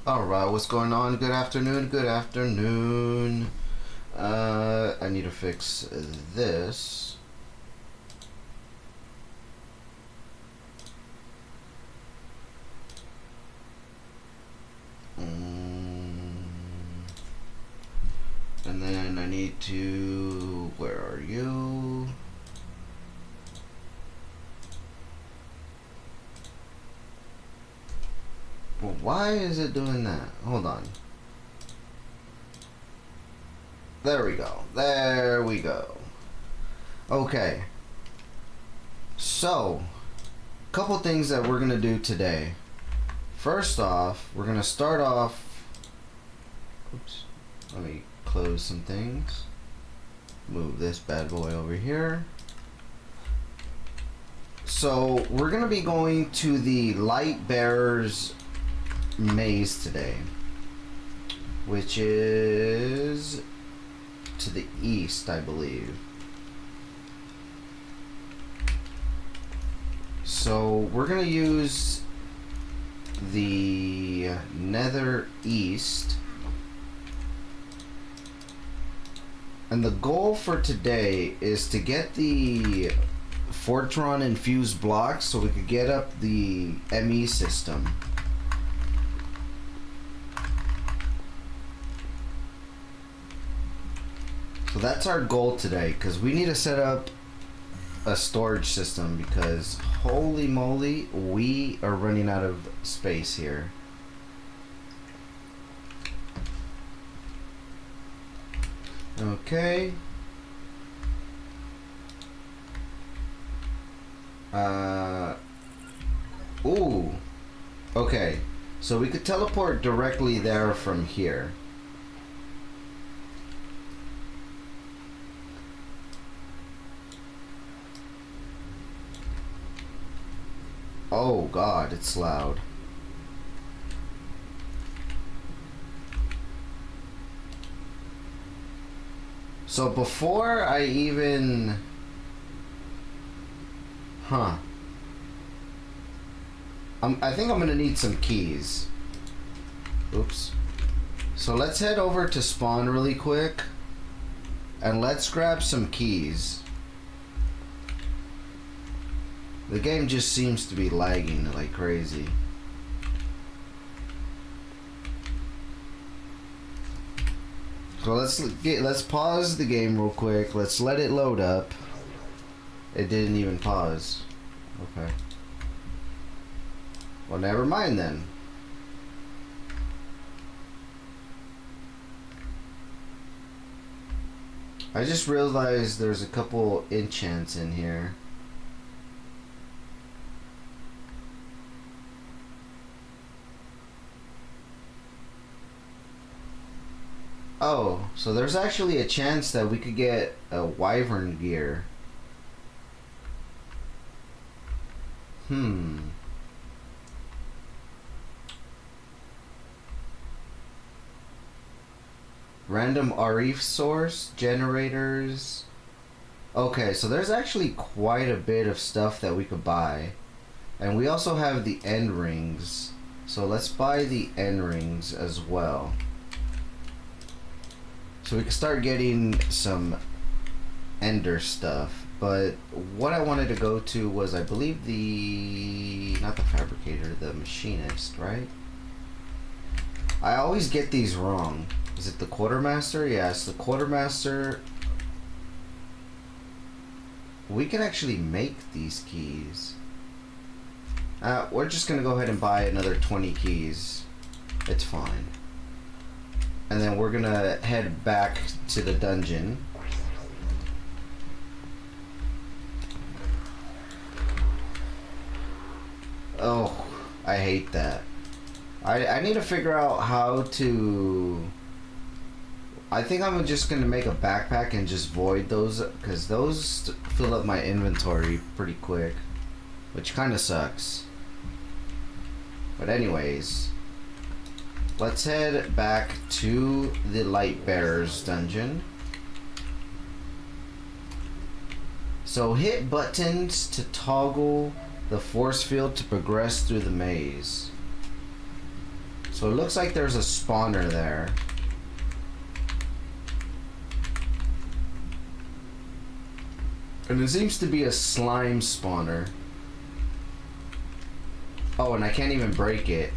Alright, what's going on? Good afternoon, good afternoon. I need to fix this. And then I need to... Where are you? Well, why is it doing that? Hold on. There we go. There we go. Okay. So, couple things that we're gonna do today. First off, we're gonna start off. Oops. Let me close some things. Move this bad boy over here. So, we're gonna be going to the Light Bearers maze today, which is to the east, I believe. So we're gonna use the nether east, and the goal for today is to get the Fortron infused blocks so we could get up the ME system. So that's our goal today, because we need to set up a storage system, because holy moly, we are running out of space here. Okay. Ooh. Okay. So we could teleport directly there from here. Oh god, it's loud. So before I even... I think I'm gonna need some keys. Oops. So let's head over to spawn really quick, and let's grab some keys. The game just seems to be lagging like crazy. So let's pause the game real quick. Let's let it load up. It didn't even pause. Okay. Well, never mind then. I just realized there's a couple enchants in here. Oh, so there's actually a chance that we could get a wyvern gear. Random RF source, generators. Okay, so there's actually quite a bit of stuff that we could buy. And we also have the end rings. So let's buy the end rings as well. So we can start getting some ender stuff. But what I wanted to go to was, I believe, not the fabricator, the machinist, right? I always get these wrong. Is it the quartermaster? Yes, the quartermaster. We can actually make these keys. We're just gonna go ahead and buy another 20 keys. It's fine. And then we're gonna head back to the dungeon. Oh, I hate that. I need to figure out how to... I think I'm just gonna make a backpack and just void those, because those fill up my inventory pretty quick, which kind of sucks. But anyways, let's head back to the Light Bearers dungeon. So hit buttons to toggle the force field to progress through the maze. So it looks like there's a spawner there. And it seems to be a slime spawner. Oh, and I can't even break it.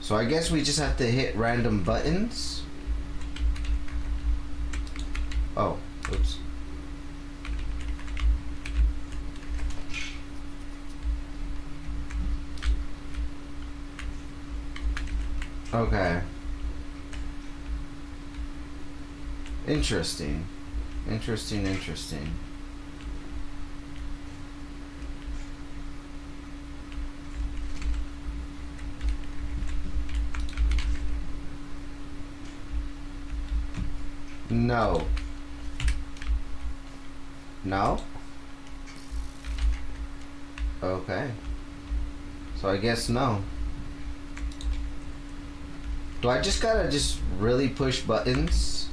So I guess we just have to hit random buttons. Oh, oops. Okay. Interesting. Interesting. No. No? Okay. So I guess no. Do I just gotta really push buttons?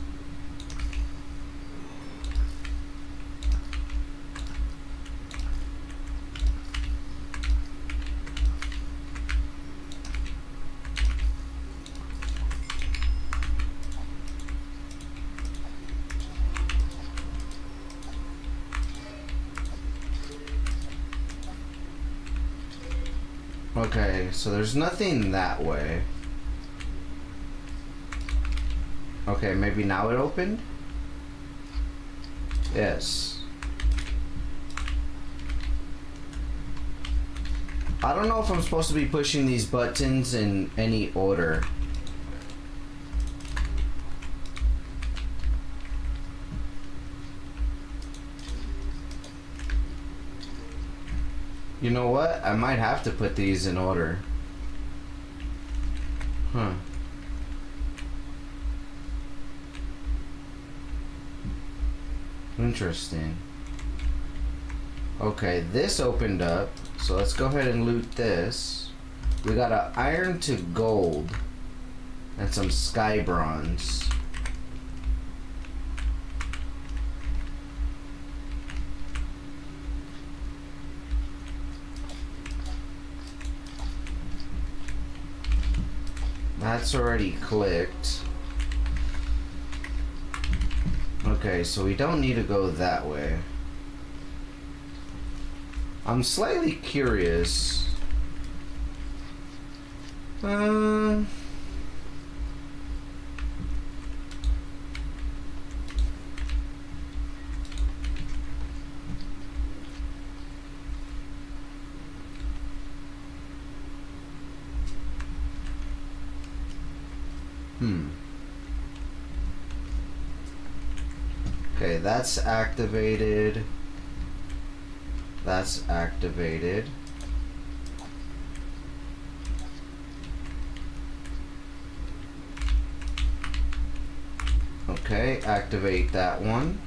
Okay, so there's nothing that way. Okay, maybe now it opened? Yes. I don't know if I'm supposed to be pushing these buttons in any order. You know what? I might have to put these in order. Huh. Interesting. Okay, this opened up. So let's go ahead and loot this. We got an iron to gold and some sky bronze. That's already clicked. Okay, so we don't need to go that way. I'm slightly curious. Okay, that's activated. That's activated. Okay, activate that one.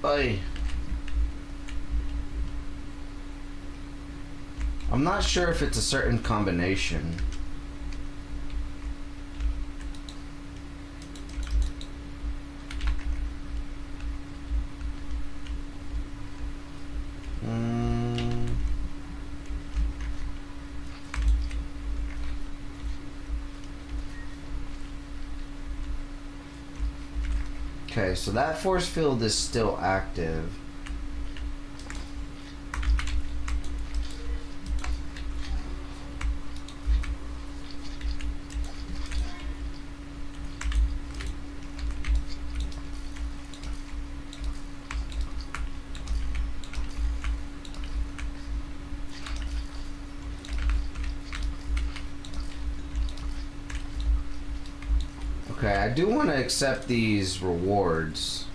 Bye. I'm not sure if it's a certain combination. Okay, so that force field is still active. Okay, I do want to accept these rewards.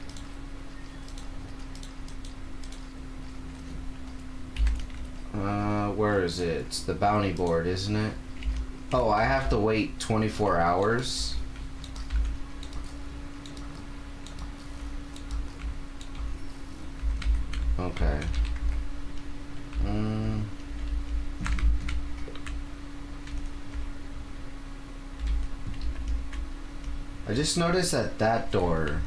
Where is it? It's the bounty board, isn't it? Oh, I have to wait 24 hours. Okay. I just noticed that that door.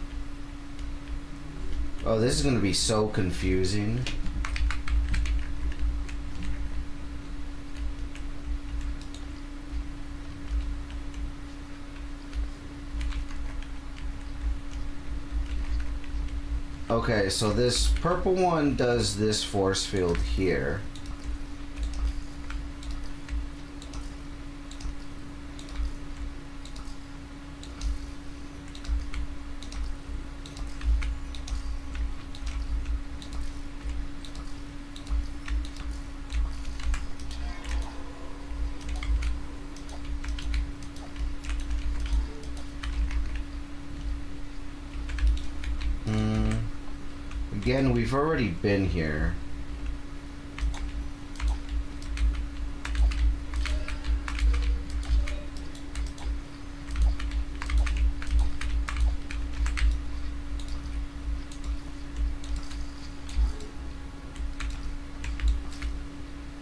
Oh, this is gonna be so confusing. Okay, so this purple one does this force field here. Again, we've already been here.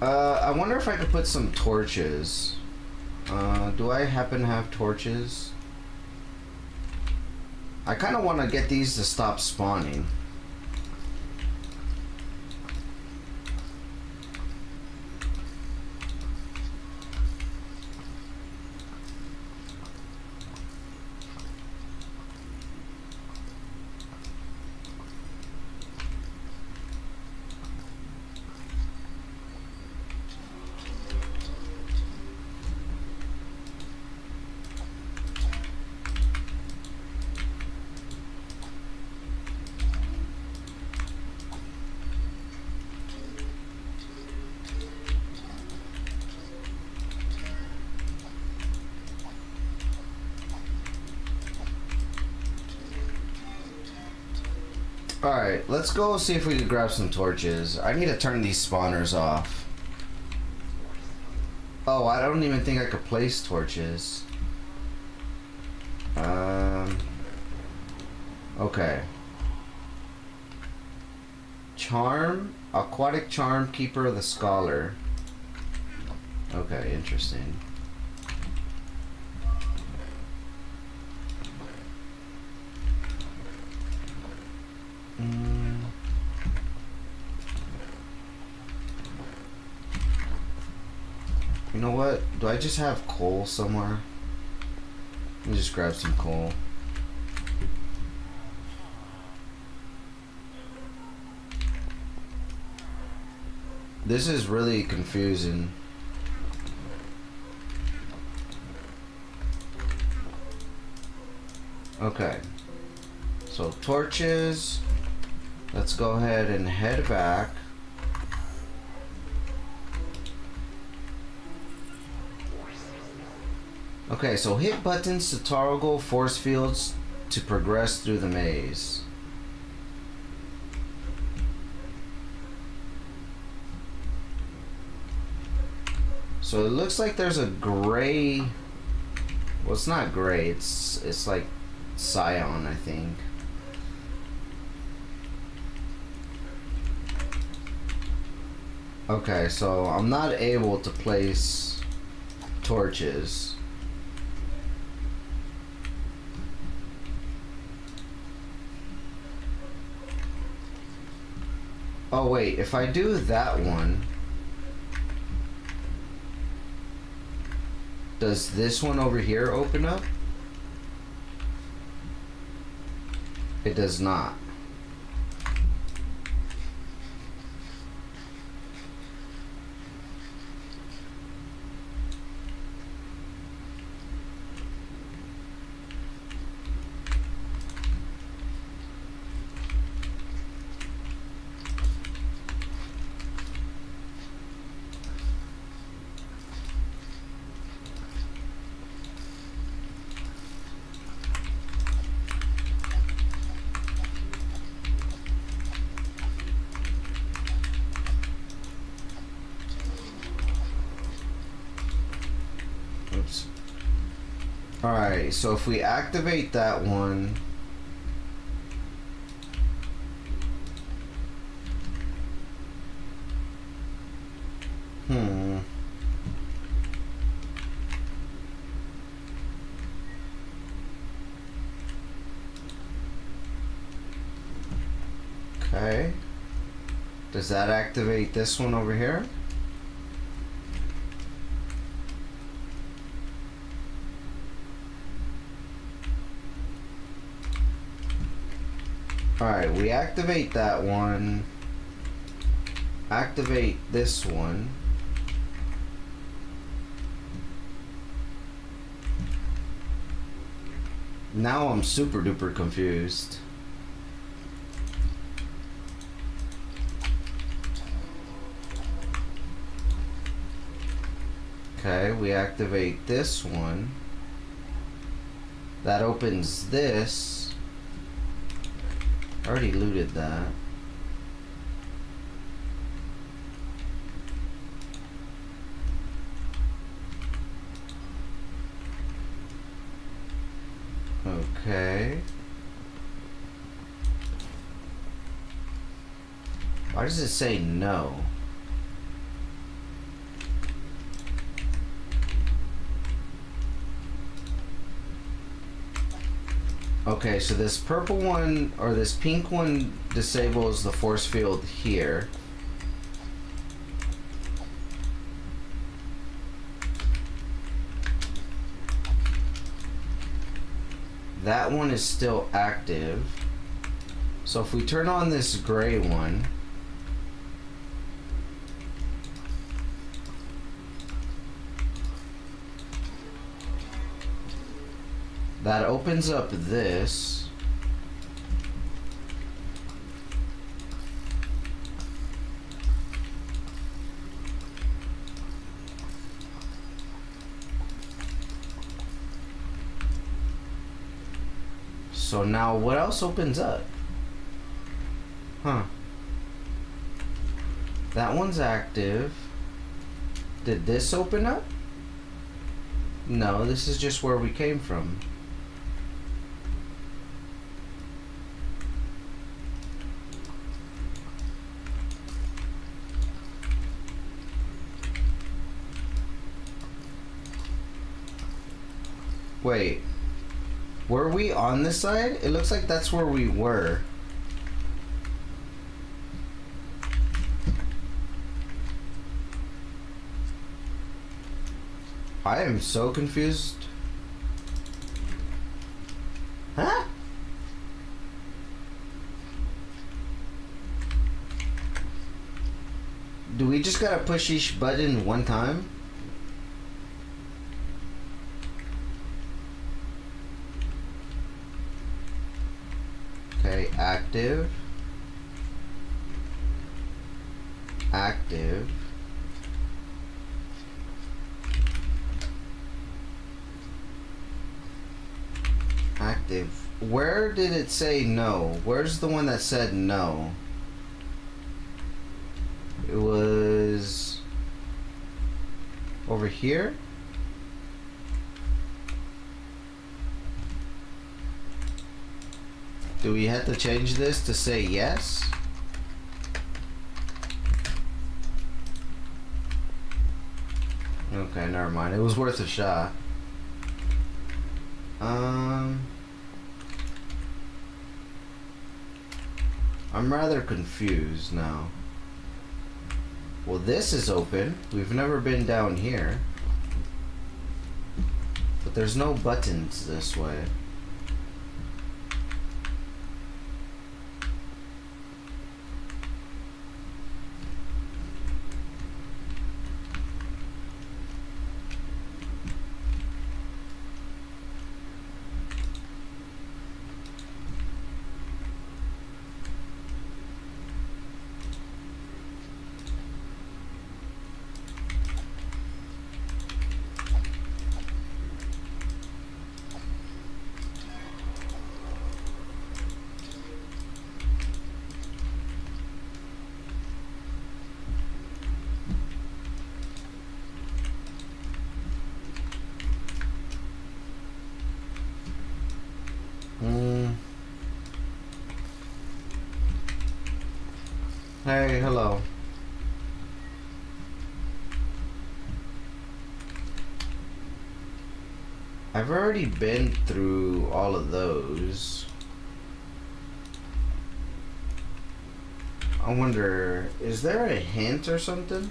I wonder if I could put some torches. Do I happen to have torches? I kind of want to get these to stop spawning. Alright, let's go see if we can grab some torches. I need to turn these spawners off. Oh, I don't even think I could place torches. Okay. Charm? Aquatic charm, keeper of the scholar. Okay, interesting. You know what? Do I just have coal somewhere? Let me just grab some coal. This is really confusing. Okay. So torches. Let's go ahead and head back. Okay, so hit buttons to toggle force fields to progress through the maze. So it looks like there's a gray. Well, it's not gray. It's like cyan, I think. Okay, so I'm not able to place torches. Oh wait, if I do that one, does this one over here open up? It does not. Oops. Alright, so if we activate that one, Okay. Does that activate this one over here? Alright, we activate that one. Activate this one. Now I'm super duper confused. Okay, we activate this one. That opens this. I already looted that. Okay. Why does it say no? Okay, so this purple one, or this pink one, disables the force field here. That one is still active. So if we turn on this gray one, that opens up this. So now what else opens up? Huh. That one's active. Did this open up? No, this is just where we came from. Wait, were we on this side? It looks like that's where we were. I am so confused. Huh? Do we just gotta push each button one time? Okay, active. Active. Active. Where did it say no? Where's the one that said no? It was over here. Do we have to change this to say yes? Okay, never mind. It was worth a shot. I'm rather confused now. Well, this is open. We've never been down here. But there's no buttons this way. Hey, hello. I've already been through all of those. I wonder, is there a hint or something?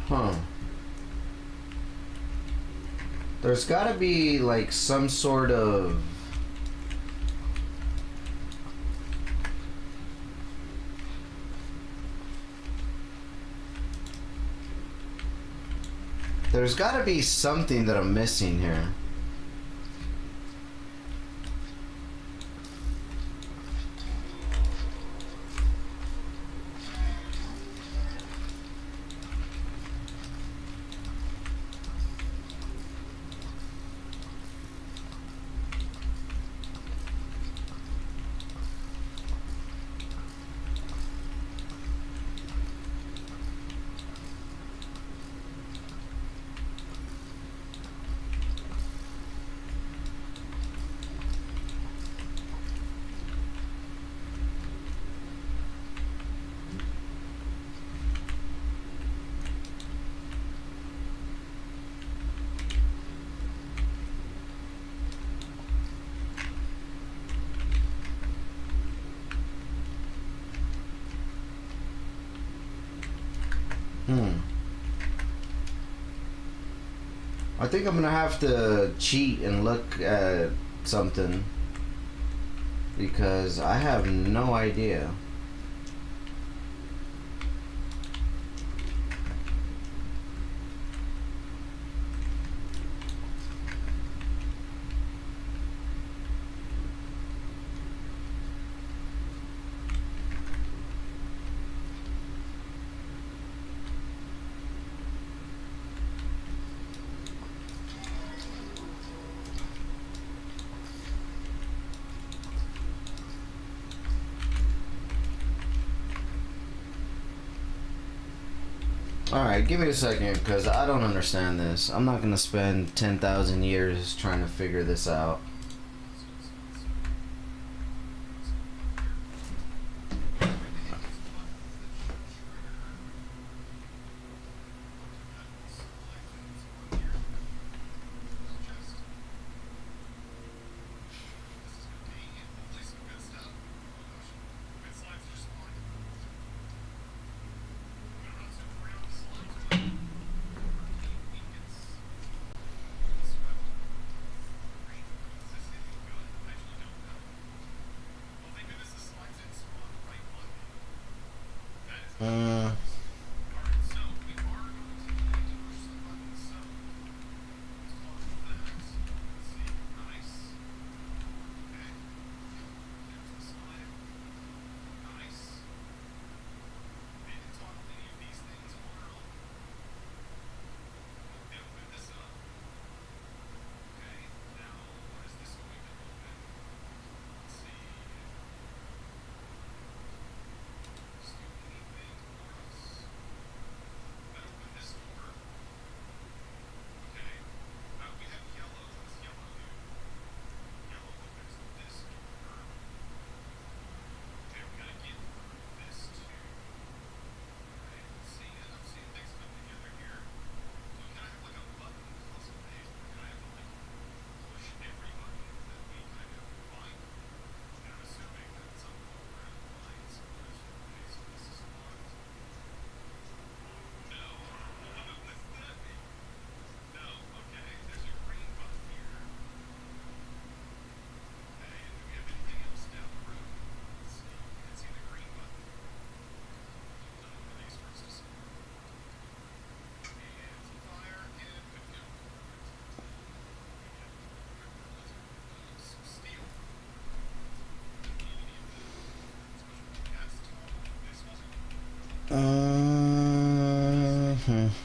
Huh. There's gotta be like some sort of. There's gotta be something that I'm missing here. I think I'm gonna have to cheat and look at something because I have no idea. Alright, give me a second because I don't understand this. I'm not gonna spend 10,000 years trying to figure this out. Uh,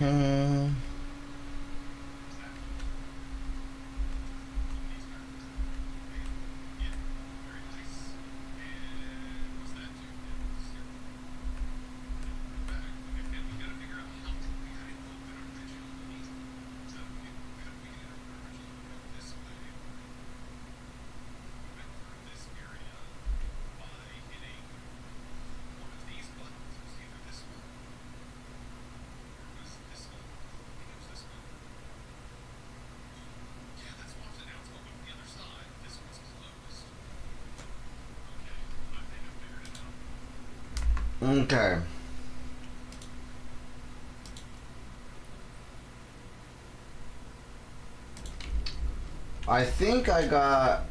uh, Okay. I think I got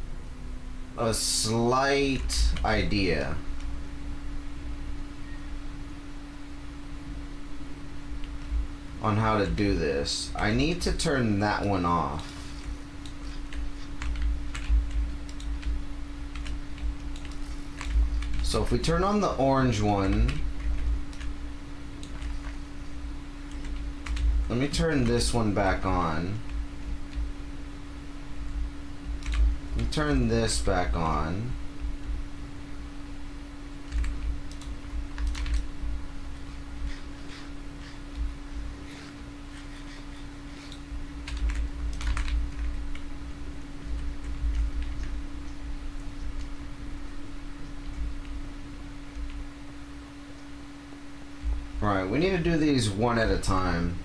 a slight idea. On how to do this. I need to turn that one off. So if we turn on the orange one, let me turn this one back on. Let me turn this back on. Alright, we need to do these one at a time.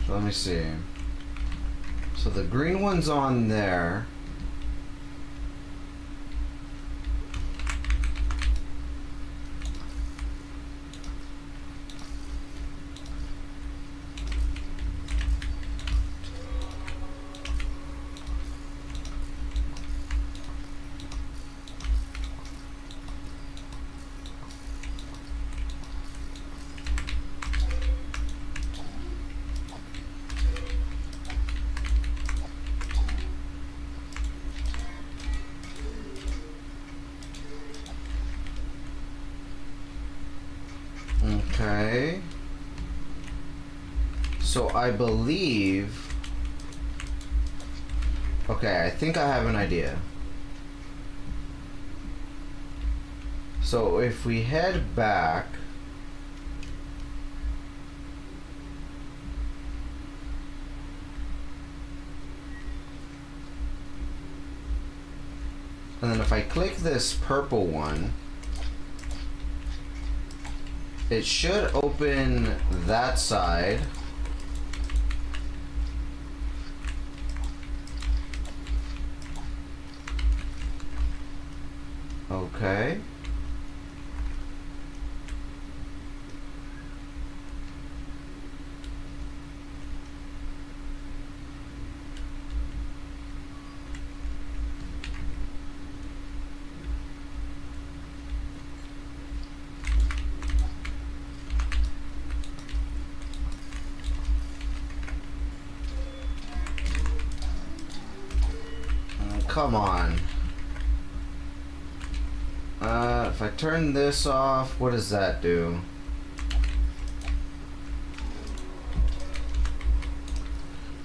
So let me see. So the green one's on there. Okay. So I believe... Okay, I think I have an idea. So if we head back... And then if I click this purple one, it should open that side. Okay. Come on. If I turn this off, what does that do?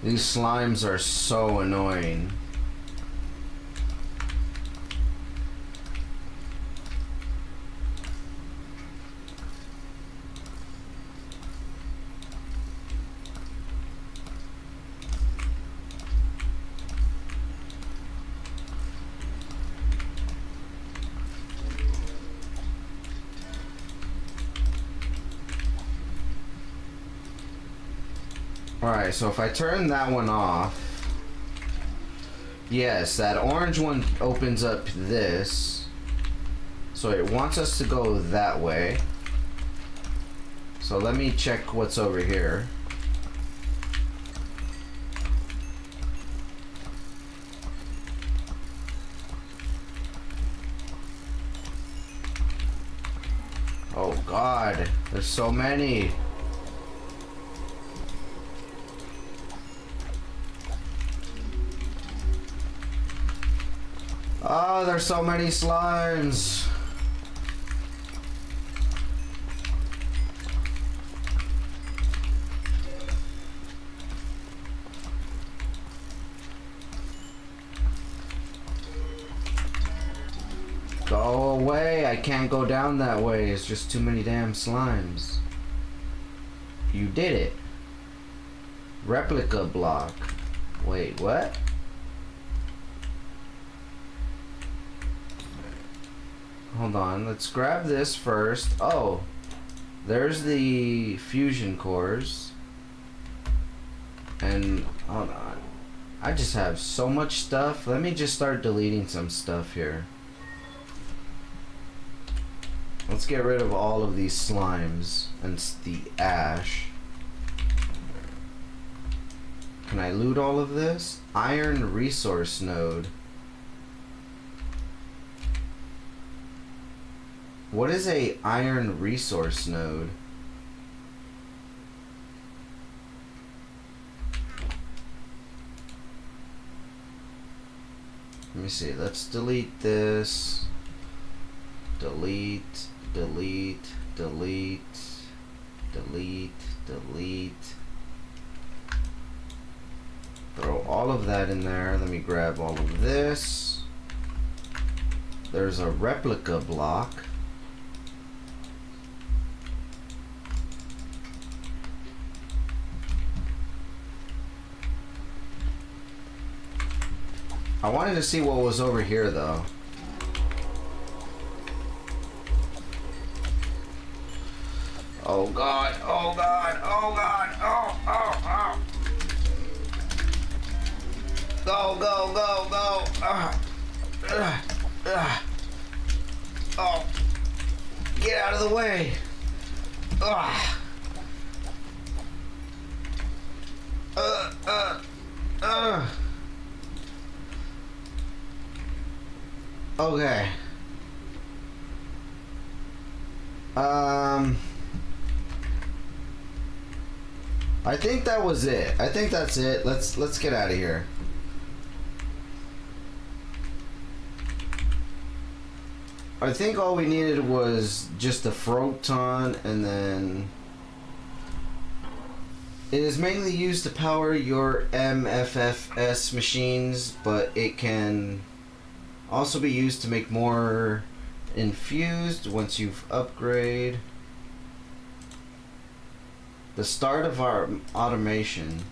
These slimes are so annoying. Alright, so if I turn that one off, yes, that orange one opens up this. So it wants us to go that way. So let me check what's over here. Oh God, there's so many. Oh, there's so many slimes. Go away. I can't go down that way. It's just too many damn slimes. You did it. Replica block. Wait, what? Hold on, let's grab this first. Oh, there's the fusion cores. And hold on. I just have so much stuff. Let me just start deleting some stuff here. Let's get rid of all of these slimes and the ash. Can I loot all of this? Iron resource node. What is a iron resource node? Let me see. Let's delete this. Delete, delete, delete, delete, delete. Throw all of that in there. Let me grab all of this. There's a replica block. I wanted to see what was over here though. Oh god, oh god, oh god, oh. Go, go, go, go. Oh. Get out of the way. Uh. Okay. I think that was it. I think that's it. Let's get out of here. I think all we needed was just a photon, and then it is mainly used to power your MFFS machines, but it can also be used to make more infused once you've upgraded. The start of our automation.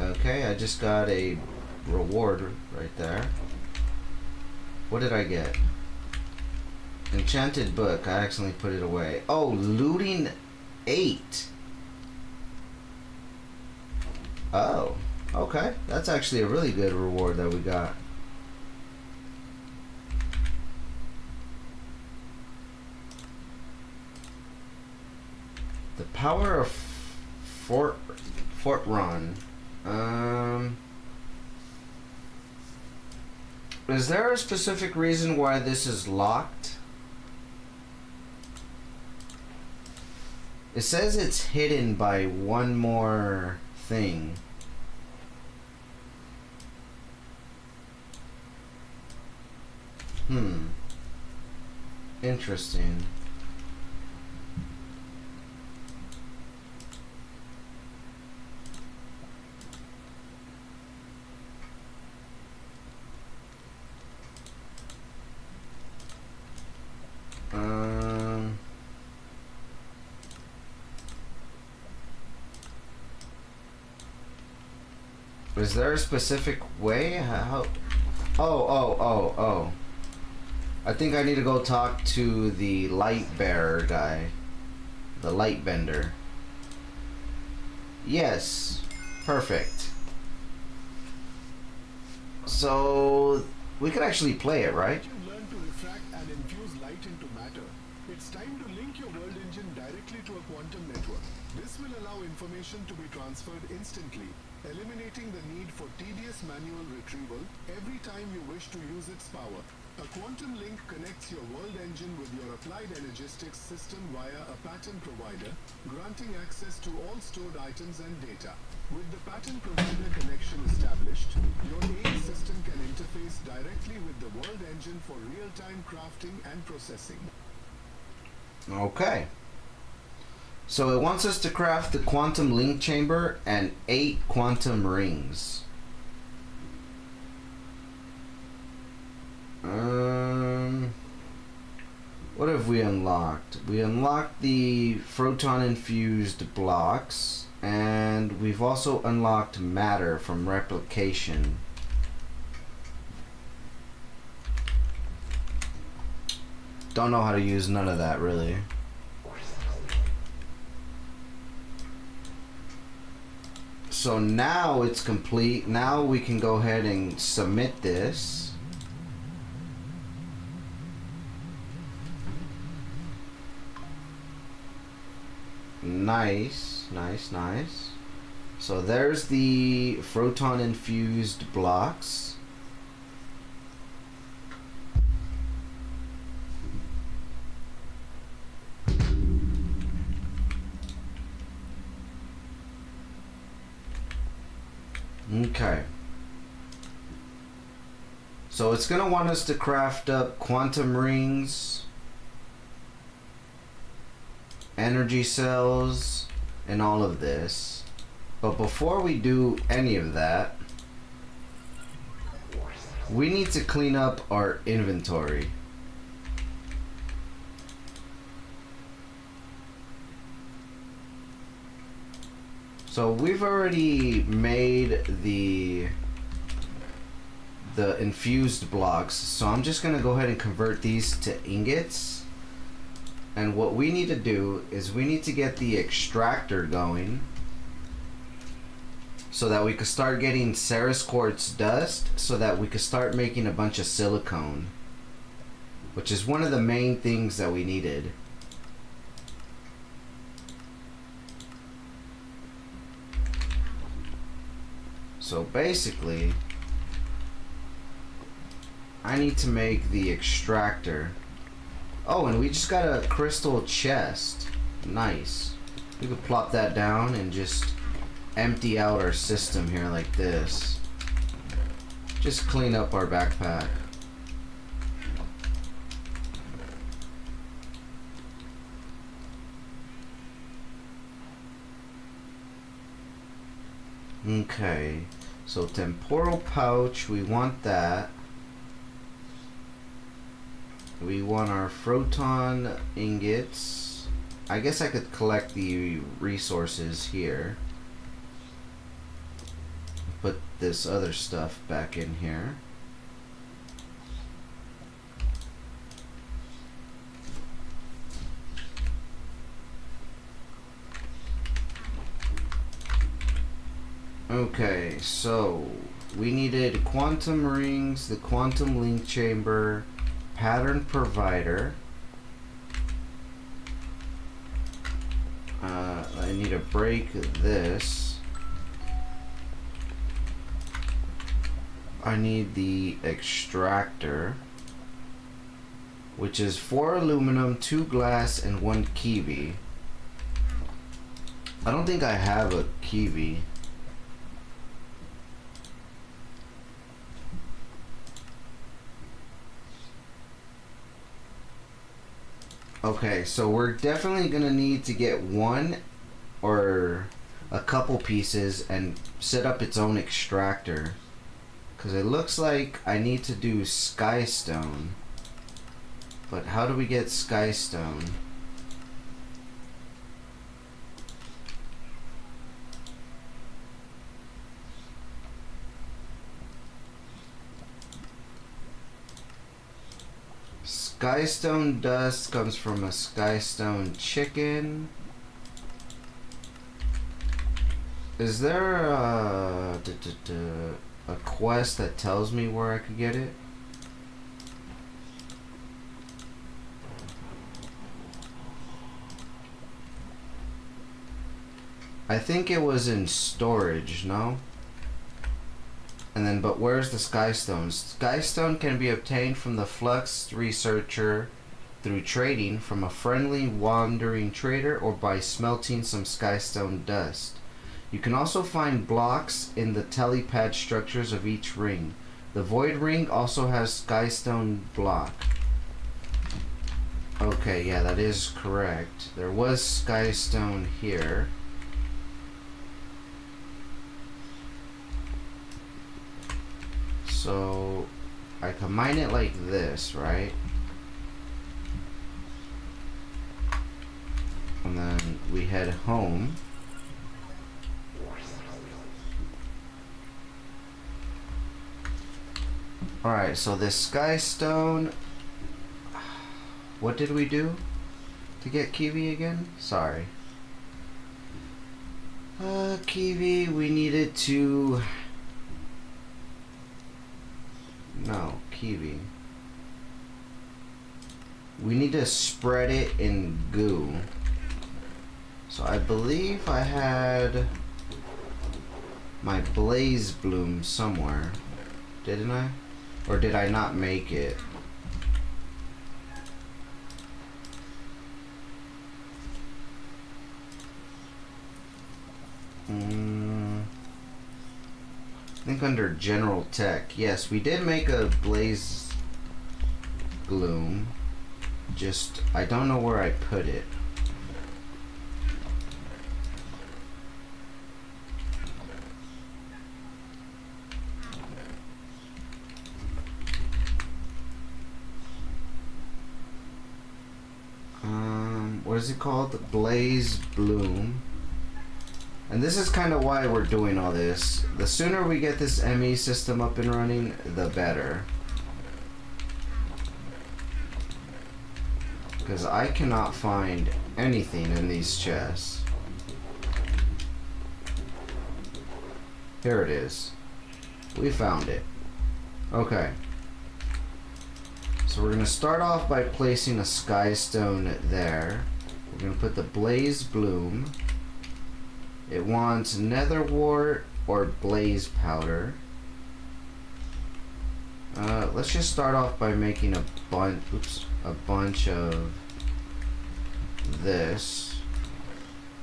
Okay, I just got a reward right there. What did I get? Enchanted book. I accidentally put it away. Oh, looting 8. Oh, okay. That's actually a really good reward that we got. The power of Fort Run. Is there a specific reason why this is locked? It says it's hidden by one more thing. Interesting. Is there a specific way? How? Oh. I think I need to go talk to the light bearer guy. The light bender. Yes. Perfect. So we could actually play it, right? Learn to refract and infuse light into matter. It's time to link your world engine directly to a quantum network. This will allow information to be transferred instantly, eliminating the need for tedious manual retrieval every time you wish to use its power. A quantum link connects your world engine with your applied energistics system via a pattern provider, granting access to all stored items and data. With the pattern provider connection established, your AI system can interface directly with the world engine for real-time crafting and processing. Okay. So it wants us to craft the quantum link chamber and 8 quantum rings. What have we unlocked? We unlocked the photon infused blocks, and we've also unlocked matter from replication. Don't know how to use none of that really. So now it's complete. Now we can go ahead and submit this. Nice, nice, nice. So there's the Photon infused blocks. Okay. So it's gonna want us to craft up quantum rings, energy cells, and all of this. But before we do any of that, we need to clean up our inventory. So we've already made the infused blocks, so I'm just gonna go ahead and convert these to ingots. And what we need to do is we need to get the extractor going so that we could start getting Ceres quartz dust, so that we could start making a bunch of silicone, which is one of the main things that we needed. So basically, I need to make the extractor. Oh, and we just got a crystal chest. Nice. We could plop that down and just empty out our system here like this. Just clean up our backpack. Okay, so temporal pouch, we want that. We want our Photon ingots. I guess I could collect the resources here. Put this other stuff back in here. Okay, so we needed quantum rings, the quantum link chamber, pattern provider. I need to break this. I need the extractor, which is 4 aluminum, 2 glass, and 1 kiwi. I don't think I have a kiwi. Okay, so we're definitely gonna need to get one or a couple pieces and set up its own extractor, because it looks like I need to do skystone. But how do we get skystone? Skystone dust comes from a skystone chicken. Is there a quest that tells me where I could get it? I think it was in storage, no? And then, but where's the skystone? Skystone can be obtained from the flux researcher through trading from a friendly wandering trader or by smelting some skystone dust. You can also find blocks in the telepad structures of each ring. The void ring also has skystone block. Okay, yeah, that is correct. There was skystone here. So I can mine it like this, right? And then we head home. Alright, so this skystone, what did we do to get kiwi again? Sorry. Kiwi, we needed to... No, kiwi. We need to spread it in goo. So I believe I had my blaze bloom somewhere. Didn't I? Or did I not make it? I think under general tech. Yes, we did make a blaze gloom. Just, I don't know where I put it. What is it called? The blaze bloom. And this is kind of why we're doing all this. The sooner we get this ME system up and running, the better. Because I cannot find anything in these chests. Here it is. We found it. Okay. So we're going to start off by placing a sky stone there. We're going to put the blaze bloom. It wants nether wart or blaze powder. Let's just start off by making a bunch of this.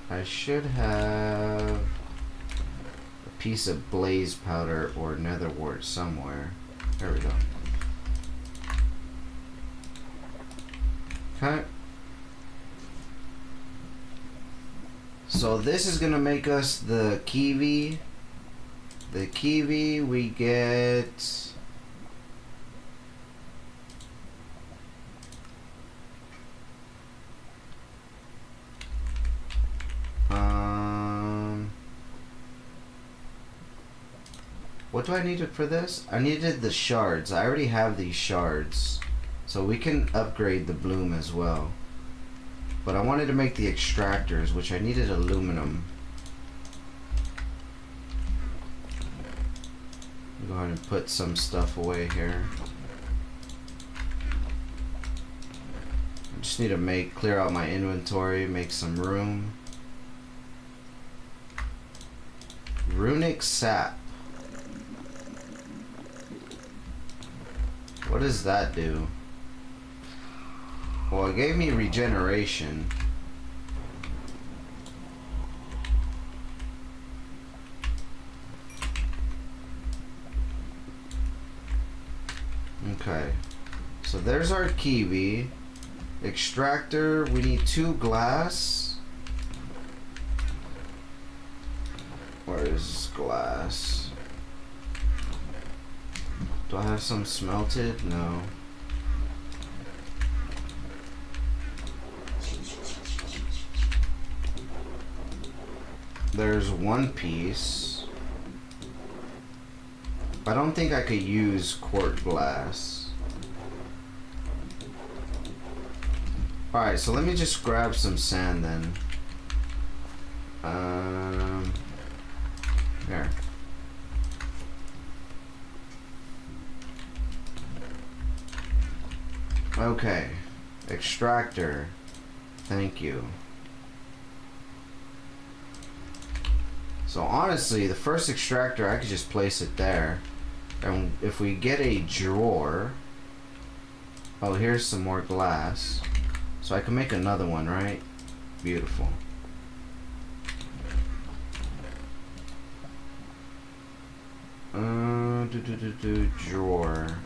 I should have a piece of blaze powder or nether wart somewhere. There we go. Okay. So this is gonna make us the kiwi. The kiwi we get... What do I need it for this? I needed the shards. I already have these shards. So we can upgrade the bloom as well. But I wanted to make the extractors, which I needed aluminum. Go ahead and put some stuff away here. I just need to clear out my inventory, make some room. Runic sap. What does that do? Well, it gave me regeneration. Okay. So there's our kiwi. Extractor, we need 2 glass. Where is glass? Do I have some smelted? No. There's 1 piece. I don't think I could use quart glass. Alright, so let me just grab some sand then. Here. Okay. Extractor. Thank you. So honestly, the first extractor, I could just place it there. And if we get a drawer... Oh, here's some more glass. So I can make another one, right? Beautiful. Drawer.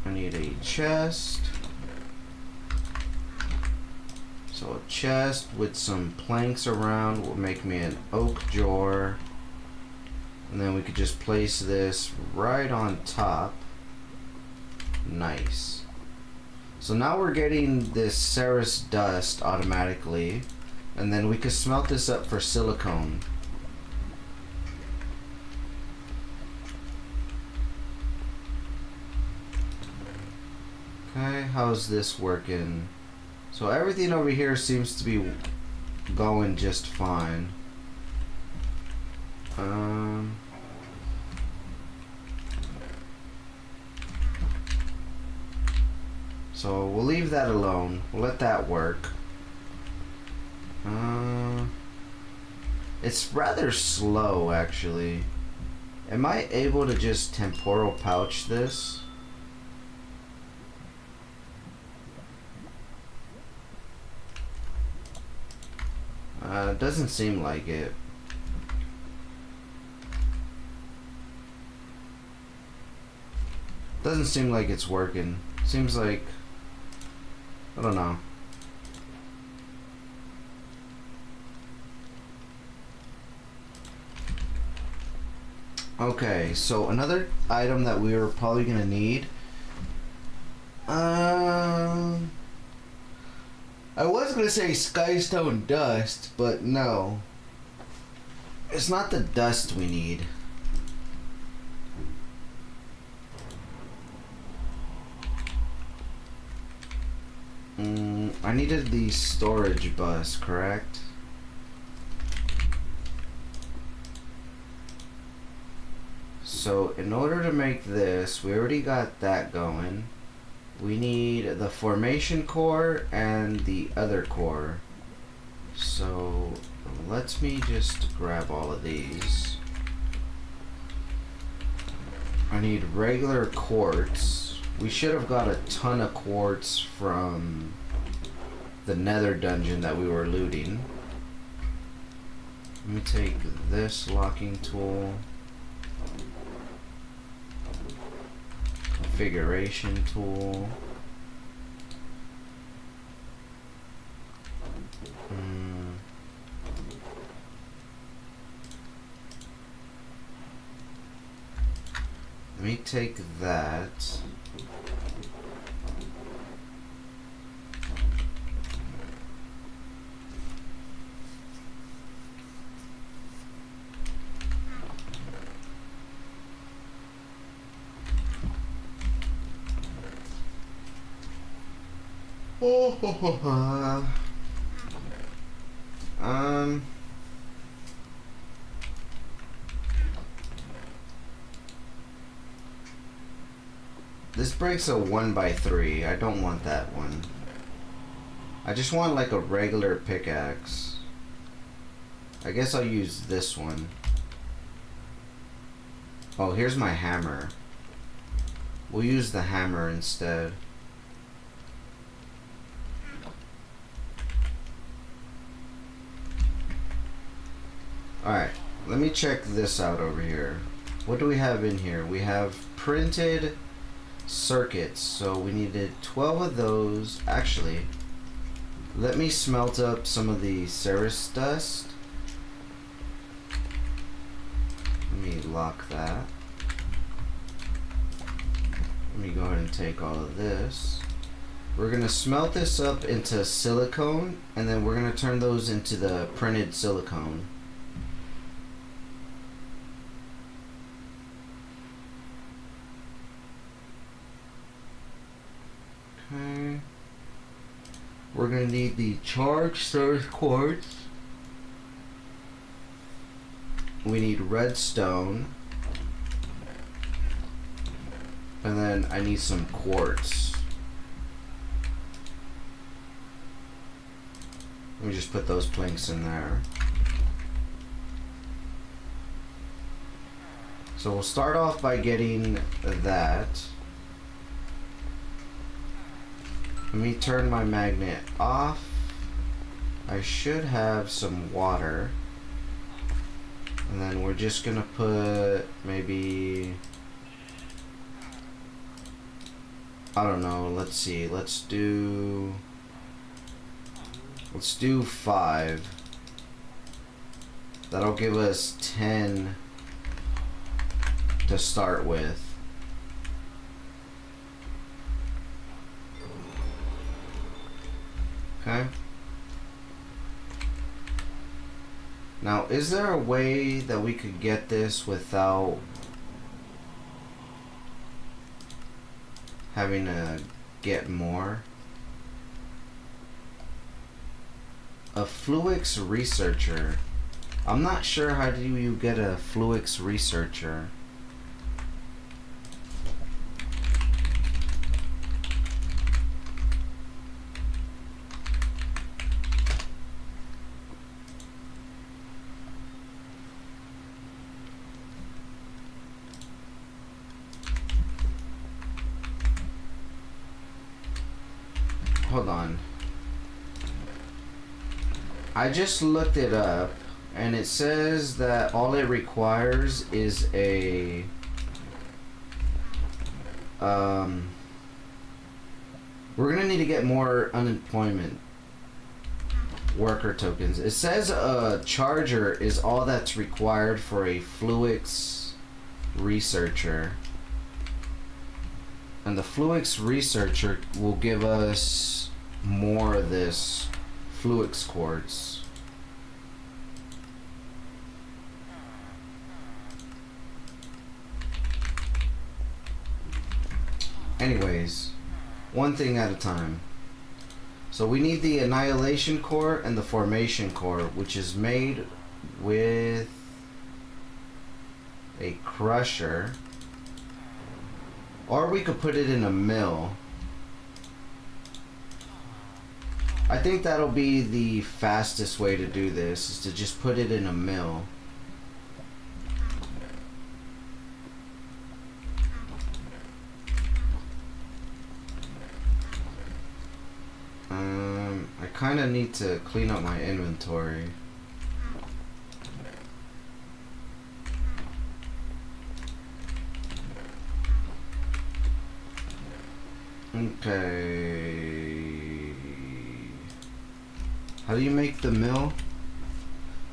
I need a chest. So a chest with some planks around will make me an oak drawer. And then we could just place this right on top. Nice. So now we're getting this Ceres dust automatically. And then we could smelt this up for silicone. Okay, how's this working? So everything over here seems to be going just fine. So we'll leave that alone. We'll let that work. It's rather slow, actually. Am I able to just temporal pouch this? Doesn't seem like it. Doesn't seem like it's working. Seems like, I don't know. Okay, so another item that we were probably gonna need. I was gonna say skystone dust, but no. It's not the dust we need. I needed the storage bus, correct? So in order to make this, we already got that going. We need the formation core and the other core. So let me just grab all of these. I need regular quartz. We should have got a ton of quartz from the nether dungeon that we were looting. Let me take this locking tool. Configuration tool. Let me take that. This breaks a 1x3. I don't want that one. I just want like a regular pickaxe. I guess I'll use this one. Oh, here's my hammer. We'll use the hammer instead. Alright, let me check this out over here. What do we have in here? We have printed circuits, so we needed 12 of those. Actually, let me smelt up some of the Ceres dust. Let me lock that. Let me go ahead and take all of this. We're gonna smelt this up into silicone, and then we're gonna turn those into the printed silicone. Okay. We're gonna need the charged Ceres quartz. We need redstone. And then I need some quartz. Let me just put those planks in there. So we'll start off by getting that. Let me turn my magnet off. I should have some water. And then we're just gonna put maybe, I don't know, let's see, let's do 5. That'll give us 10 to start with. Okay. Now, is there a way that we could get this without having to get more. A Fluix researcher. I'm not sure how do you get a Fluix researcher. Hold on. I just looked it up and it says that all it requires is a we're gonna need to get more unemployment worker tokens. It says a charger is all that's required for a Fluix researcher. And the Fluix researcher will give us more of this Fluix quartz. Anyways, one thing at a time. So we need the annihilation core and the formation core, which is made with a crusher. Or we could put it in a mill. I think that'll be the fastest way to do this, is to just put it in a mill. I kind of need to clean up my inventory. Okay. How do you make the mill?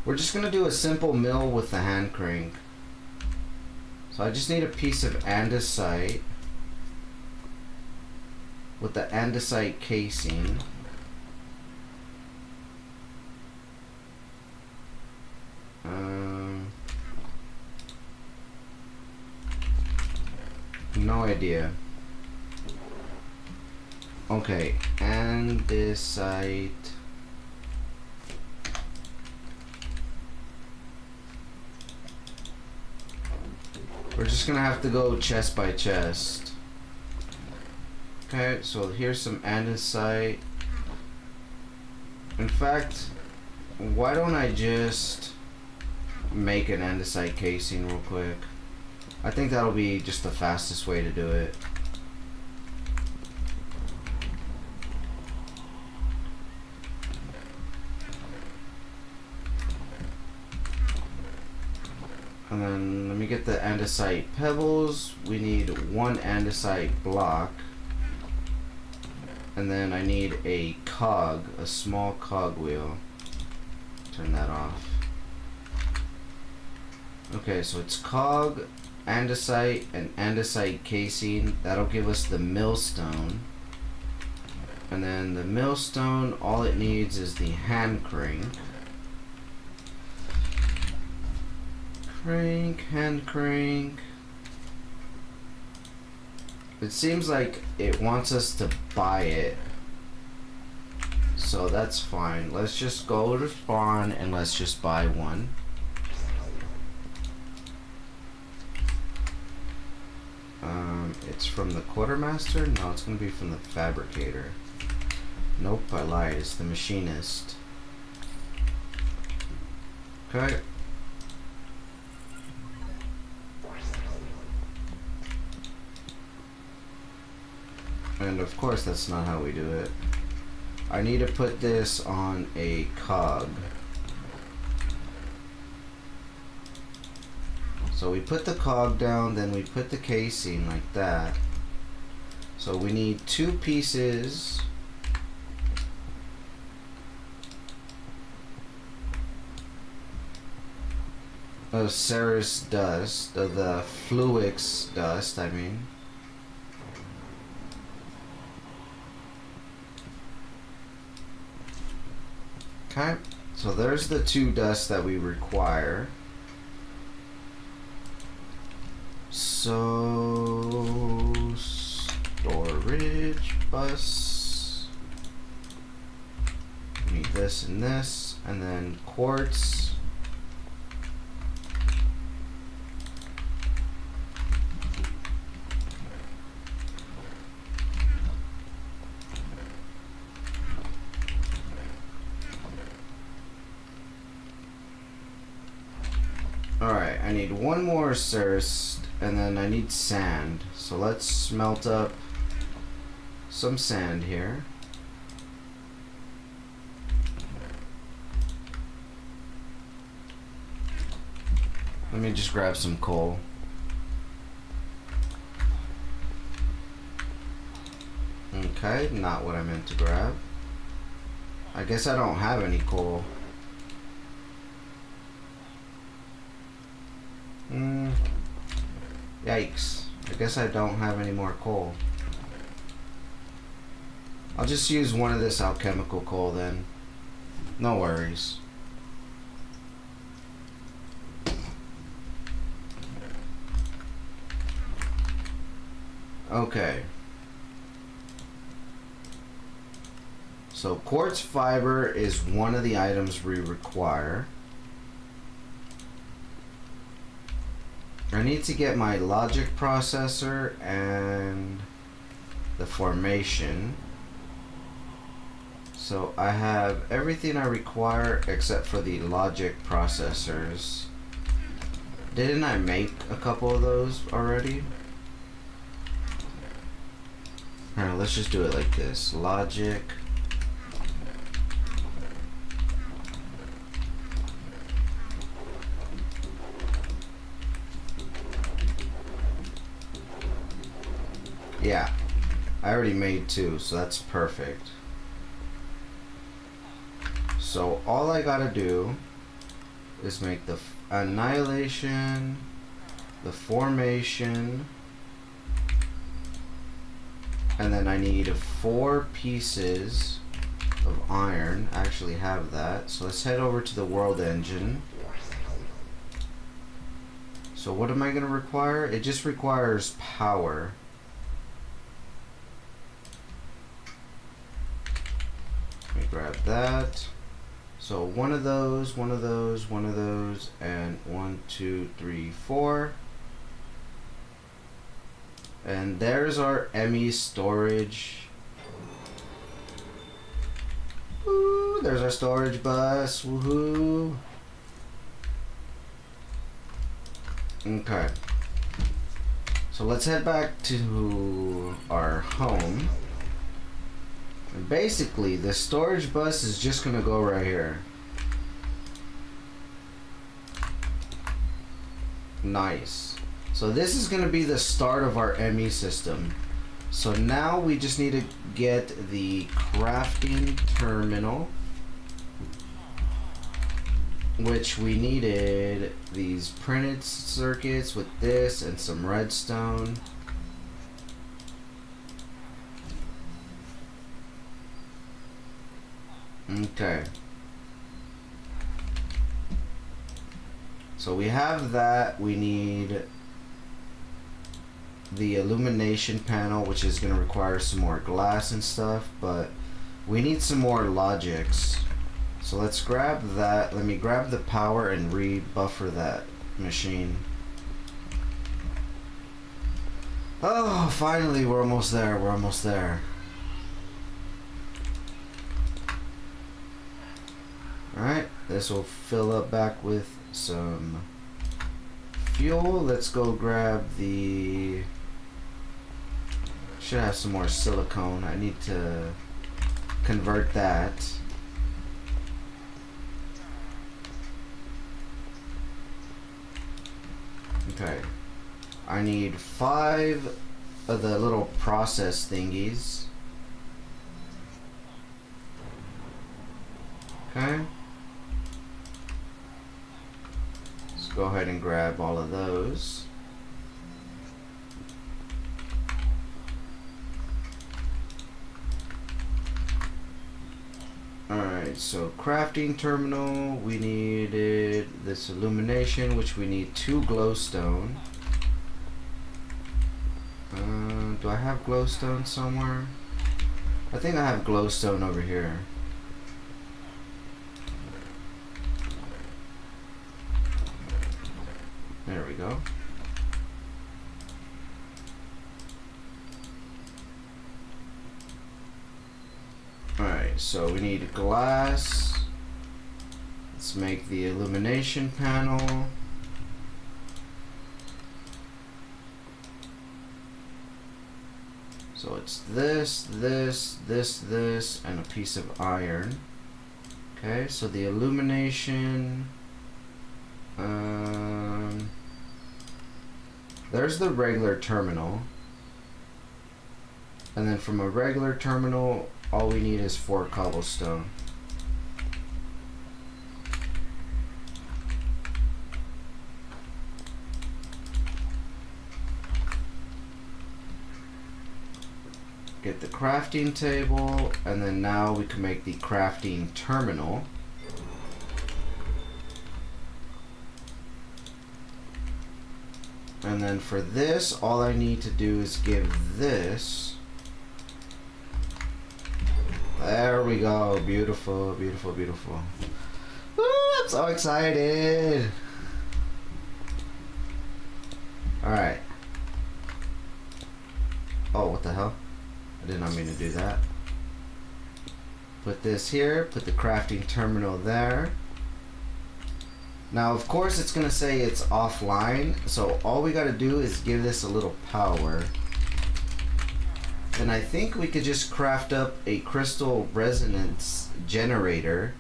We're just gonna do a simple mill with the hand crank. So I just need a piece of andesite with the andesite casing. No idea. Okay, andesite. We're just gonna have to go chest by chest. Okay, so here's some andesite. In fact, why don't I just make an andesite casing real quick? I think that'll be just the fastest way to do it. And then let me get the andesite pebbles. We need one andesite block. And then I need a cog, a small cog wheel. Turn that off. Okay, so it's cog, andesite, and andesite casing. That'll give us the millstone. And then the millstone, all it needs is the hand crank. Hand crank. It seems like it wants us to buy it. So that's fine. Let's just go to spawn and let's just buy one. It's from the quartermaster? No, it's gonna be from the fabricator. Nope, I lied. It's the machinist. Okay. And of course that's not how we do it. I need to put this on a cog. So we put the cog down, then we put the casing like that. So we need 2 pieces of Ceres dust, of the Fluix dust, I mean. Okay, so there's the 2 dusts that we require. So storage bus. Need this and this, and then quartz. Alright, I need one more thirst, and then I need sand. So let's smelt up some sand here. Let me just grab some coal. Okay, not what I meant to grab. I guess I don't have any coal. Yikes. I guess I don't have any more coal. I'll just use one of this alchemical coal then. No worries. Okay. So quartz fiber is one of the items we require. I need to get my logic processor and the formation. So I have everything I require except for the logic processors. Didn't I make a couple of those already? Alright, let's just do it like this. Logic. Yeah, I already made two, so that's perfect. So all I gotta do is make the annihilation, the formation, and then I need 4 pieces of iron. I actually have that. So let's head over to the world engine. So what am I gonna require? It just requires power. Let me grab that. So one of those, one of those, one of those, and 1, 2, 3, 4. And there's our ME storage. Woo, there's our storage bus. Woohoo. Okay. So let's head back to our home. And basically, the storage bus is just gonna go right here. Nice. So this is gonna be the start of our ME system. So now we just need to get the crafting terminal, which we needed these printed circuits with this and some redstone. Okay. So we have that. We need the illumination panel, which is going to require some more glass and stuff, but we need some more logics. So let's grab that. Let me grab the power and rebuffer that machine. Oh, finally, we're almost there. We're almost there. Alright, this will fill up back with some fuel. Let's go grab the... Should have some more silicone. I need to convert that. Okay. I need 5 of the little process thingies. Okay. Let's go ahead and grab all of those. Alright, so crafting terminal, we needed this illumination, which we need 2 glowstone. Do I have glowstone somewhere? I think I have glowstone over here. There we go. Alright, so we need glass. Let's make the illumination panel. So it's this, and a piece of iron. Okay, so the illumination. There's the regular terminal. And then from a regular terminal, all we need is 4 cobblestone. Get the crafting table, and then now we can make the crafting terminal. And then for this, all I need to do is give this. There we go. Beautiful, beautiful, beautiful. Woo, I'm so excited. Alright. Oh, what the hell? I did not mean to do that. Put this here. Put the crafting terminal there. Now, of course, it's going to say it's offline. So all we got to do is give this a little power. And I think we could just craft up a crystal resonance generator,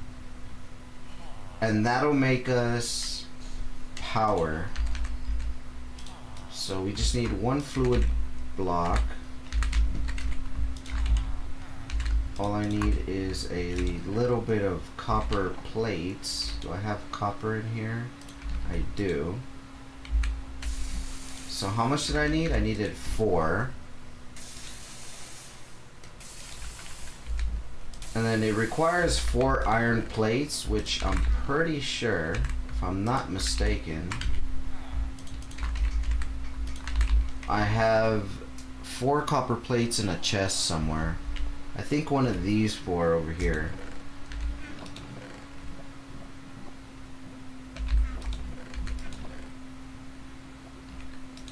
and that'll make us power. So we just need 1 fluid block. All I need is a little bit of copper plates. Do I have copper in here? I do. So how much did I need? I needed 4. And then it requires 4 iron plates, which I'm pretty sure, if I'm not mistaken, I have 4 copper plates in a chest somewhere. I think one of these 4 over here.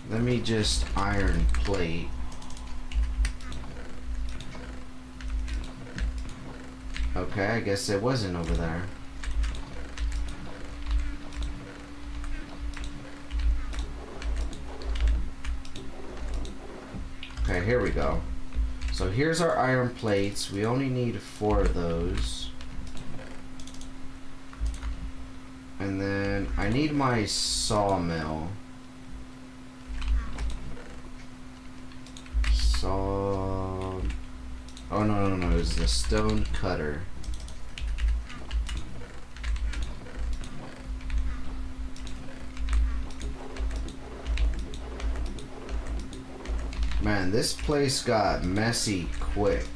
Let me just iron plate. Okay, I guess it wasn't over there. Okay, here we go. So here's our iron plates. We only need 4 of those. And then I need my sawmill. Oh no, it's the stone cutter. Man, this place got messy quick.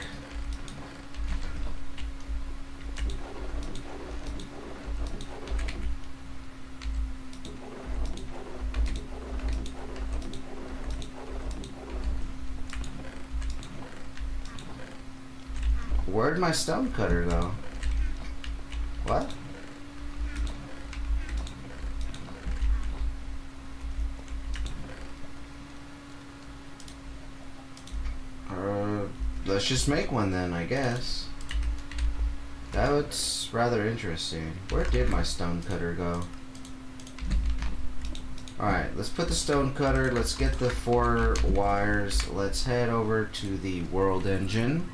Where'd my stone cutter go? What? Let's just make one then, I guess. That's rather interesting. Where did my stone cutter go? Alright, let's put the stone cutter. Let's get the 4 wires. Let's head over to the world engine.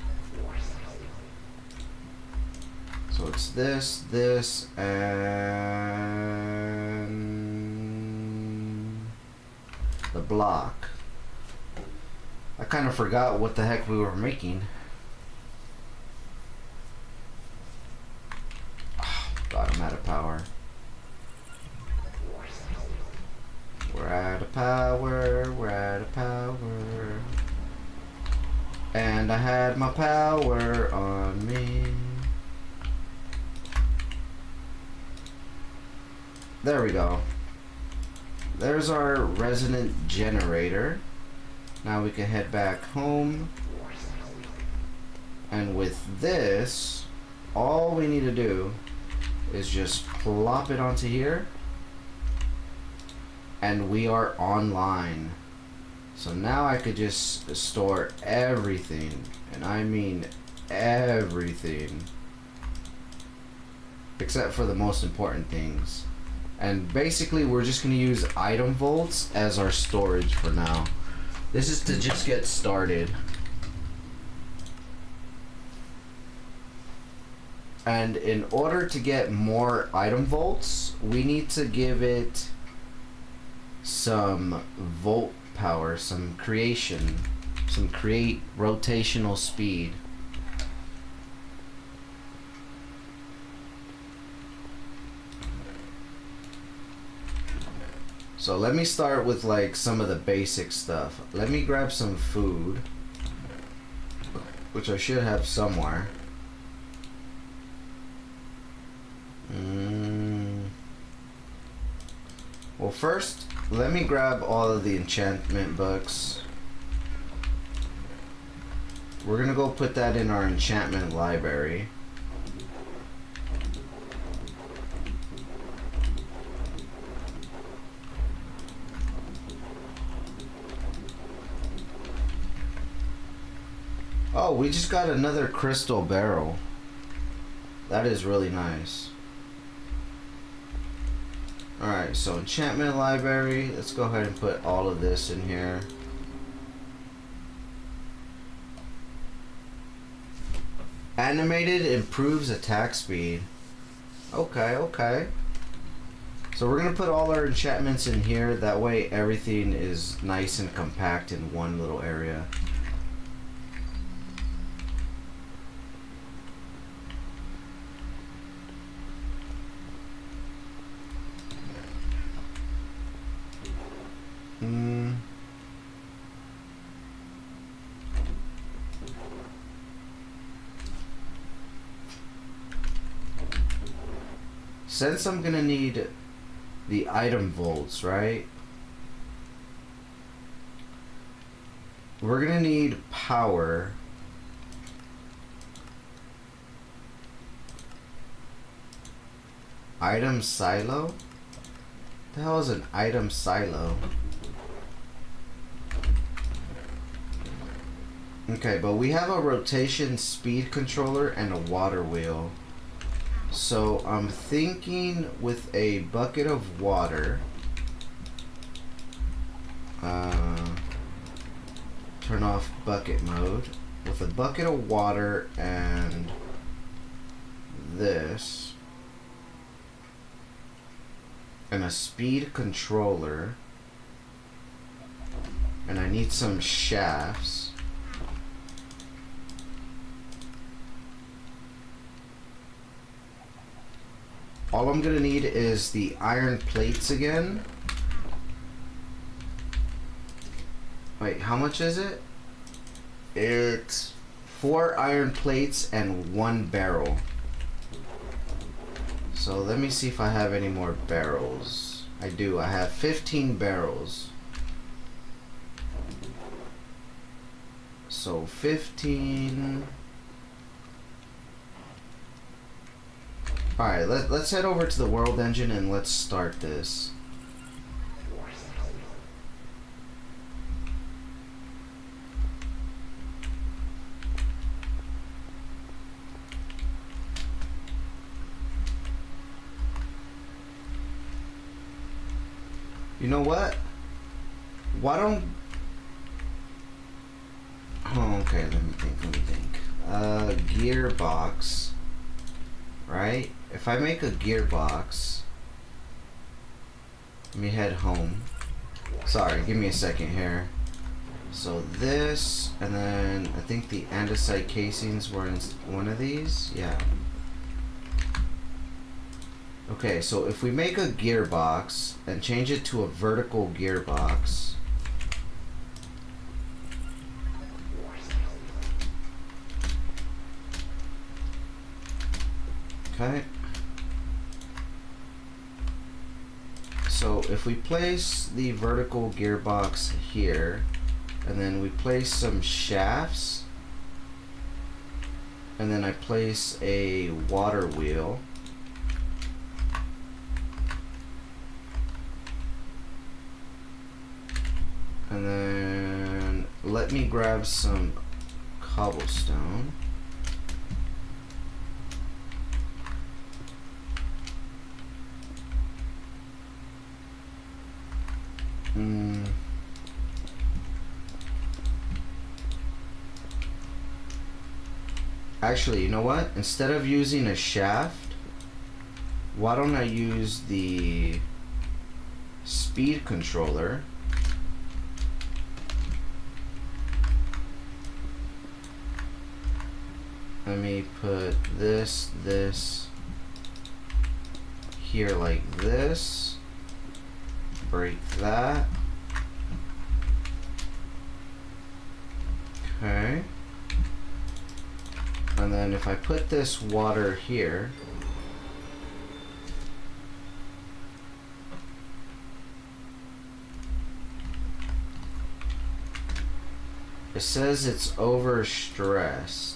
So it's this, and the block. I kind of forgot what the heck we were making. Oh, God, I'm out of power. We're out of power, we're out of power. And I had my power on me. There we go. There's our resonant generator. Now we can head back home. And with this, all we need to do is just plop it onto here, and we are online. So now I could just store everything, and I mean everything, except for the most important things. And basically we're just going to use item vaults as our storage for now. This is to just get started. And in order to get more item vaults, we need to give it some volt power, some create rotational speed. So let me start with like some of the basic stuff. Let me grab some food, which I should have somewhere. Well, first, let me grab all of the enchantment books. We're gonna go put that in our enchantment library. Oh, we just got another crystal barrel. That is really nice. Alright, so enchantment library. Let's go ahead and put all of this in here. Animated improves attack speed. Okay, okay. So we're gonna put all our enchantments in here. That way everything is nice and compact in one little area. Since I'm gonna need the item vaults, right? We're gonna need power. Item silo? What the hell is an item silo? Okay, but we have a rotation speed controller and a water wheel. So I'm thinking with a bucket of water, turn off bucket mode. With a bucket of water and this, and a speed controller, and I need some shafts. All I'm gonna need is the iron plates again. Wait, how much is it? It's 4 iron plates and 1 barrel. So let me see if I have any more barrels. I do, I have 15 barrels. So 15. Alright, let's head over to the world engine and let's start this. You know what? Why don't... Oh, okay, let me think. Gearbox. Right? If I make a gearbox, let me head home. Sorry, give me a second here. So this, and then I think the andesite casings were in one of these. Yeah. Okay, so if we make a gearbox and change it to a vertical gearbox, okay. So if we place the vertical gearbox here, and then we place some shafts, and then I place a water wheel. And then let me grab some cobblestone. Actually, you know what? Instead of using a shaft, why don't I use the speed controller? Let me put this here like this. Break that. Okay. And then if I put this water here, it says it's overstressed.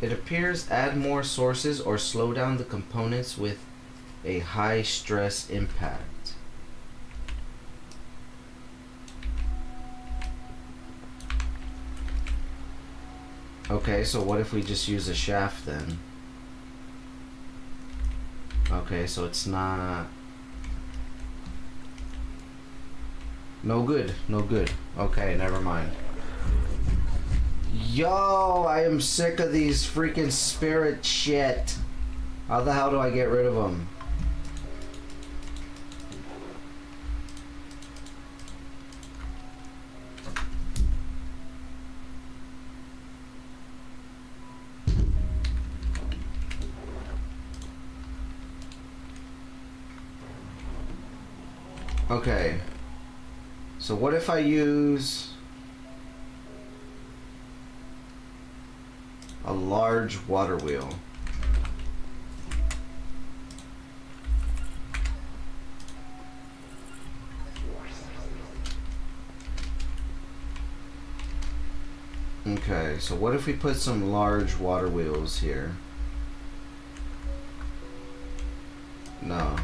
It appears add more sources or slow down the components with a high stress impact. Okay, so what if we just use a shaft then? Okay, so it's not... No good, no good. Okay, never mind. Yo, I am sick of these freaking spirit shit. How the hell do I get rid of them? Okay. So what if I use a large water wheel? Okay, so what if we put some large water wheels here? No.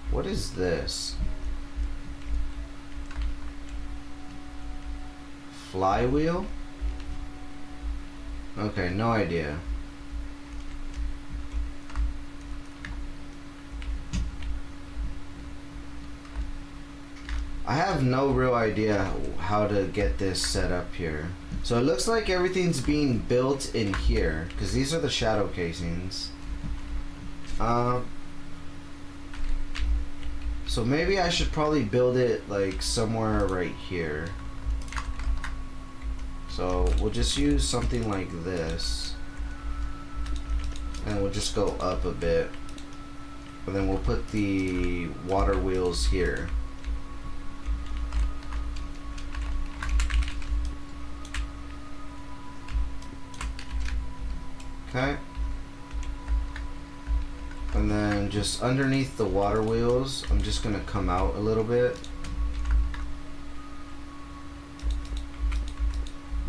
What is this? Flywheel? Okay, no idea. I have no real idea how to get this set up here. So it looks like everything's being built in here, because these are the shadow casings. So maybe I should probably build it like somewhere right here. So we'll just use something like this. And we'll just go up a bit. And then we'll put the water wheels here. Okay. And then just underneath the water wheels, I'm just gonna come out a little bit.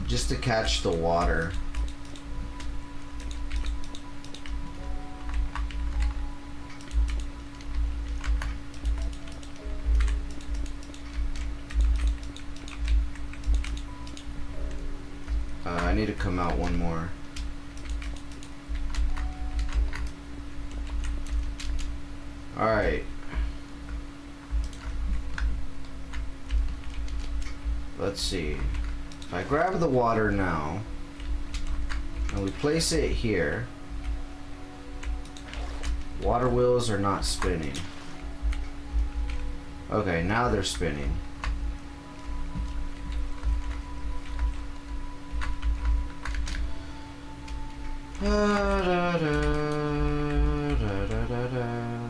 Just to catch the water. I need to come out one more. Alright. Let's see. If I grab the water now, and we place it here, Water wheels are not spinning. Okay, now they're spinning. Da, da, da, da, da, da, da.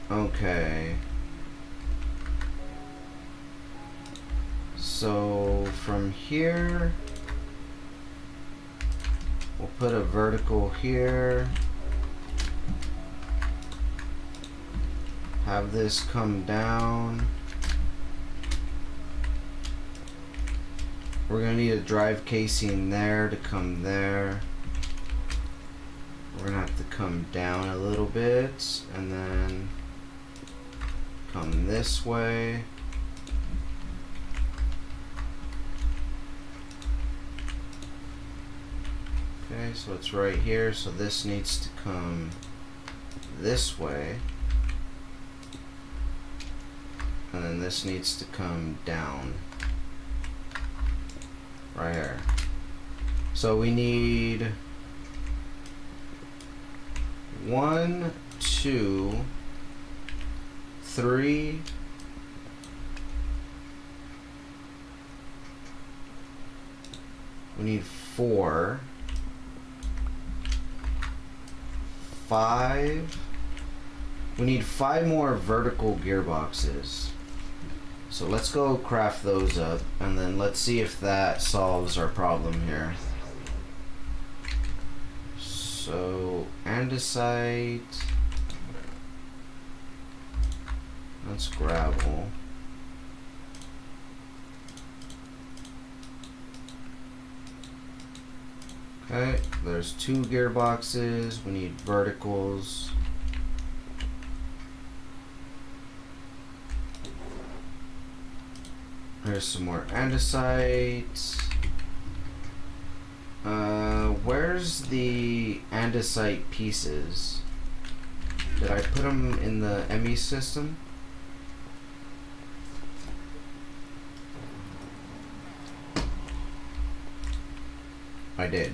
Okay. So from here, we'll put a vertical here. Have this come down. We're gonna need a drive casing there to come there. We're gonna have to come down a little bit and then come this way. Okay, so it's right here, so this needs to come this way. And then this needs to come down. Right here. So we need 1, 2, 3. We need 4, 5. We need 5 more vertical gearboxes. So let's go craft those up, and then let's see if that solves our problem here. So andesite. That's gravel. Okay, there's 2 gearboxes. We need verticals. There's some more andesite. Where's the andesite pieces? Did I put them in the ME system? I did.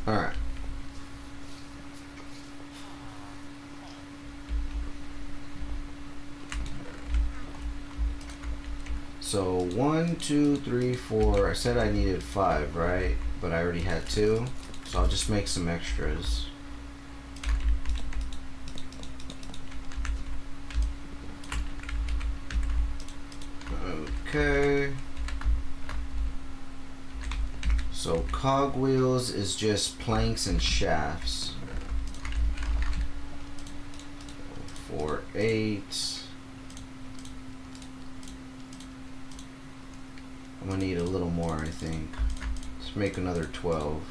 Alright. So 1, 2, 3, 4. I said I needed 5, right? But I already had 2. So I'll just make some extras. Okay. So cogwheels is just planks and shafts. 4, 8. I'm gonna need a little more, I think. Let's make another 12.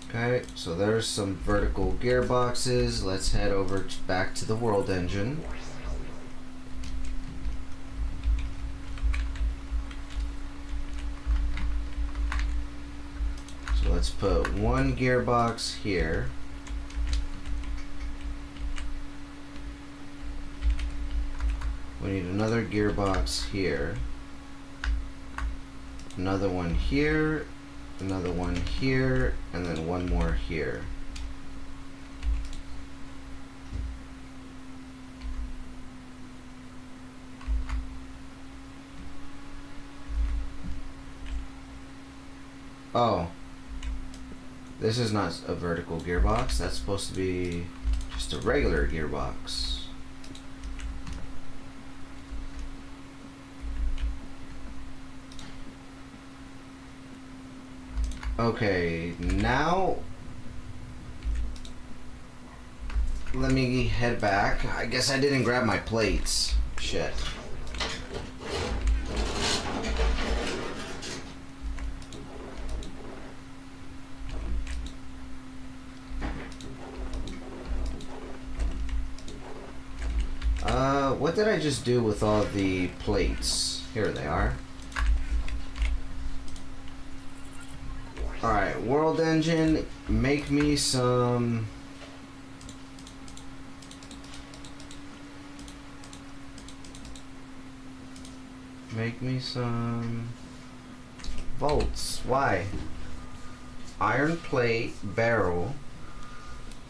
Okay, so there's some vertical gearboxes. Let's head over back to the world engine. So let's put 1 gearbox here. We need another gearbox here. Another one here. Another one here. And then 1 more here. Oh. This is not a vertical gearbox. That's supposed to be just a regular gearbox. Okay, now let me head back. I guess I didn't grab my plates. Shit. What did I just do with all the plates? Here they are. Alright, world engine, make me some... Make me some... bolts. Why? Iron plate, barrel,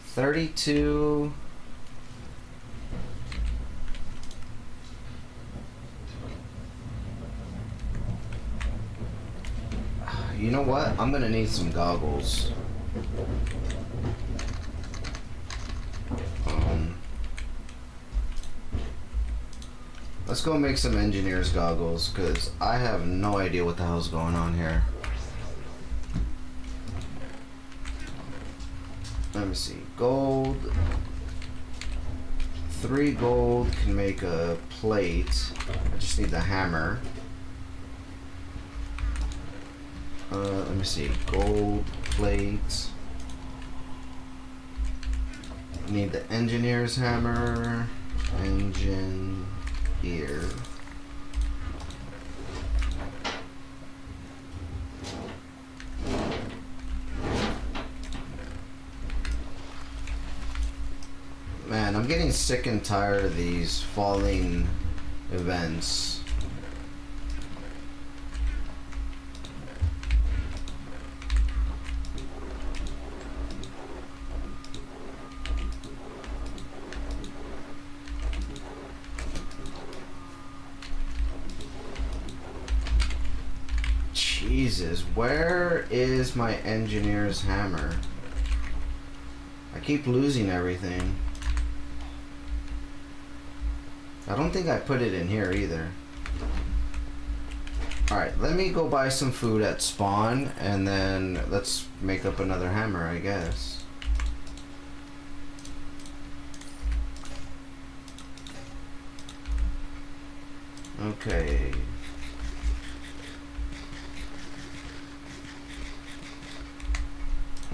32... You know what? I'm gonna need some goggles. Let's go make some engineer's goggles, because I have no idea what the hell's going on here. Let me see. Gold. 3 gold can make a plate. I just need the hammer. Let me see. Gold plate. Need the engineer's hammer. Engine ear. Man, I'm getting sick and tired of these falling events. Jesus, where is my engineer's hammer? I keep losing everything. I don't think I put it in here either. Alright, let me go buy some food at spawn, and then let's make up another hammer, I guess. Okay.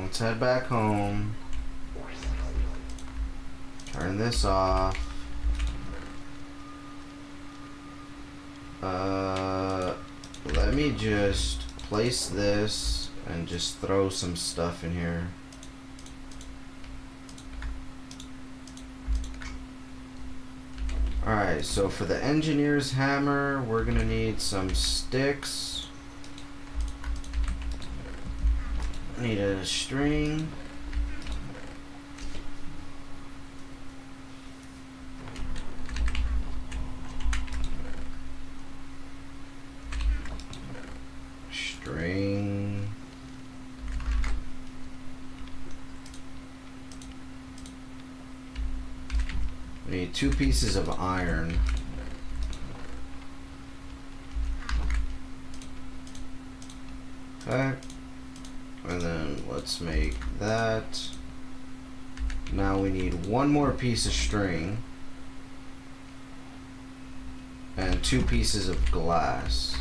Let's head back home. Turn this off. Let me just place this and just throw some stuff in here. Alright, so for the engineer's hammer, we're gonna need some sticks. Need a string. String. We need 2 pieces of iron. Okay. And then let's make that. Now we need 1 more piece of string. And 2 pieces of glass.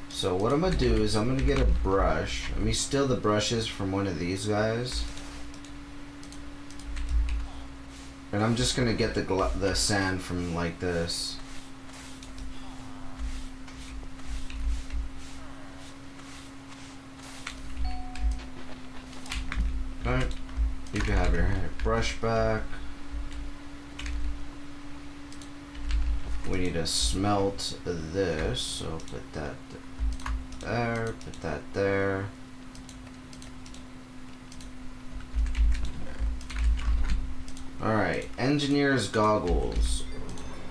So what I'm gonna do is I'm gonna get a brush. Let me steal the brushes from one of these guys. And I'm just gonna get the sand from like this. Alright. You can have your brush back. We need to smelt this, so put that there, put that there. Alright, engineer's goggles.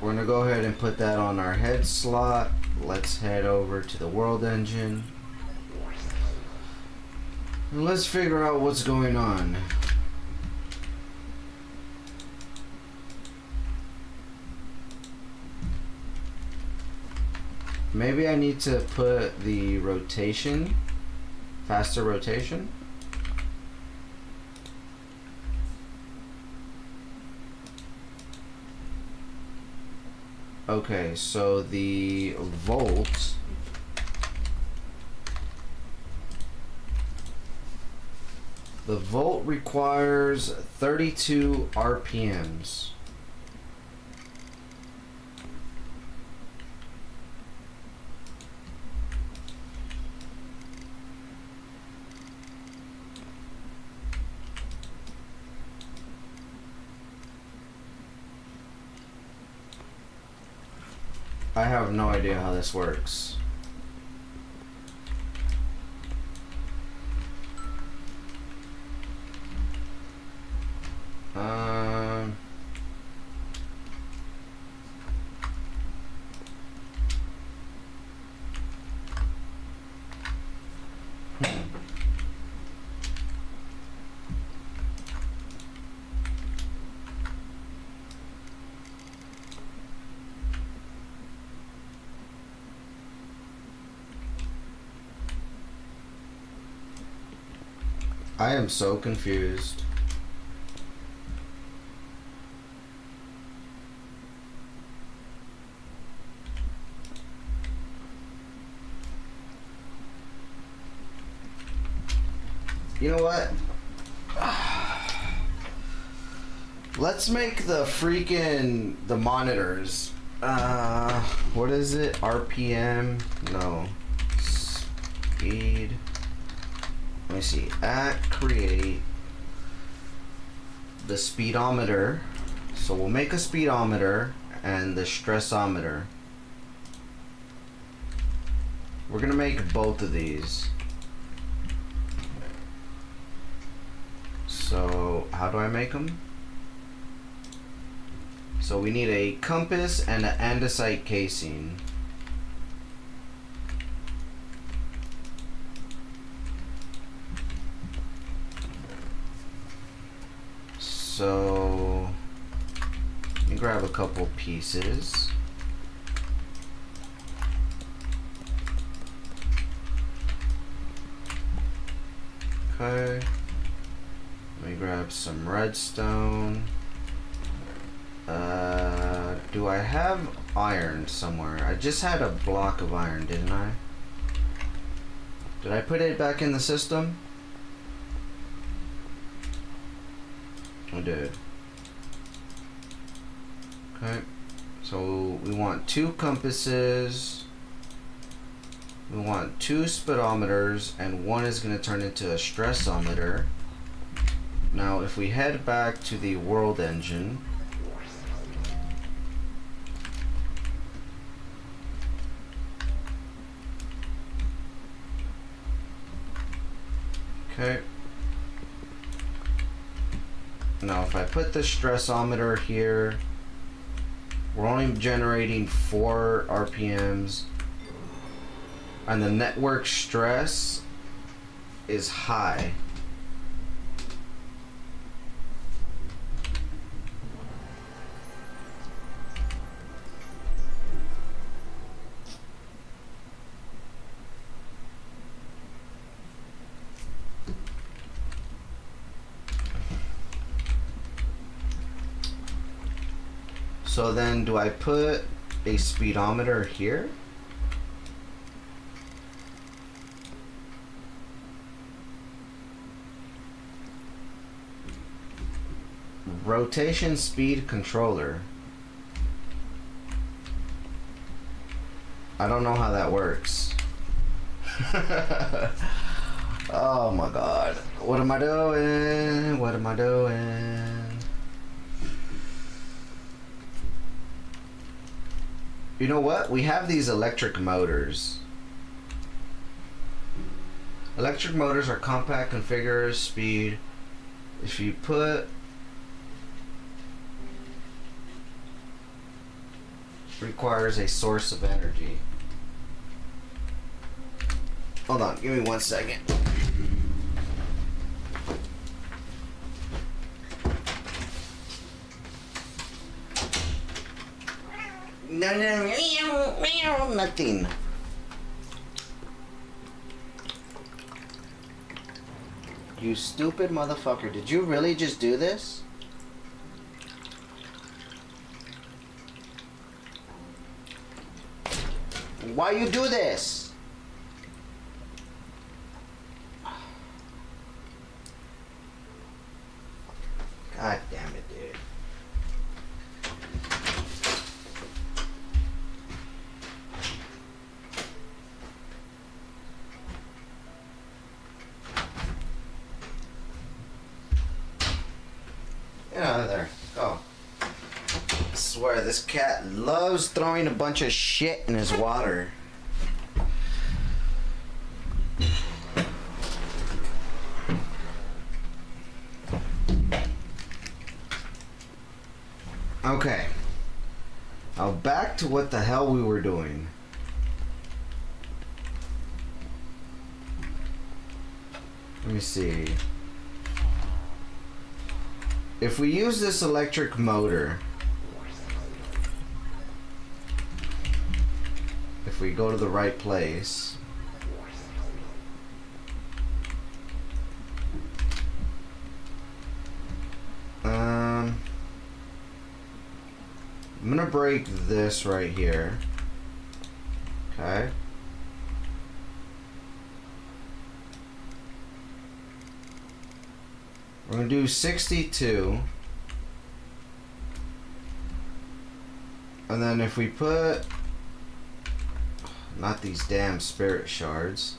We're gonna go ahead and put that on our head slot. Let's head over to the world engine. And let's figure out what's going on. Maybe I need to put the rotation, faster rotation. Okay, so the volt requires 32 RPMs. I have no idea how this works. Um... I am so confused. You know what? Let's make the monitors. What is it? RPM? No. Speed. Let me see. Create the speedometer. So we'll make a speedometer and the stressometer. We're gonna make both of these. So how do I make them? So we need a compass and an andesite casing. So let me grab a couple pieces. Okay. Let me grab some redstone. Do I have iron somewhere? I just had a block of iron, didn't I? Did I put it back in the system? I did. Okay. So we want 2 compasses. We want 2 speedometers, and one is going to turn into a stressometer. Now, if we head back to the world engine, okay. Now, if I put the stressometer here, we're only generating 4 RPMs, and the network stress is high. So then, do I put a speedometer here? Rotation speed controller. I don't know how that works. Oh my god. What am I doing? What am I doing? You know what? We have these electric motors. Electric motors are compact configure speed. If you put requires a source of energy. Hold on, give me 1 second. No, nothing. You stupid motherfucker. Did you really just do this? Why you do this? God damn it, dude. Get out of there. Go. swear, this cat loves throwing a bunch of shit in his water. Okay. Now back to what the hell we were doing. Let me see. If we use this electric motor, if we go to the right place, I'm gonna break this right here. Okay. We're gonna do 62. And then if we put, not these damn spirit shards.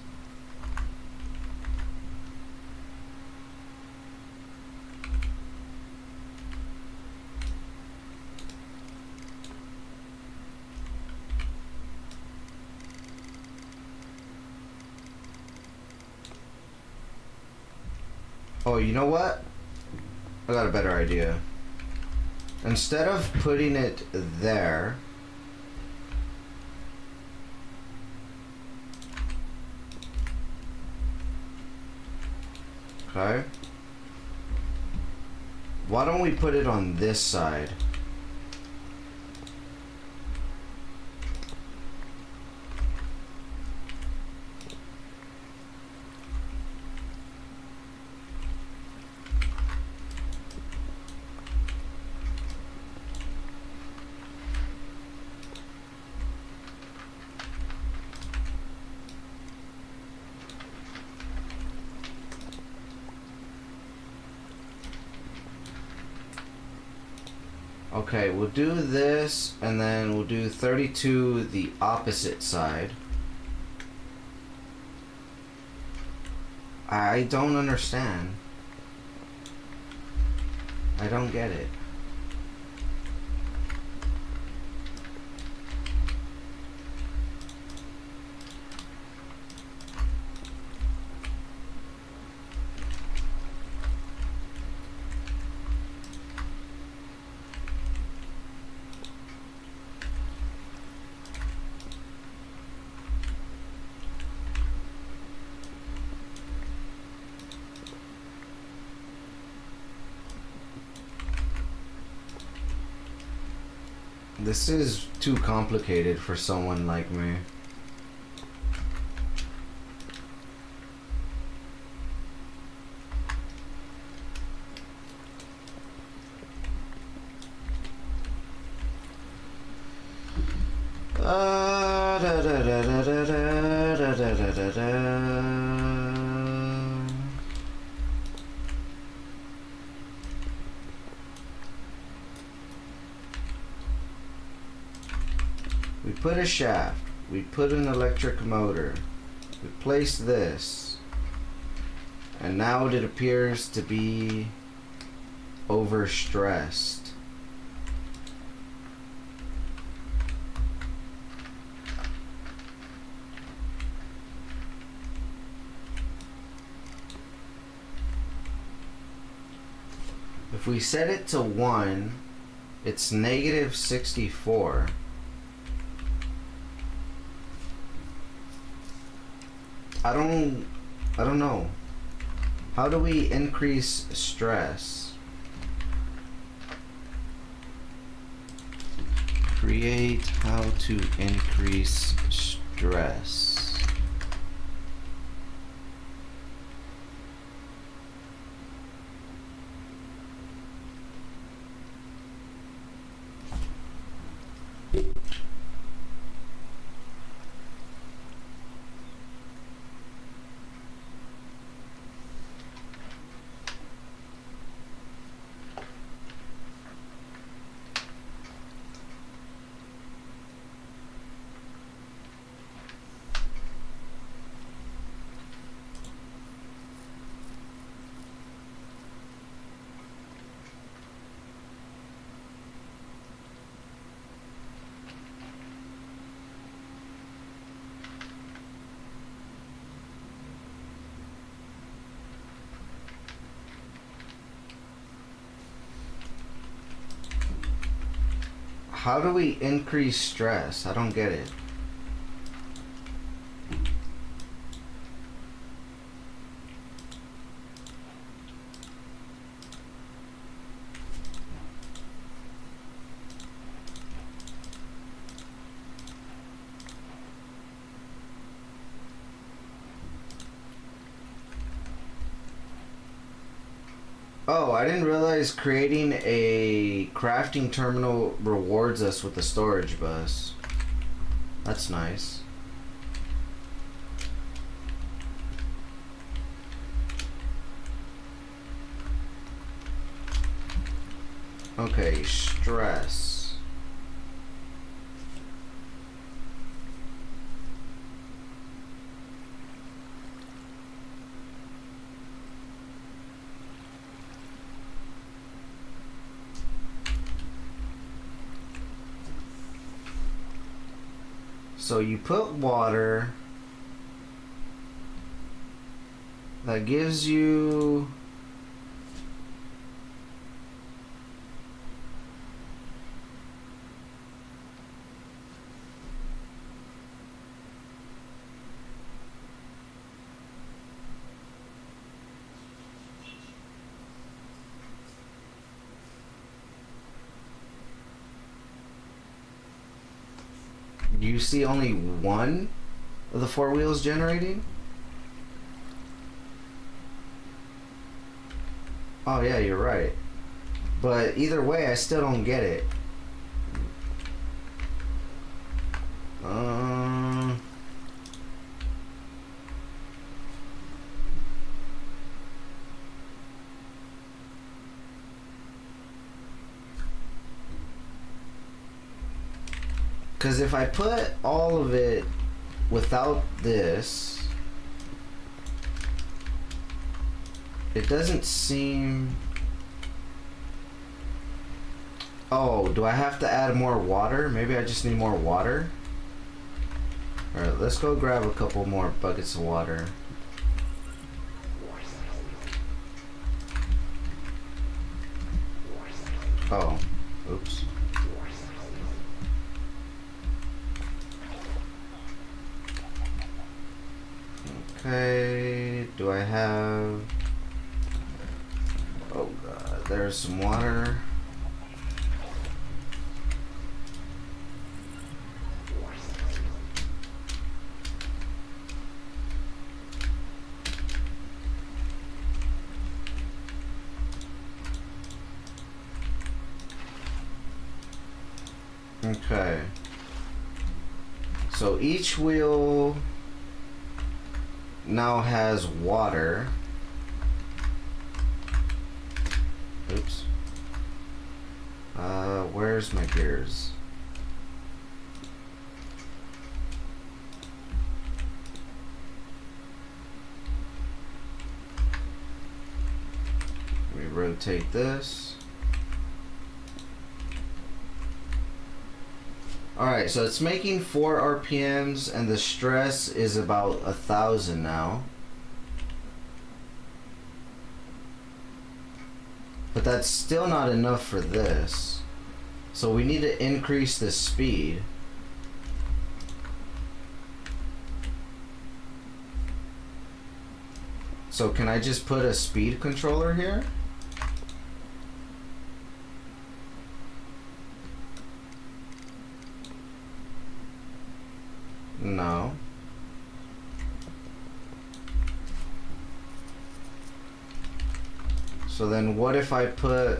Oh, you know what? I got a better idea. Instead of putting it there, okay, why don't we put it on this side? Okay, we'll do this, and then we'll do 32 the opposite side. I don't understand. I don't get it. This is too complicated for someone like me. Da, da, da, da, da, da, da, da, da, da. We put a shaft, we put an electric motor, we place this, and now it appears to be overstressed. If we set it to 1, it's negative 64. I don't know. How do we increase stress? Create how to increase stress. How do we increase stress? I don't get it. Oh, I didn't realize creating a crafting terminal rewards us with a storage bus. That's nice. Okay, stress. So you put water that gives you you see only one of the four wheels generating? Oh yeah, you're right. But either way, I still don't get it. Um, Because if I put all of it without this, it doesn't seem... Oh, do I have to add more water? Maybe I just need more water? Alright, let's go grab a couple more buckets of water. Oh, oops. Okay, do I have... Oh god, there's some water. Okay. So each wheel now has water. Oops. Where's my gears? We rotate this. Alright, so it's making 4 RPMs and the stress is about 1,000 now. But that's still not enough for this. So we need to increase the speed. So can I just put a speed controller here? No. So then what if I put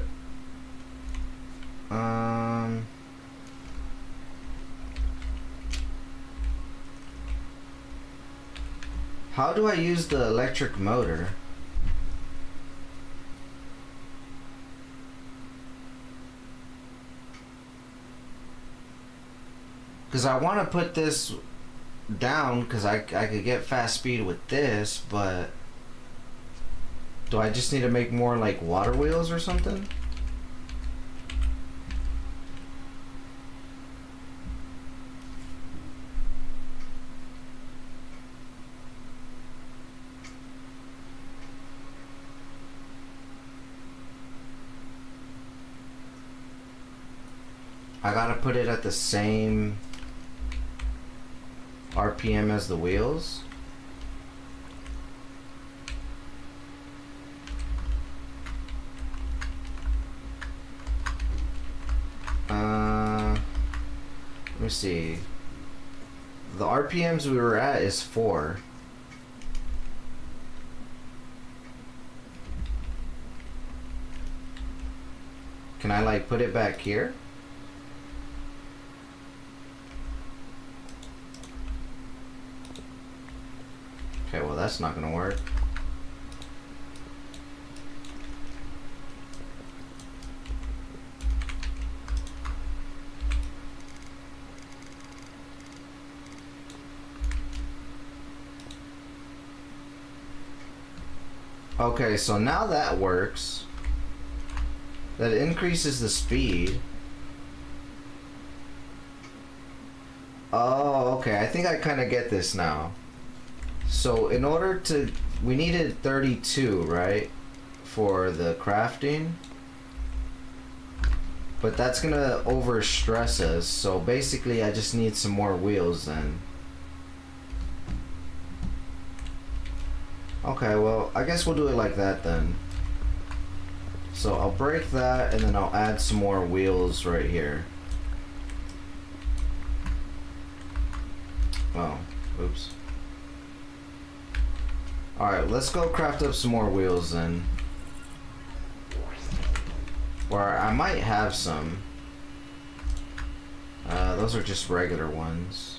how do I use the electric motor? Because I want to put this down because I could get fast speed with this, but do I just need to make more like water wheels or something? I gotta put it at the same RPM as the wheels. Let me see. The RPMs we were at is 4. Can I like put it back here? Okay, well that's not gonna work. Okay, so now that works. That increases the speed. Oh, okay. I think I kind of get this now. So in order to... We needed 32, right? For the crafting. But that's going to overstress us. So basically I just need some more wheels then. Okay, well, I guess we'll do it like that then. So I'll break that and then I'll add some more wheels right here. Oh, oops. Alright, let's go craft up some more wheels then. Or I might have some. Those are just regular ones.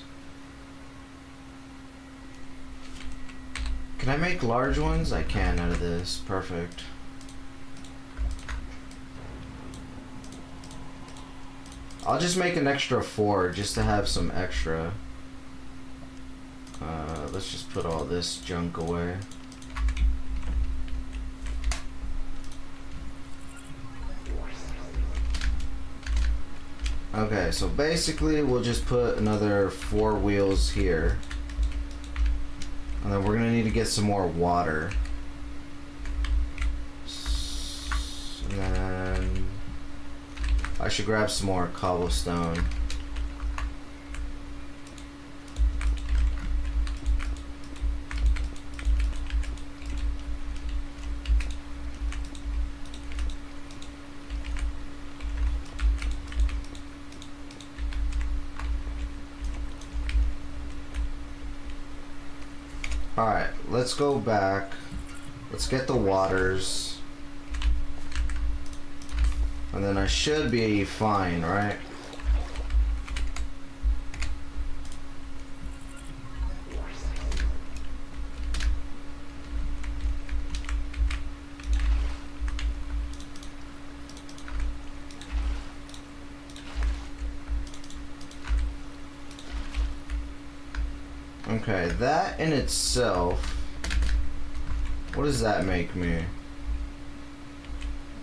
Can I make large ones? I can out of this. Perfect. I'll just make an extra 4 just to have some extra. Let's just put all this junk away. Okay, so basically we'll just put another 4 wheels here. And then we're gonna need to get some more water. And then I should grab some more cobblestone. Alright, let's go back. Let's get the waters. And then I should be fine, right? Okay, that in itself, what does that make me?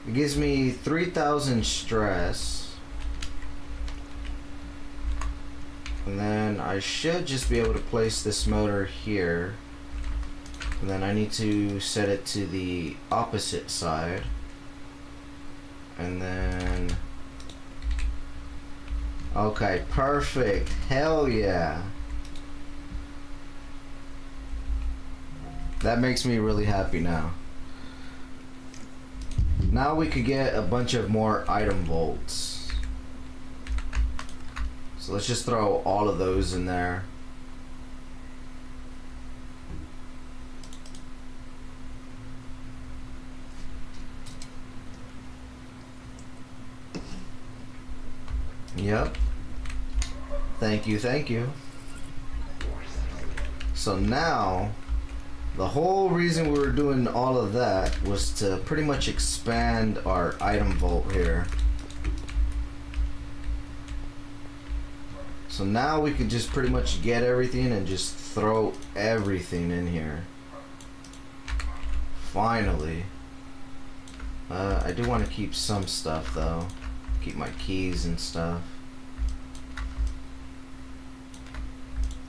It gives me 3,000 stress. And then I should just be able to place this motor here. And then I need to set it to the opposite side. And then... Okay, perfect. Hell yeah. That makes me really happy now. Now we could get a bunch of more item vaults. So let's just throw all of those in there. Yep. Thank you, thank you. So now, the whole reason we were doing all of that was to pretty much expand our item vault here. So now we could just pretty much get everything and just throw everything in here. Finally. I do want to keep some stuff though. Keep my keys and stuff.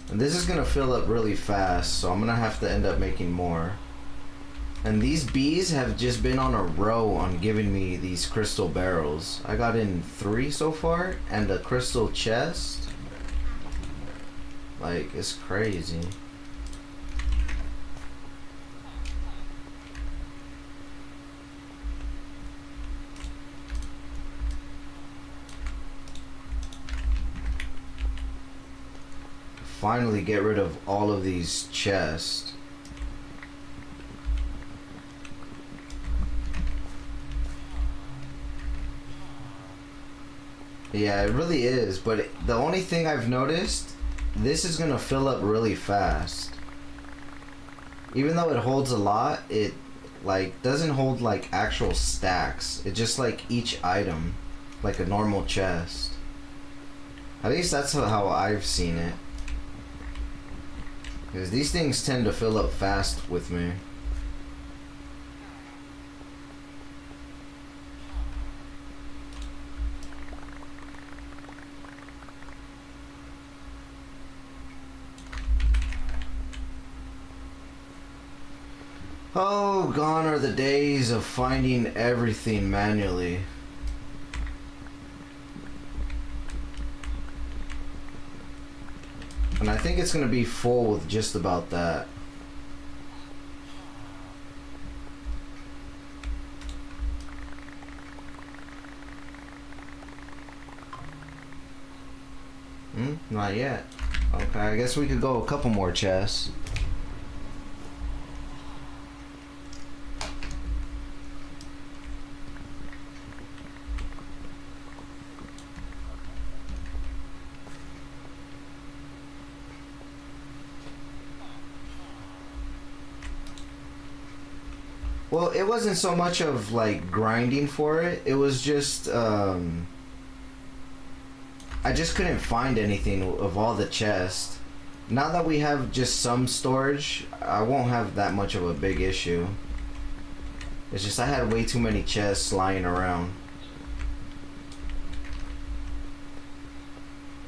And this is gonna fill up really fast, so I'm gonna have to end up making more. And these bees have just been on a row on giving me these crystal barrels. I got in 3 so far, and a crystal chest. Like, it's crazy. Finally get rid of all of these chests. Yeah, it really is, but the only thing I've noticed, this is gonna fill up really fast. Even though it holds a lot, it like doesn't hold like actual stacks. It just like each item, like a normal chest. At least that's how I've seen it. Because these things tend to fill up fast with me. Oh, gone are the days of finding everything manually. And I think it's gonna be full with just about that. Not yet. Okay, I guess we could go a couple more chests. Well, it wasn't so much of like grinding for it. It was just I just couldn't find anything of all the chests. Now that we have just some storage, I won't have that much of a big issue. It's just I had way too many chests lying around.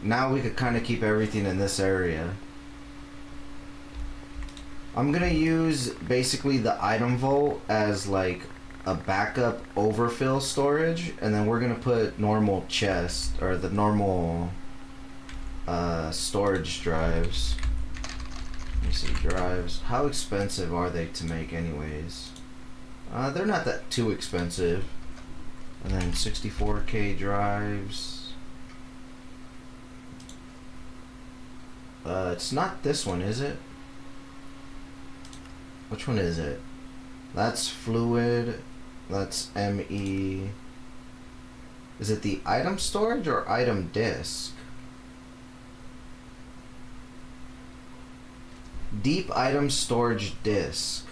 Now we could kind of keep everything in this area. I'm gonna use basically the item vault as like a backup overfill storage, and then we're gonna put normal chest or the normal storage drives. Let me see, drives. How expensive are they to make anyways? They're not that too expensive. And then 64K drives. It's not this one, is it? Which one is it? That's fluid. That's ME. Is it the item storage or item disk? Deep item storage disk.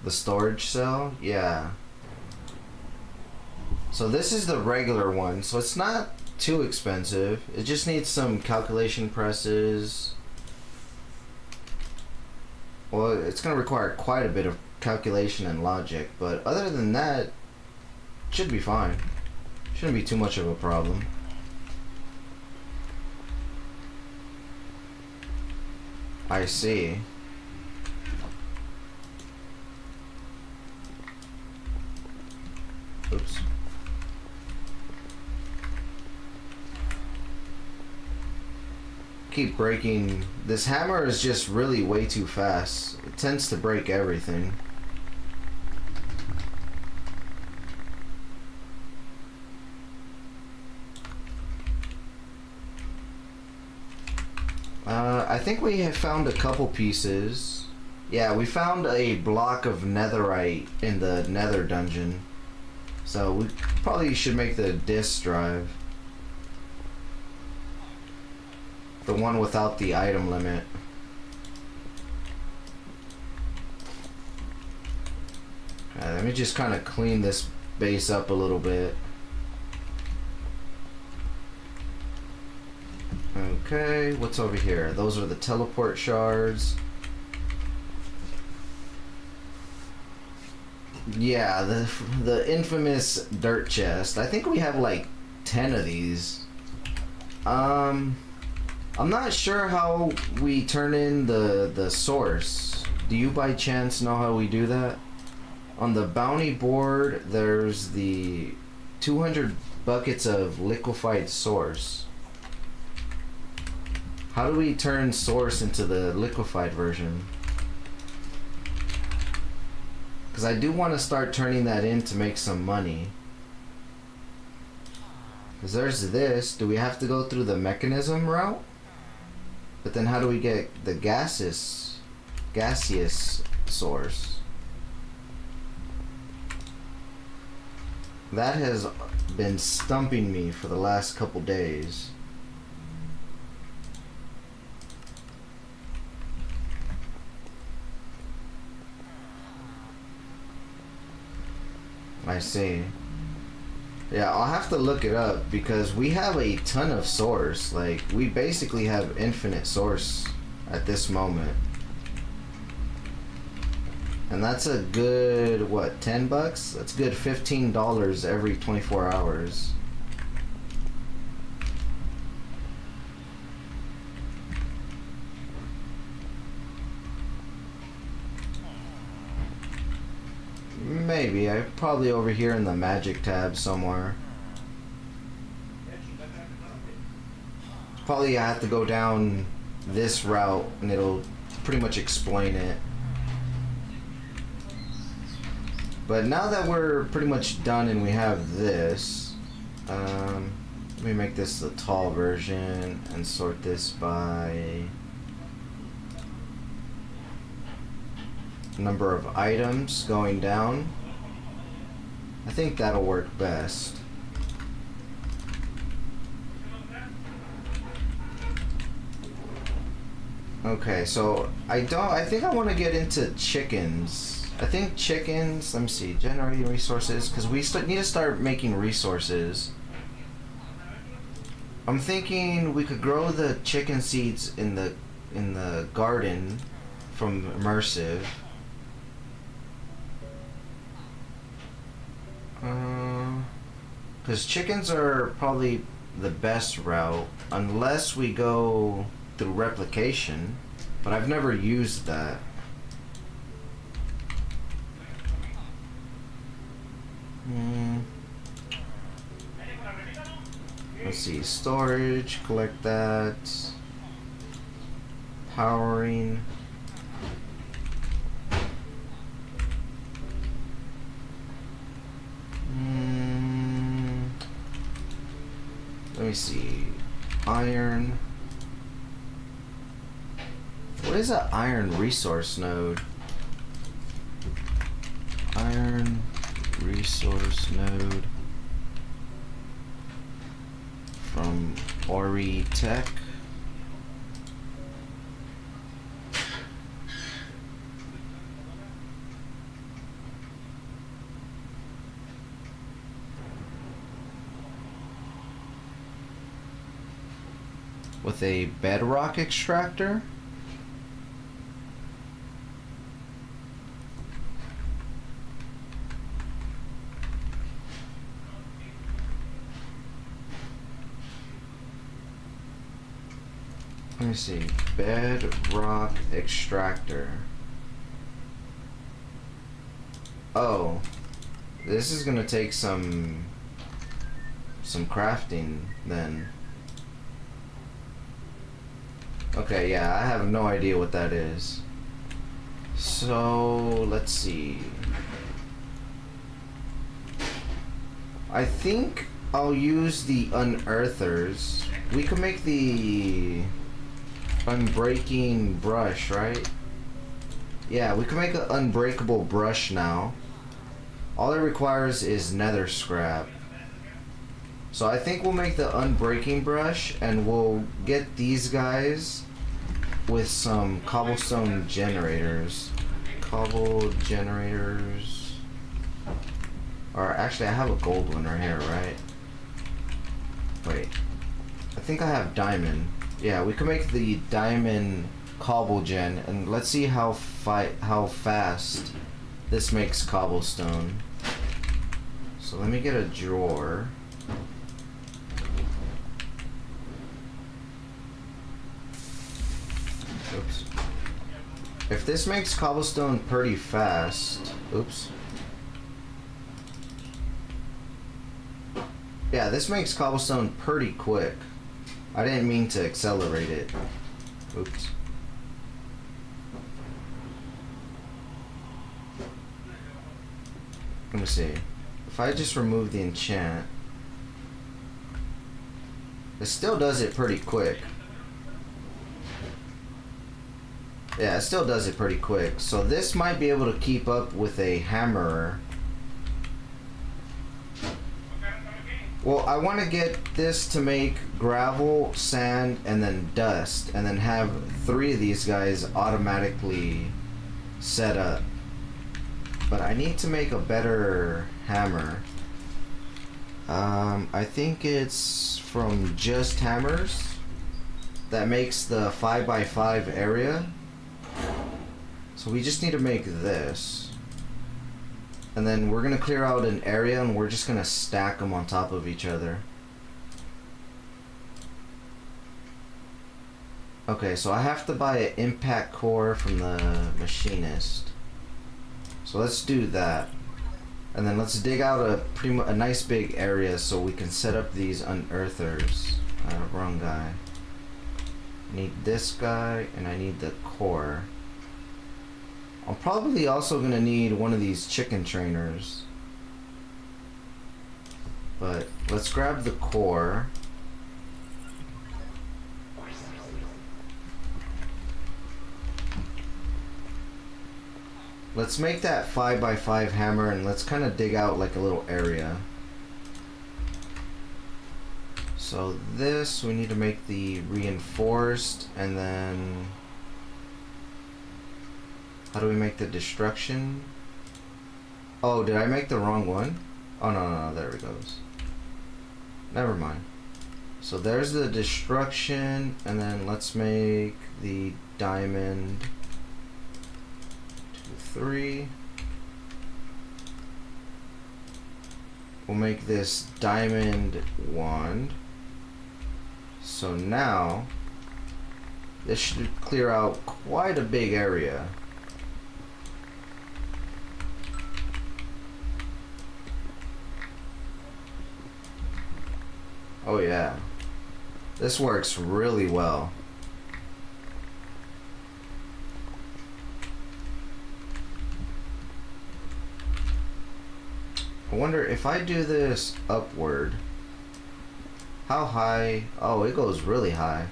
The storage cell? Yeah. So this is the regular one, so it's not too expensive. It just needs some calculation presses. Well, it's going to require quite a bit of calculation and logic, but other than that, it should be fine. Shouldn't be too much of a problem. I see. Oops. Keep breaking. This hammer is just really way too fast. It tends to break everything. I think we have found a couple pieces. Yeah, we found a block of netherite in the nether dungeon. So we probably should make the disk drive. The one without the item limit. Let me just kind of clean this base up a little bit. Okay, what's over here? Those are the teleport shards. Yeah, the infamous dirt chest. I think we have like 10 of these. I'm not sure how we turn in the source. Do you by chance know how we do that? On the bounty board, there's the 200 buckets of liquefied source. How do we turn source into the liquefied version? Because I do want to start turning that in to make some money. Because there's this. Do we have to go through the mechanism route? But then how do we get the gaseous source? That has been stumping me for the last couple days. I see. Yeah, I'll have to look it up because we have a ton of source. Like, we basically have infinite source at this moment. And that's a good, what, 10 bucks? That's good $15 every 24 hours. Maybe. I'm probably over here in the magic tab somewhere. Probably I have to go down this route and it'll pretty much explain it. But now that we're pretty much done and we have this, let me make this the tall version and sort this by number of items going down. I think that'll work best. Okay, so I think I want to get into chickens. I think chickens, let me see, generating resources, because we need to start making resources. I'm thinking we could grow the chicken seeds in the garden from immersive. Because chickens are probably the best route, unless we go through replication, but I've never used that. Let's see, storage, collect that, powering. Let me see, iron. What is an iron resource node? Iron resource node from Ori Tech. With a bedrock extractor? Let me see, bedrock extractor. Oh, this is gonna take some crafting then. Okay, yeah, I have no idea what that is. So, let's see. I think I'll use the unearthers. We could make the unbreaking brush, right? Yeah, we can make an unbreakable brush now. All it requires is nether scrap. So I think we'll make the unbreaking brush and we'll get these guys with some cobblestone generators. Cobble generators. Or actually I have a gold one right here, right? Wait. I think I have diamond. Yeah, we can make the diamond cobble gen and let's see how fast this makes cobblestone. So let me get a drawer. Oops. If this makes cobblestone pretty fast... Oops. Yeah, this makes cobblestone pretty quick. I didn't mean to accelerate it. Oops. Let me see. If I just remove the enchant, it still does it pretty quick. Yeah, it still does it pretty quick. So this might be able to keep up with a hammerer. Well, I want to get this to make gravel, sand, and then dust, and then have 3 of these guys automatically set up. But I need to make a better hammer. I think it's from Just Hammers that makes the 5x5 area. So we just need to make this. And then we're going to clear out an area and we're just going to stack them on top of each other. Okay, so I have to buy an impact core from the machinist. So let's do that. And then let's dig out a nice big area so we can set up these unearthers. Wrong guy. I need this guy and I need the core. I'm probably also gonna need one of these chicken trainers. But let's grab the core. Let's make that 5x5 hammer and let's kind of dig out like a little area. So this, we need to make the reinforced, and then how do we make the destruction? Oh, did I make the wrong one? Oh, no, there it goes. Never mind. So there's the destruction, and then let's make the diamond 2, 3. We'll make this diamond wand. So now this should clear out quite a big area. Oh yeah, this works really well. I wonder if I do this upward, how high? Oh, it goes really high.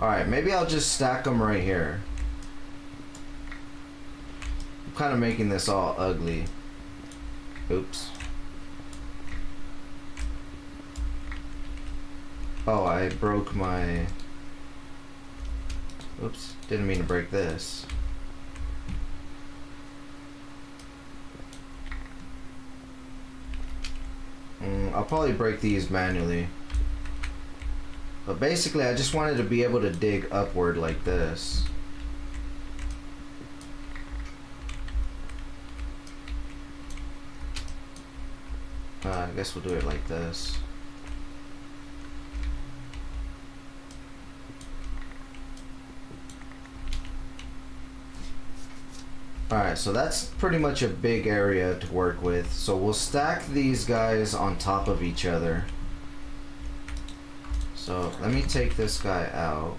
Alright, maybe I'll just stack them right here. I'm kind of making this all ugly. Oops. Oh, I broke my... Oops, didn't mean to break this. I'll probably break these manually. But basically, I just wanted to be able to dig upward like this. I guess we'll do it like this. Alright, so that's pretty much a big area to work with. So we'll stack these guys on top of each other. So let me take this guy out.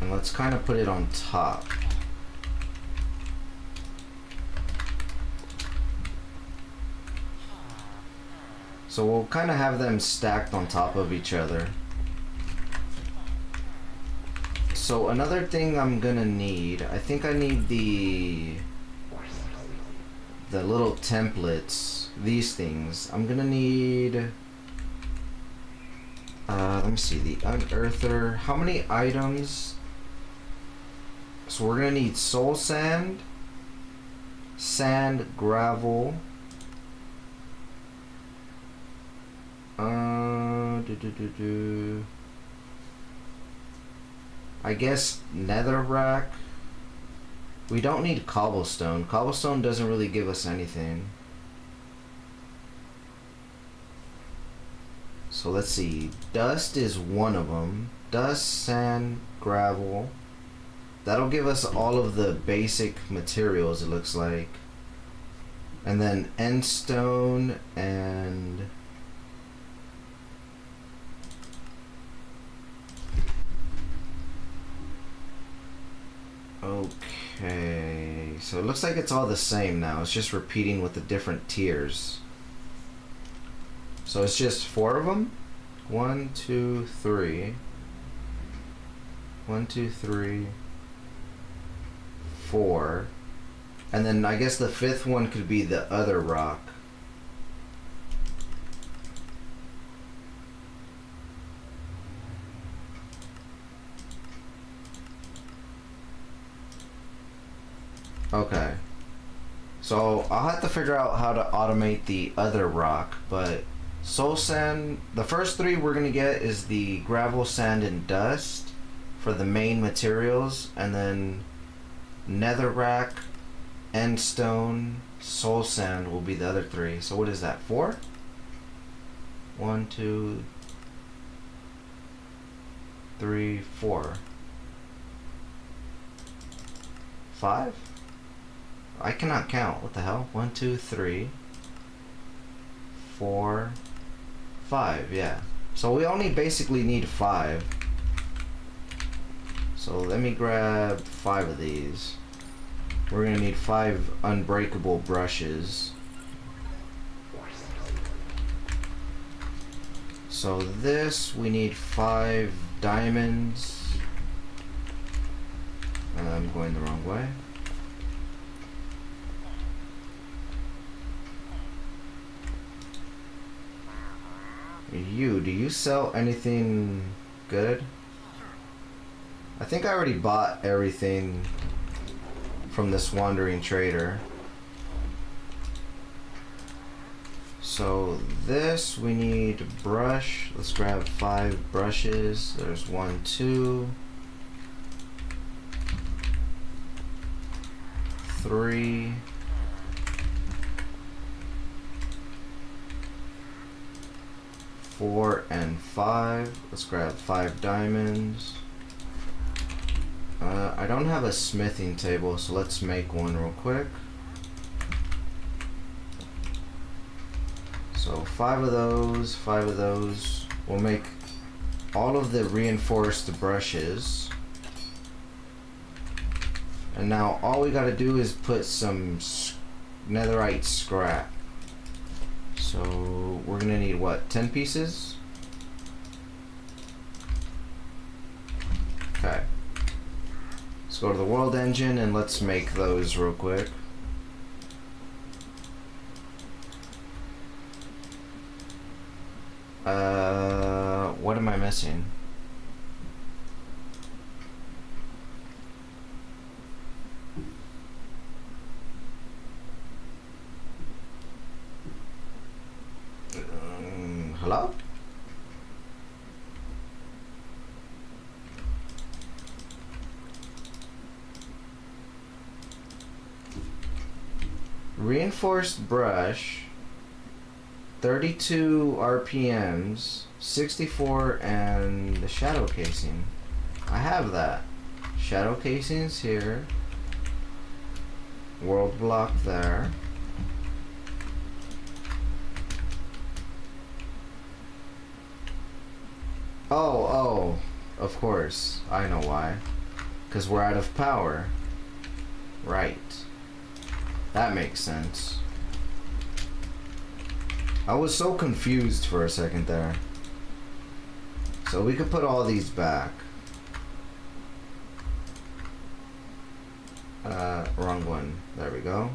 And let's kind of put it on top. So we'll kind of have them stacked on top of each other. So another thing I'm gonna need, I think I need the little templates, these things. I'm gonna need, let me see, the unearther. How many items? So we're gonna need soul sand, sand, gravel, I guess netherrack. We don't need cobblestone. Cobblestone doesn't really give us anything. So let's see. Dust is one of them. Dust, sand, gravel. That'll give us all of the basic materials, it looks like. And then end stone and... Okay, so it looks like it's all the same now. It's just repeating with the different tiers. So it's just 4 of them? 1, 2, 3. 1, 2, 3, 4. And then I guess the 5th one could be the other rock. Okay. So I'll have to figure out how to automate the other rock, but soul sand, the first 3 we're gonna get is the gravel, sand, and dust for the main materials, and then netherrack, end stone, soul sand will be the other 3. So what is that, 4? 1, 2, 3, 4. 5? I cannot count. What the hell? 1, 2, 3, 4, 5. Yeah. So we only basically need 5. So let me grab 5 of these. We're gonna need 5 unbreakable brushes. So this, we need 5 diamonds. I'm going the wrong way. Do you sell anything good? I think I already bought everything from this wandering trader. So this, we need brush. Let's grab 5 brushes. There's 1, 2, 3, 4, and 5. Let's grab 5 diamonds. I don't have a smithing table, so let's make one real quick. So 5 of those, 5 of those. We'll make all of the reinforced brushes. And now all we gotta do is put some netherite scrap. So we're gonna need what, 10 pieces? Okay. Let's go to the world engine and let's make those real quick. What am I missing? Hello? Reinforced brush, 32 RPMs, 64, and the shadow casing. I have that. Shadow casing's here. World block there. Oh, of course. I know why. 'Cause we're out of power. Right. That makes sense. I was so confused for a second there. So we could put all these back. Wrong one. There we go.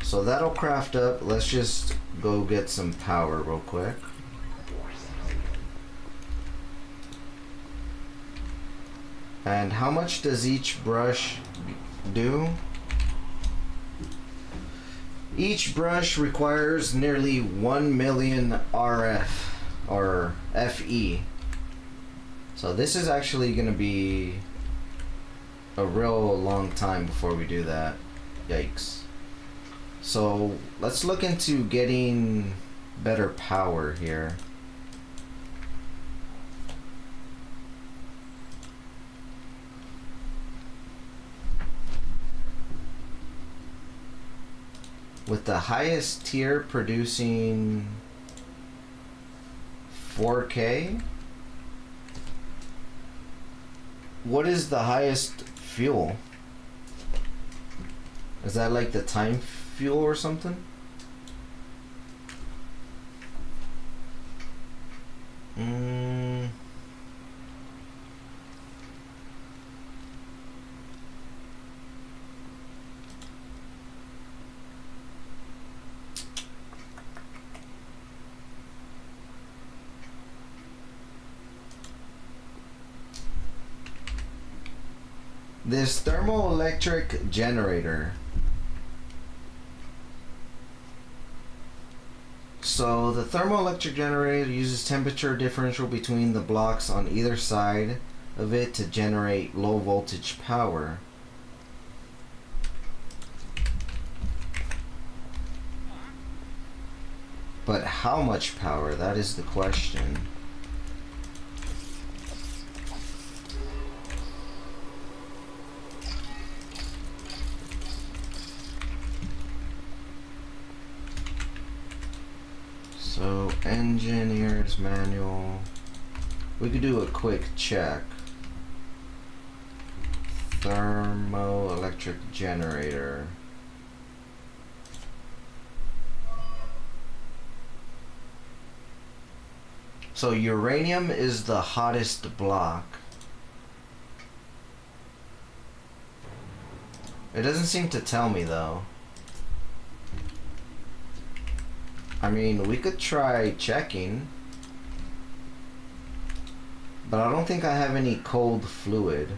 So that'll craft up. Let's just go get some power real quick. And how much does each brush do? Each brush requires nearly 1 million RF or FE. So this is actually going to be a real long time before we do that. Yikes. So let's look into getting better power here. With the highest tier producing 4K? What is the highest fuel? Is that like the time fuel or something? This thermoelectric generator. So the thermoelectric generator uses temperature differential between the blocks on either side of it to generate low voltage power. But how much power? That is the question. So, engineer's manual. We could do a quick check. Thermoelectric generator. So, uranium is the hottest block. It doesn't seem to tell me though. I mean, we could try checking, but I don't think I have any cold fluid.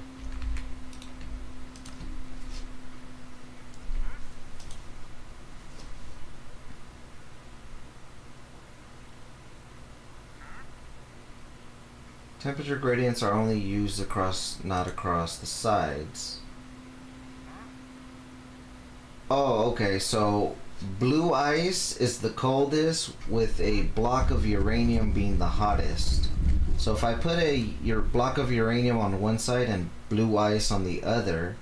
Temperature gradients are only used across, not across the sides. Oh, okay, so blue ice is the coldest, with a block of uranium being the hottest. So if I put your block of uranium on one side and blue ice on the other,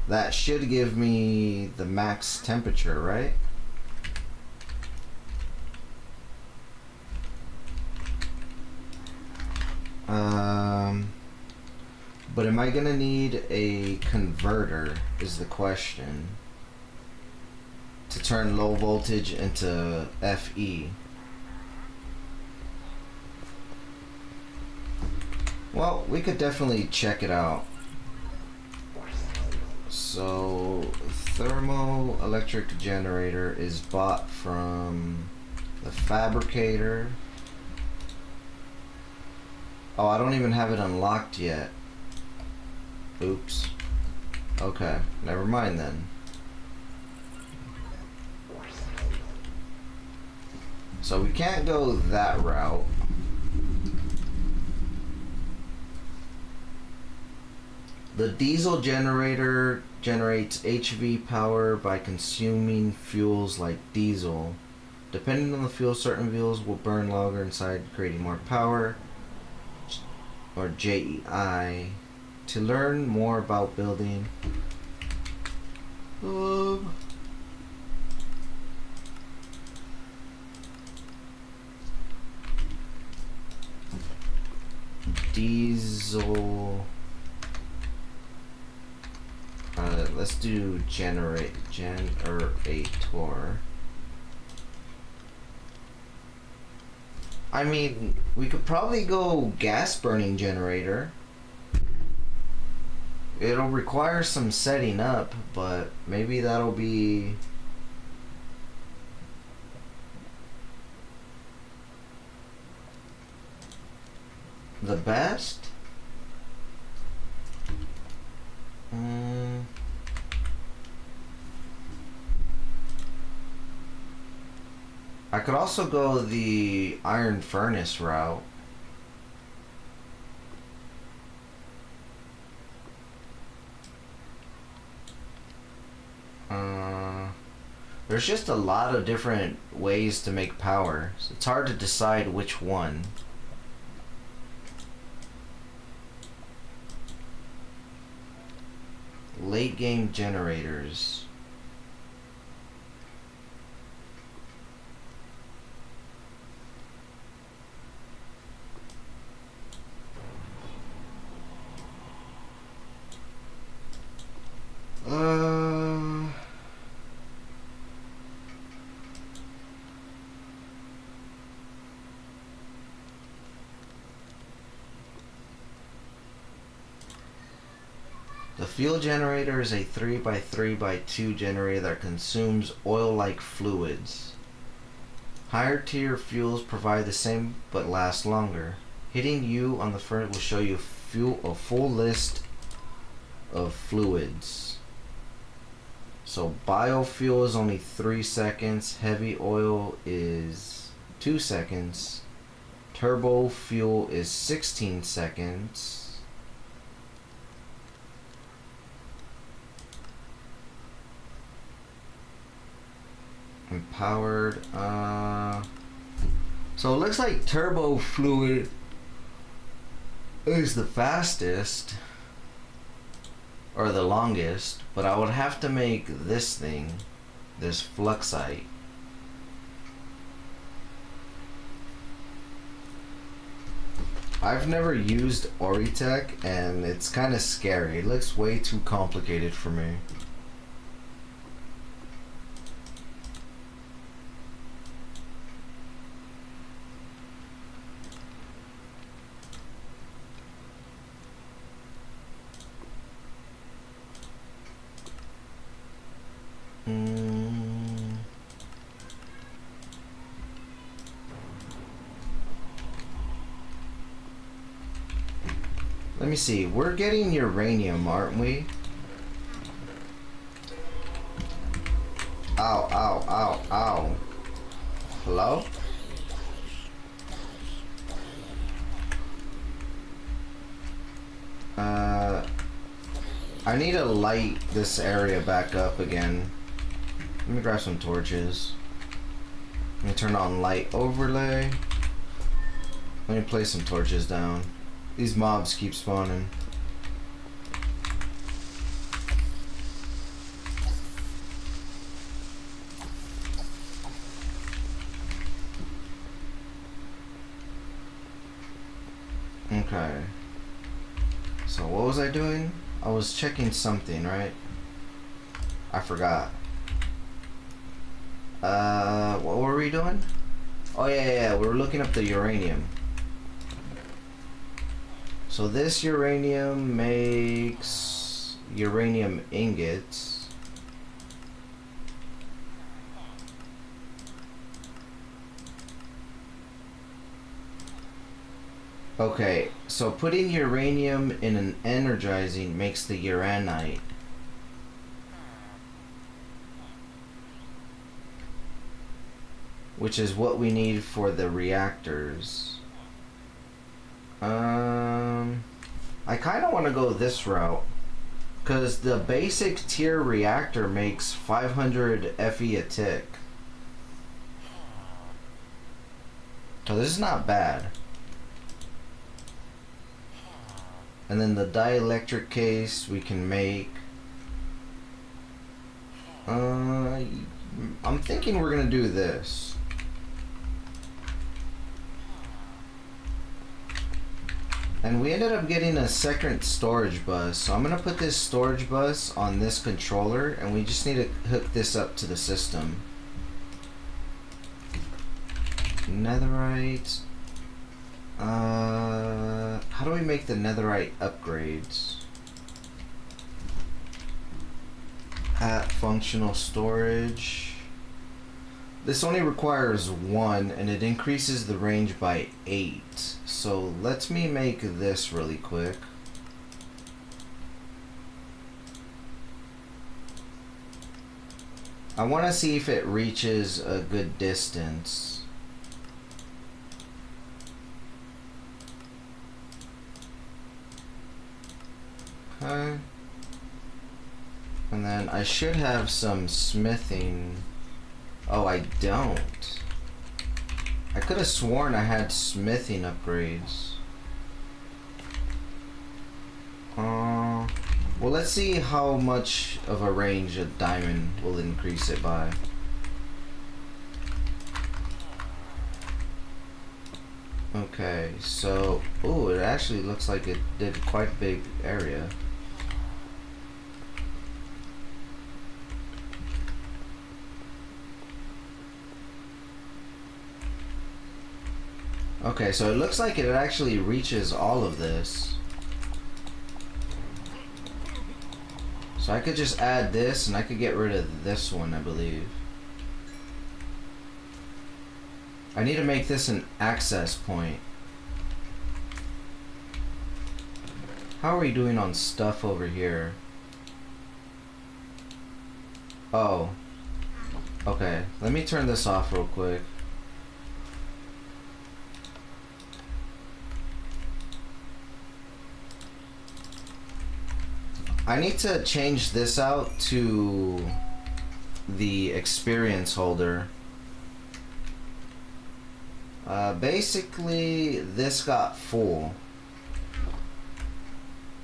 that should give me the max temperature, right? But am I gonna need a converter is the question, to turn low voltage into FE. Well, we could definitely check it out. So, thermoelectric generator is bought from the fabricator. Oh, I don't even have it unlocked yet. Oops. Okay, never mind then. So we can't go that route. The diesel generator generates HV power by consuming fuels like diesel. Depending on the fuel, certain fuels will burn longer inside, creating more power, or JEI. To learn more about building diesel, let's do generator. I mean, we could probably go gas burning generator. It'll require some setting up, but maybe that'll be the best. I could also go the iron furnace route. There's just a lot of different ways to make power, so it's hard to decide which one. Late game generators. The fuel generator is a 3x3x2 generator that consumes oil-like fluids. Higher tier fuels provide the same but last longer. Hitting U on the front will show you a full list of fluids. So biofuel is only 3 seconds, heavy oil is 2 seconds, turbo fuel is 16 seconds. Empowered, so it looks like turbo fluid is the fastest or the longest, but I would have to make this thing, this fluxite. I've never used Oritech and it's kind of scary. It looks way too complicated for me. Let me see, we're getting uranium, aren't we? Ow, ow, ow, ow. Hello? I need to light this area back up again. Let me grab some torches. Let me turn on light overlay. Let me place some torches down. These mobs keep spawning. Okay. So what was I doing? I was checking something, right? I forgot. What were we doing? Oh yeah, we were looking up the uranium. So this uranium makes uranium ingots. Okay, so putting uranium in an energizing makes the uranite. Which is what we need for the reactors. I kind of want to go this route. Because the basic tier reactor makes 500 Fe a tick. So this is not bad. And then the dielectric case we can make. I'm thinking we're gonna do this. And we ended up getting a second storage bus, so I'm gonna put this storage bus on this controller, and we just need to hook this up to the system. Netherite. How do we make the netherite upgrades? At functional storage. This only requires 1 and it increases the range by 8. So let me make this really quick. I want to see if it reaches a good distance. Okay. And then I should have some smithing Oh, I don't. I could have sworn I had smithing upgrades. Well, let's see how much of a range a diamond will increase it by. Okay, so... Ooh, it actually looks like it did quite a big area. Okay, so it looks like it actually reaches all of this. So I could just add this and I could get rid of this one, I believe. I need to make this an access point. How are we doing on stuff over here? Oh. Okay, let me turn this off real quick. I need to change this out to the experience holder. Basically, this got full.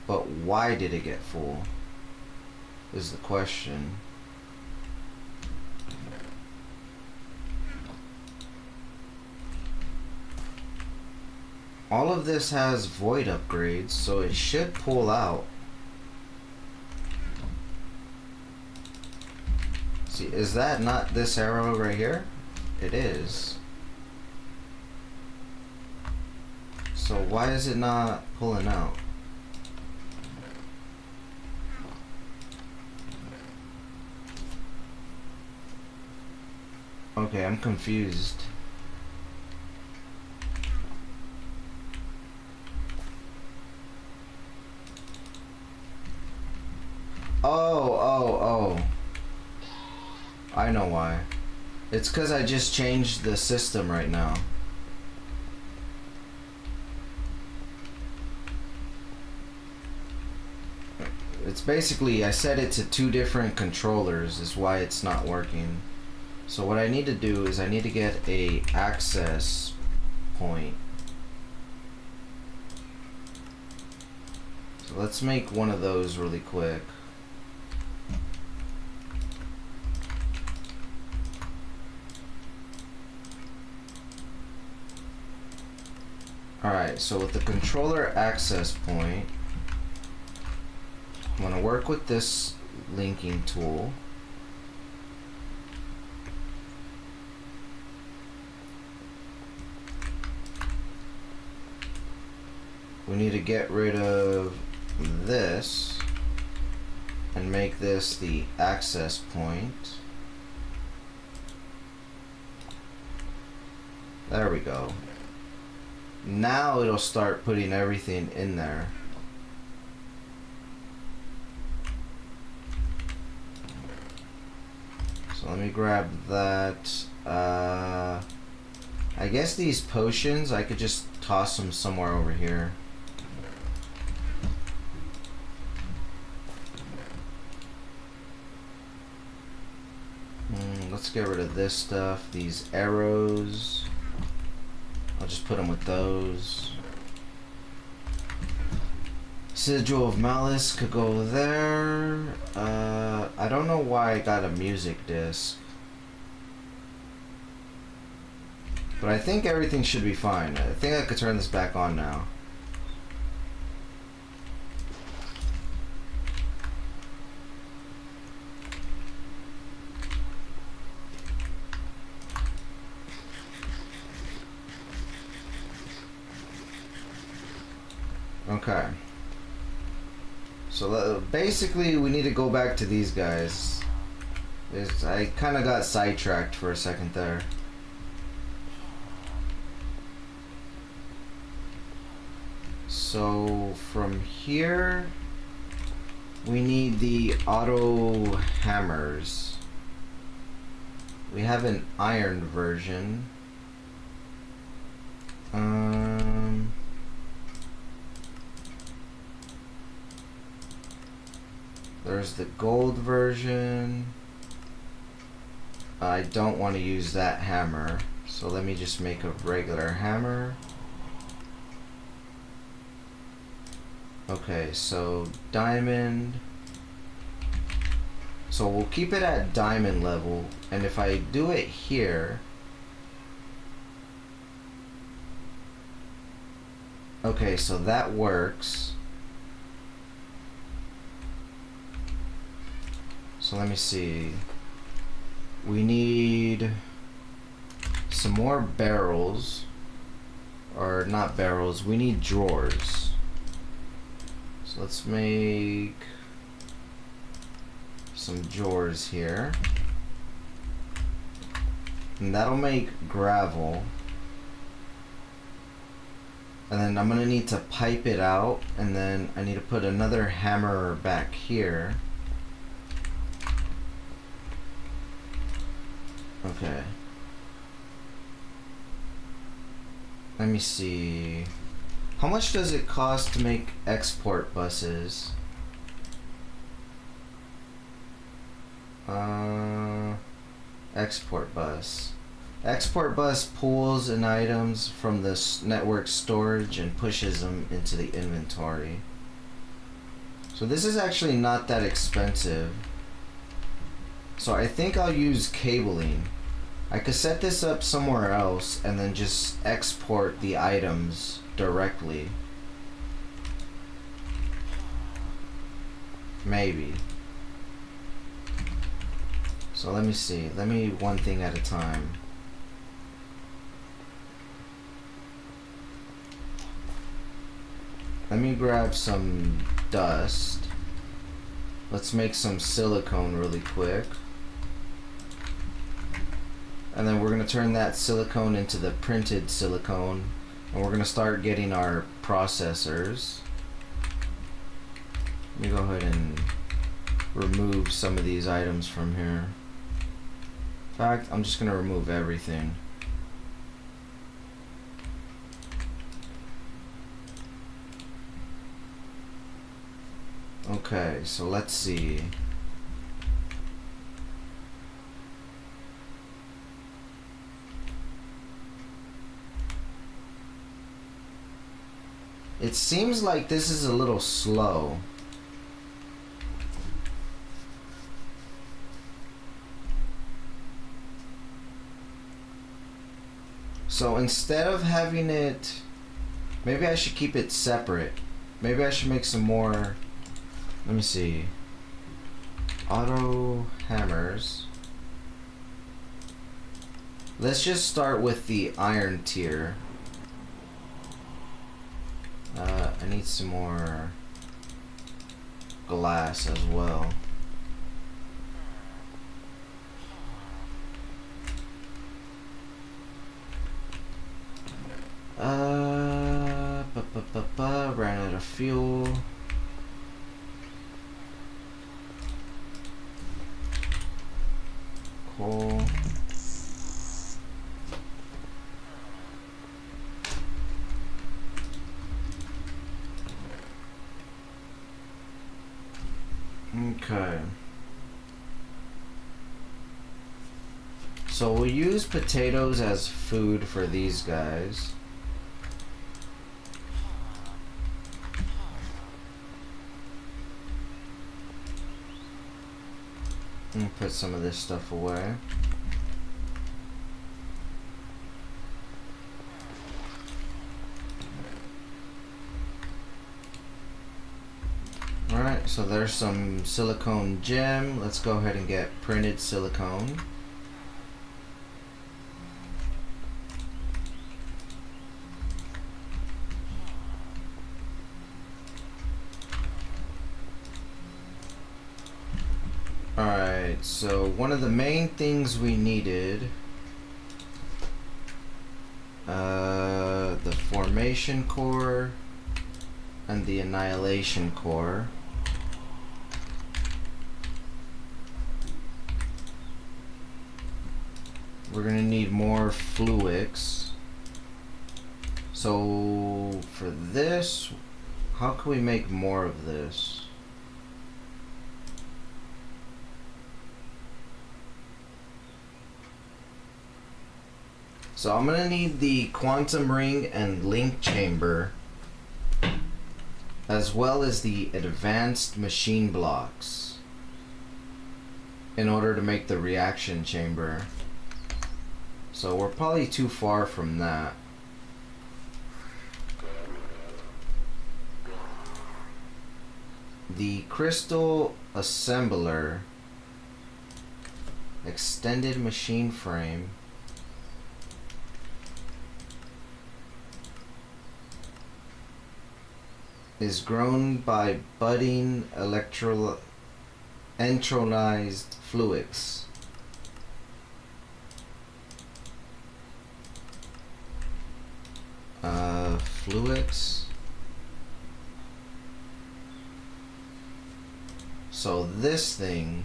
But why did it get full? Is the question. All of this has void upgrades, so it should pull out. See, is that not this arrow right here? It is. So why is it not pulling out? Okay, I'm confused. Oh. I know why. It's because I just changed the system right now. It's basically, I set it to 2 different controllers is why it's not working. So what I need to do is I need to get a access point. So let's make one of those really quick. Alright, so with the controller access point, I'm going to work with this linking tool. We need to get rid of this and make this the access point. There we go. Now it'll start putting everything in there. So let me grab that. I guess these potions, I could just toss them somewhere over here. Let's get rid of this stuff. These arrows, I'll just put them with those. Sigil of Malice could go there. I don't know why I got a music disc, but I think everything should be fine. I think I could turn this back on now. Okay. So basically we need to go back to these guys. I kind of got sidetracked for a second there. So from here we need the auto hammers. We have an iron version. There's the gold version. I don't want to use that hammer, so let me just make a regular hammer. Okay, so diamond. So we'll keep it at diamond level, and if I do it here, okay, so that works. So let me see. We need some more barrels, or not barrels, we need drawers. So let's make some drawers here. And that'll make gravel. And then I'm gonna need to pipe it out, and then I need to put another hammer back here. Okay. Let me see. How much does it cost to make export buses? Export bus. Export bus pulls in items from the network storage and pushes them into the inventory. So this is actually not that expensive. So I think I'll use cabling. I could set this up somewhere else and then just export the items directly. Maybe. So let me see. Let me one thing at a time. Let me grab some dust. Let's make some silicone really quick. And then we're going to turn that silicone into the printed silicone. And we're going to start getting our processors. Let me go ahead and remove some of these items from here. In fact, I'm just going to remove everything. Okay, so let's see. It seems like this is a little slow. So instead of having it, maybe I should keep it separate. Maybe I should make some more. Let me see. Auto hammers. Let's just start with the iron tier. I need some more glass as well. Ran out of fuel. Coal. Okay. So we'll use potatoes as food for these guys. And put some of this stuff away. Alright, so there's some silicone gem. Let's go ahead and get printed silicone. Alright, so one of the main things we needed, the formation core and the annihilation core. We're gonna need more fluix. So for this, how can we make more of this? So I'm gonna need the quantum ring and link chamber, as well as the advanced machine blocks, in order to make the reaction chamber. So we're probably too far from that. The crystal assembler, extended machine frame, is grown by budding entronized fluids. Fluids. So this thing.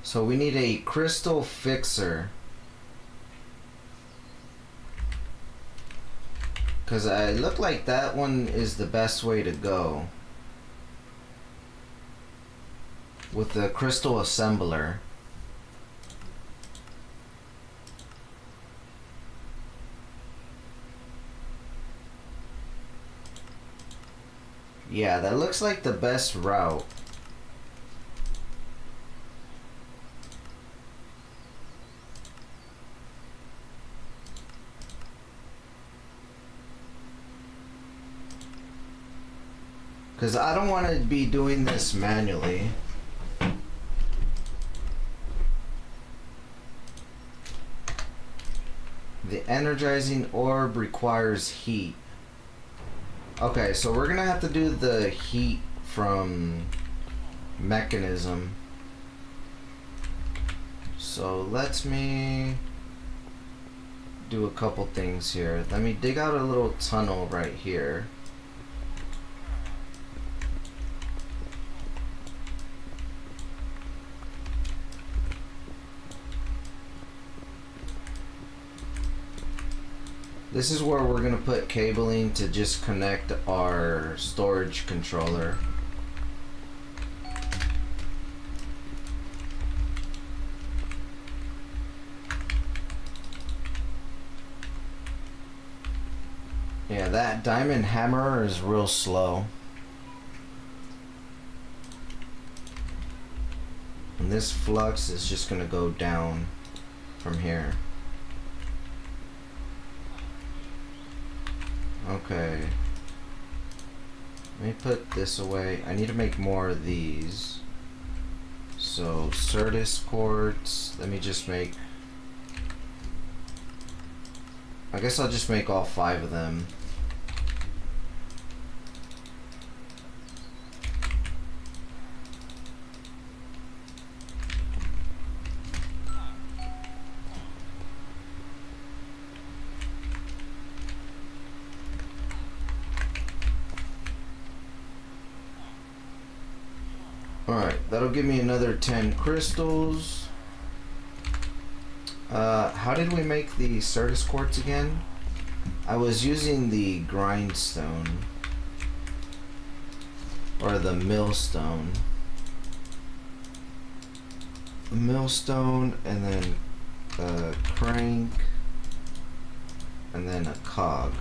So we need a crystal fixer. Because I look like that one is the best way to go. With the crystal assembler. Yeah, that looks like the best route. Because I don't want to be doing this manually. The energizing orb requires heat. Okay, so we're gonna have to do the heat from mechanism. So let me do a couple things here. Let me dig out a little tunnel right here. This is where we're gonna put cabling to just connect our storage controller. Yeah, that diamond hammer is real slow. And this flux is just gonna go down from here. Okay. Let me put this away. I need to make more of these. So, Certus quartz. Let me just make... I guess I'll just make all 5 of them. Alright, that'll give me another 10 crystals. How did we make the Certus quartz again? I was using the grindstone. Or the millstone. Millstone, and then a crank, and then a cog.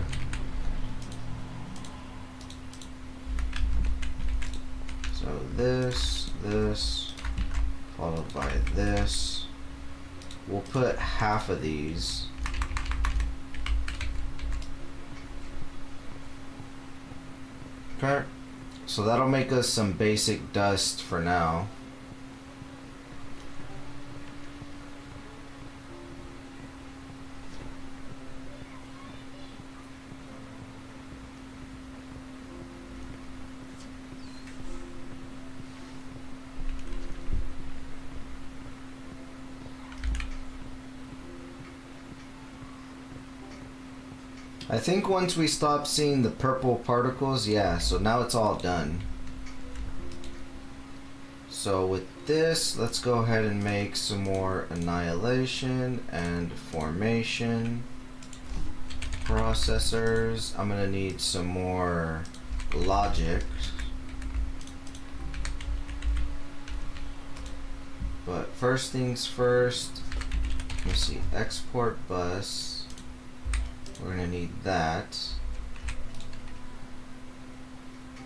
So this, followed by this. We'll put half of these. Okay. So that'll make us some basic dust for now. I think once we stop seeing the purple particles, yeah, so now it's all done. So with this, let's go ahead and make some more annihilation and formation processors. I'm gonna need some more logic. But first things first, Let me see. Export bus. We're gonna need that.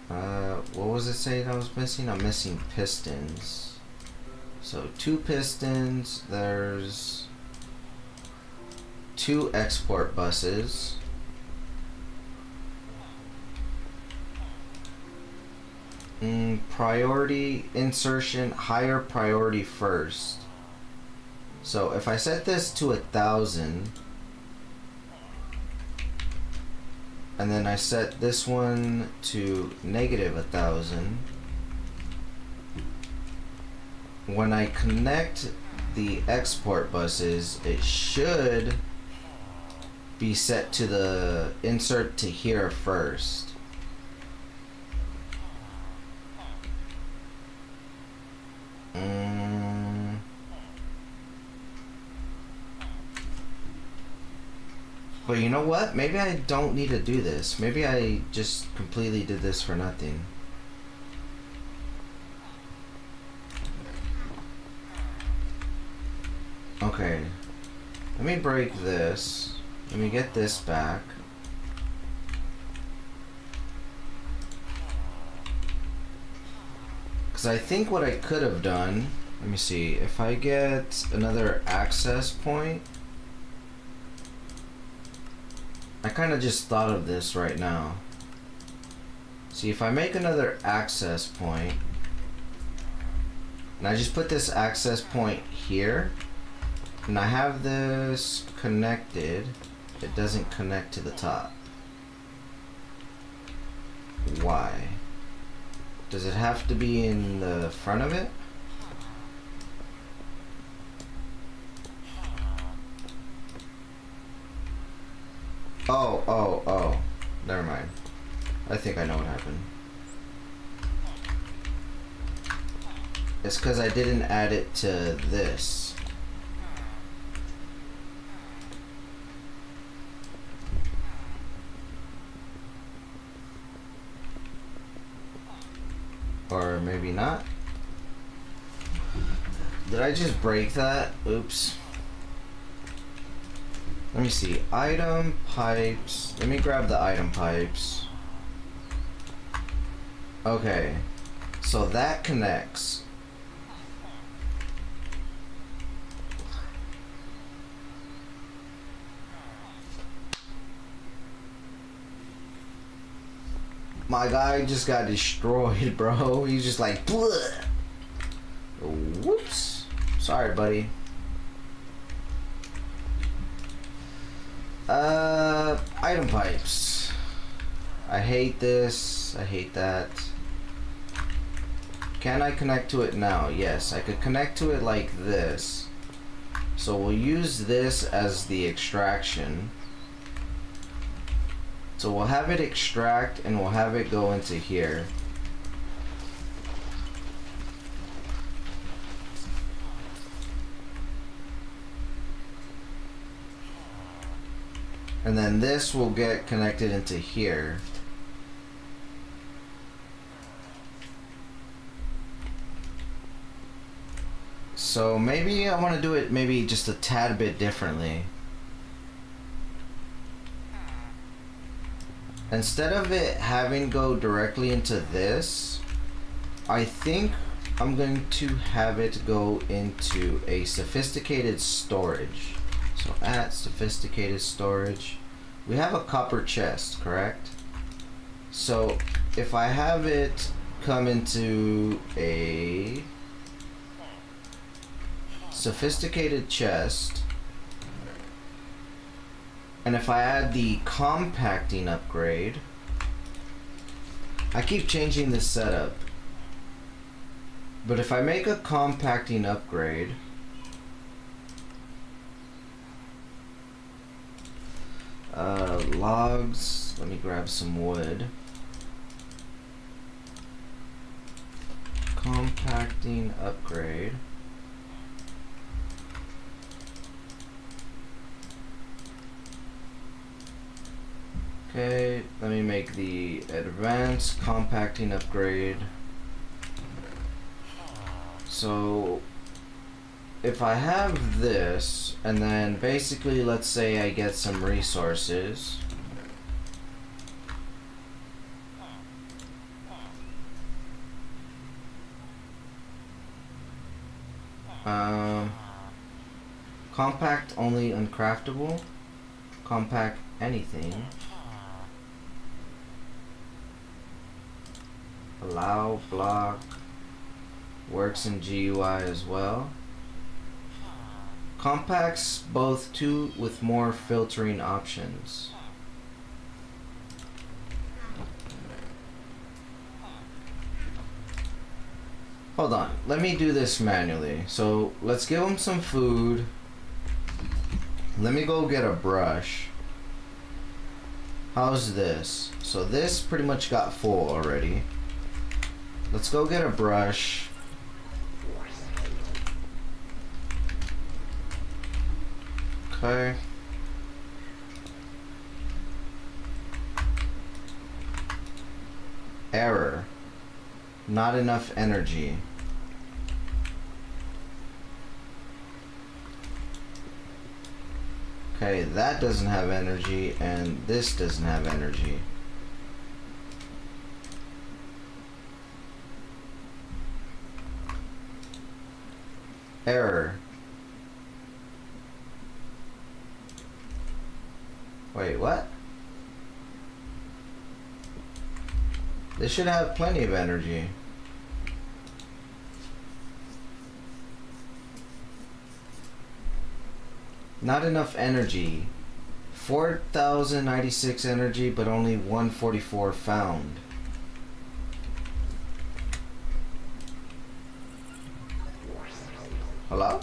What was it saying I was missing? I'm missing pistons. So 2 pistons. There's 2 export buses. Priority insertion, higher priority first. So if I set this to 1,000, and then I set this one to -1,000, when I connect the export buses, it should be set to the insert to here first. But you know what? Maybe I don't need to do this. Maybe I just completely did this for nothing. Okay. Let me break this. Let me get this back. Because I think what I could have done... Let me see. If I get another access point... I kind of just thought of this right now. See, if I make another access point, and I just put this access point here, and I have this connected, it doesn't connect to the top. Why? Does it have to be in the front of it? Oh. Never mind. I think I know what happened. It's because I didn't add it to this. Or maybe not. Did I just break that? Oops. Let me see. Item pipes. Let me grab the item pipes. Okay. So that connects. My guy just got destroyed, bro. He's just like, bleh. Whoops. Sorry, buddy. Item pipes. I hate this. I hate that. Can I connect to it now? Yes, I could connect to it like this. So we'll use this as the extraction. So we'll have it extract and we'll have it go into here. And then this will get connected into here. So maybe I want to do it maybe just a tad bit differently. Instead of it having go directly into this, I think I'm going to have it go into a sophisticated storage. So at sophisticated storage, we have a copper chest, correct? So if I have it come into a sophisticated chest, and if I add the compacting upgrade, I keep changing this setup, but if I make a compacting upgrade, logs, let me grab some wood. Compacting upgrade. Okay, let me make the advanced compacting upgrade. So if I have this, and then basically let's say I get some resources. Compact only uncraftable. Compact anything. Allow block. Works in GUI as well. Compacts both 2 with more filtering options. Hold on, let me do this manually. So let's give him some food. Let me go get a brush. How's this? So this pretty much got full already. Let's go get a brush. Okay. Error. Not enough energy. Okay, that doesn't have energy, and this doesn't have energy. Error. Wait, what? This should have plenty of energy. Not enough energy. 4,096 energy, but only 144 found. Hello?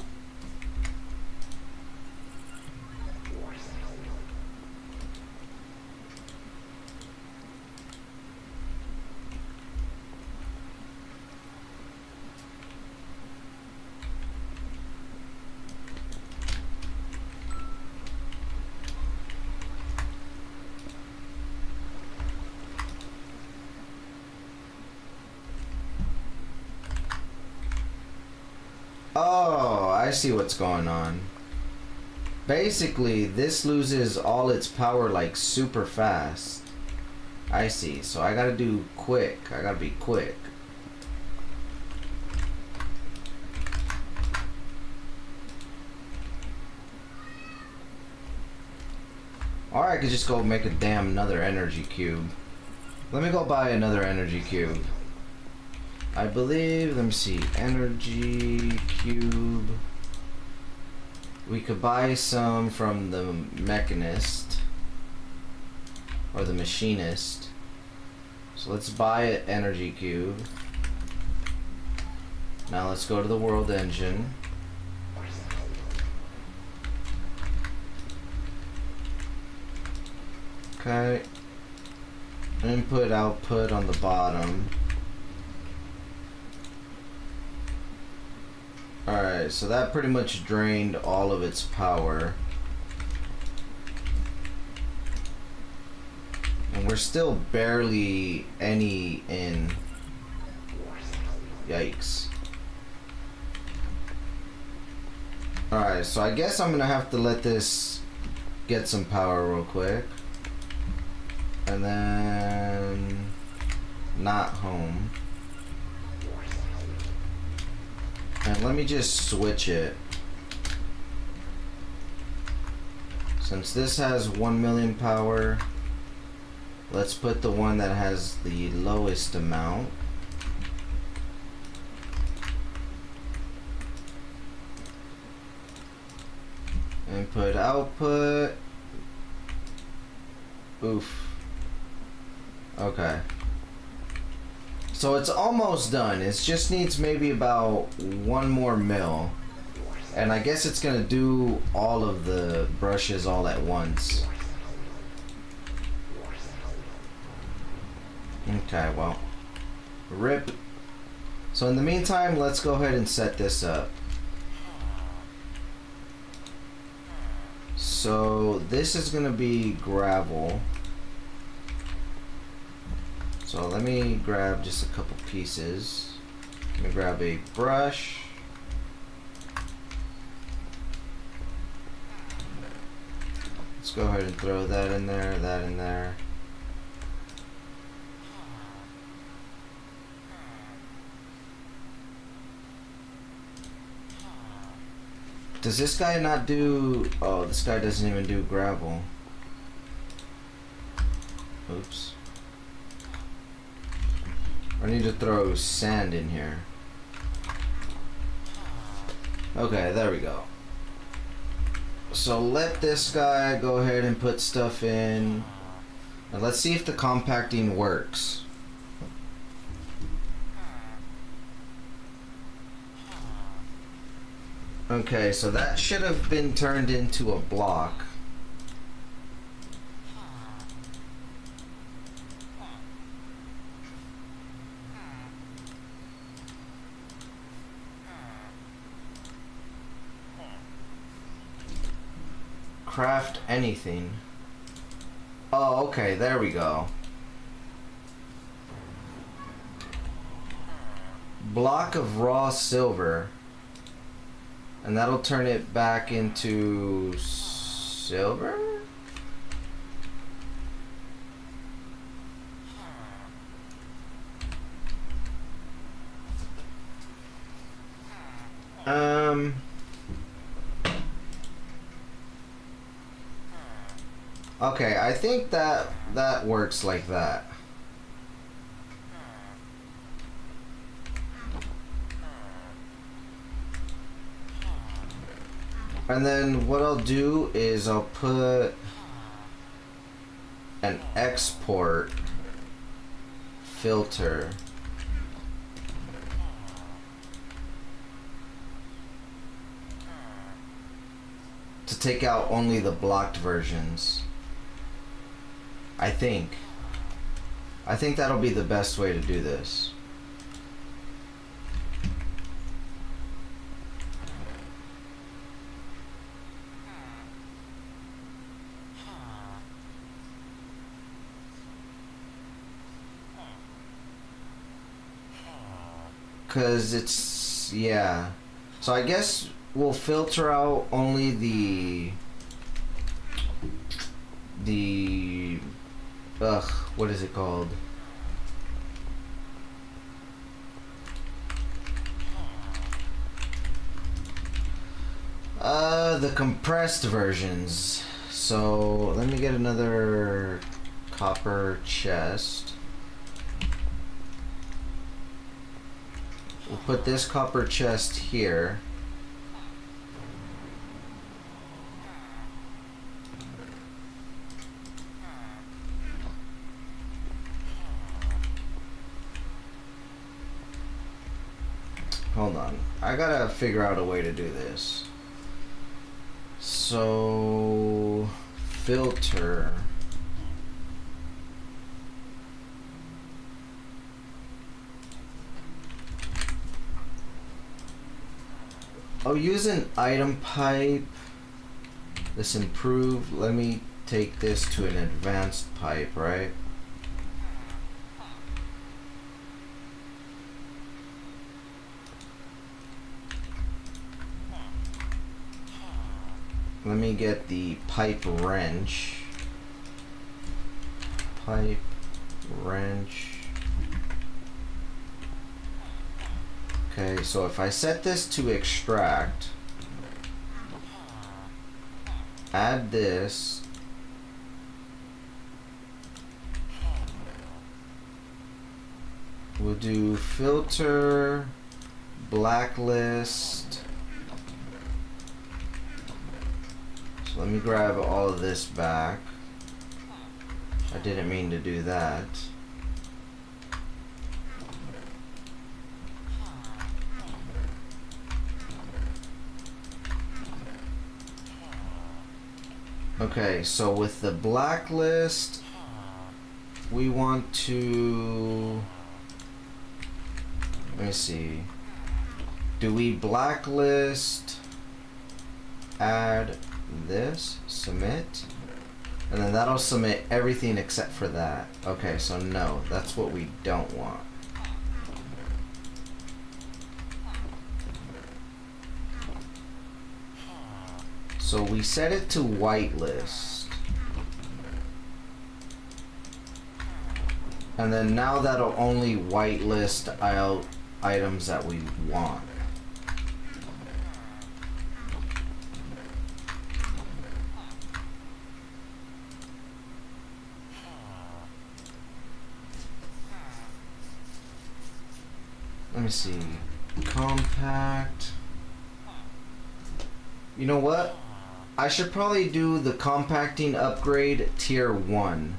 Oh, I see what's going on. Basically, this loses all its power like super fast. I see. So I gotta do quick. I gotta be quick. Or I could just go make a damn another energy cube. Let me go buy another energy cube. I believe, let me see, energy cube. We could buy some from the mechanist or the machinist. So let's buy an energy cube. Now let's go to the world engine. Okay. Input, output on the bottom. Alright, so that pretty much drained all of its power. And we're still barely any in. Yikes. Alright, so I guess I'm gonna have to let this get some power real quick. And then not home. And let me just switch it. Since this has 1 million power, let's put the one that has the lowest amount. Input, output. Oof. Okay. So it's almost done. It just needs maybe about 1 more mil. And I guess it's gonna do all of the brushes all at once. Okay, well. RIP. So in the meantime, let's go ahead and set this up. So this is gonna be gravel. So let me grab just a couple pieces. Let me grab a brush. go ahead and throw that in there, that in there. Does this guy not do... Oh, this guy doesn't even do gravel. Oops. I need to throw sand in here. Okay, there we go. So let this guy go ahead and put stuff in. And let's see if the compacting works. Okay, so that should have been turned into a block. Craft anything. Oh, okay, there we go. Block of raw silver. And that'll turn it back into silver? Okay, I think that works like that. And then what I'll do is I'll put an export filter. To take out only the blocked versions. I think that'll be the best way to do this. Cause it's, yeah. So I guess we'll filter out only the what is it called? The compressed versions. So let me get another copper chest. We'll put this copper chest here. Hold on. I gotta figure out a way to do this. So, filter. I'll use an item pipe. This improved. Let me take this to an advanced pipe, right? Let me get the pipe wrench. Pipe wrench. Okay, so if I set this to extract, add this, we'll do filter, blacklist. So let me grab all of this back. I didn't mean to do that. Okay, so with the blacklist, we want to, let me see, do we blacklist, add this, submit, and then that'll submit everything except for that. Okay, so no, that's what we don't want. So we set it to whitelist. And then now that'll only whitelist out items that we want. Let me see. Compact. You know what? I should probably do the compacting upgrade tier 1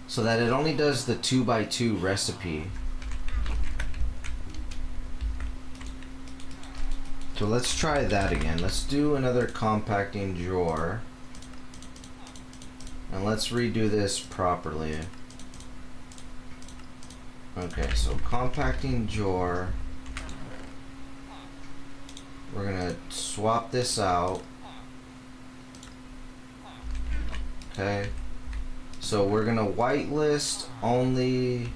so that it only does the 2x2 recipe. So let's try that again. Let's do another compacting drawer. And let's redo this properly. Okay, so compacting drawer. We're gonna swap this out. Okay. So we're gonna whitelist only.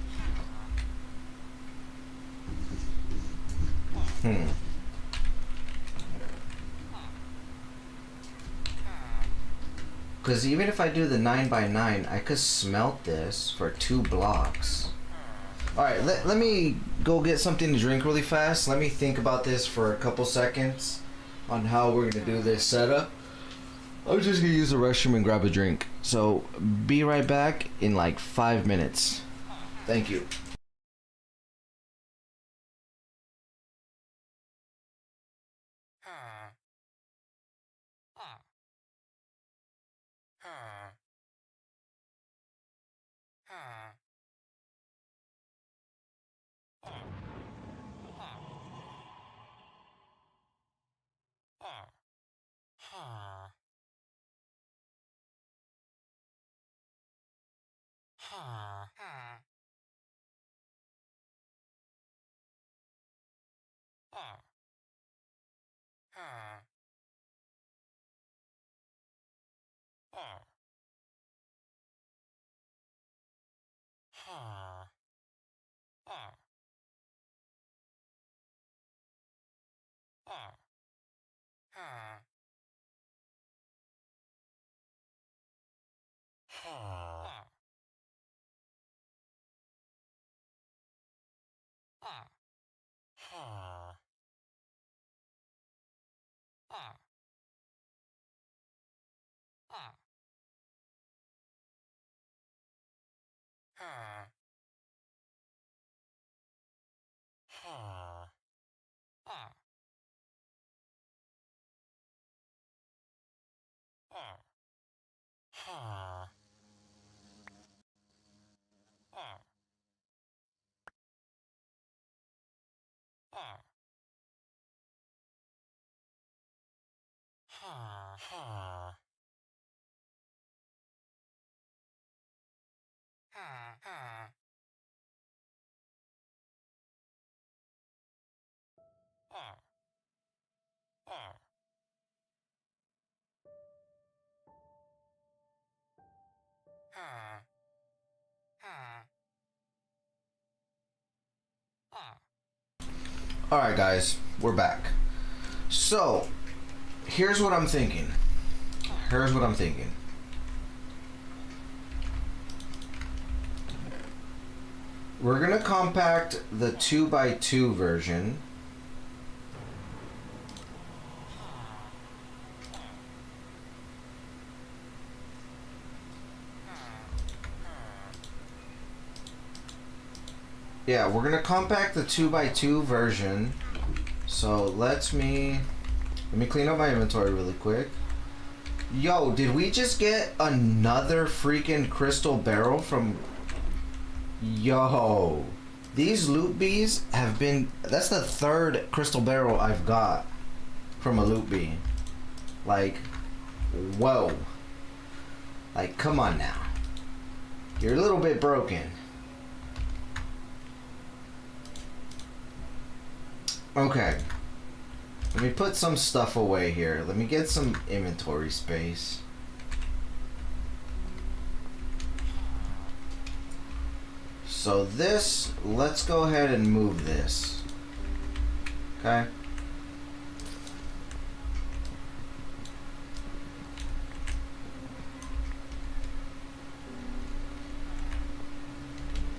Because even if I do the 9x9, I could smelt this for 2 blocks. Alright, let me go get something to drink really fast. Let me think about this for a couple seconds on how we're going to do this setup. I'm just going to use the restroom and grab a drink. So, be right back in like 5 minutes. Thank you. Alright guys, we're back. So, here's what I'm thinking. We're gonna compact the 2x2 version. Yeah, we're gonna compact the 2x2 version. So let me clean up my inventory really quick. Yo, did we just get another freaking crystal barrel from... Yo, these loot bees have been... That's the 3rd crystal barrel I've got from a loot bee. Like, whoa. Like, come on now. You're a little bit broken. Okay. Let me put some stuff away here. Let me get some inventory space. So this, let's go ahead and move this. Okay.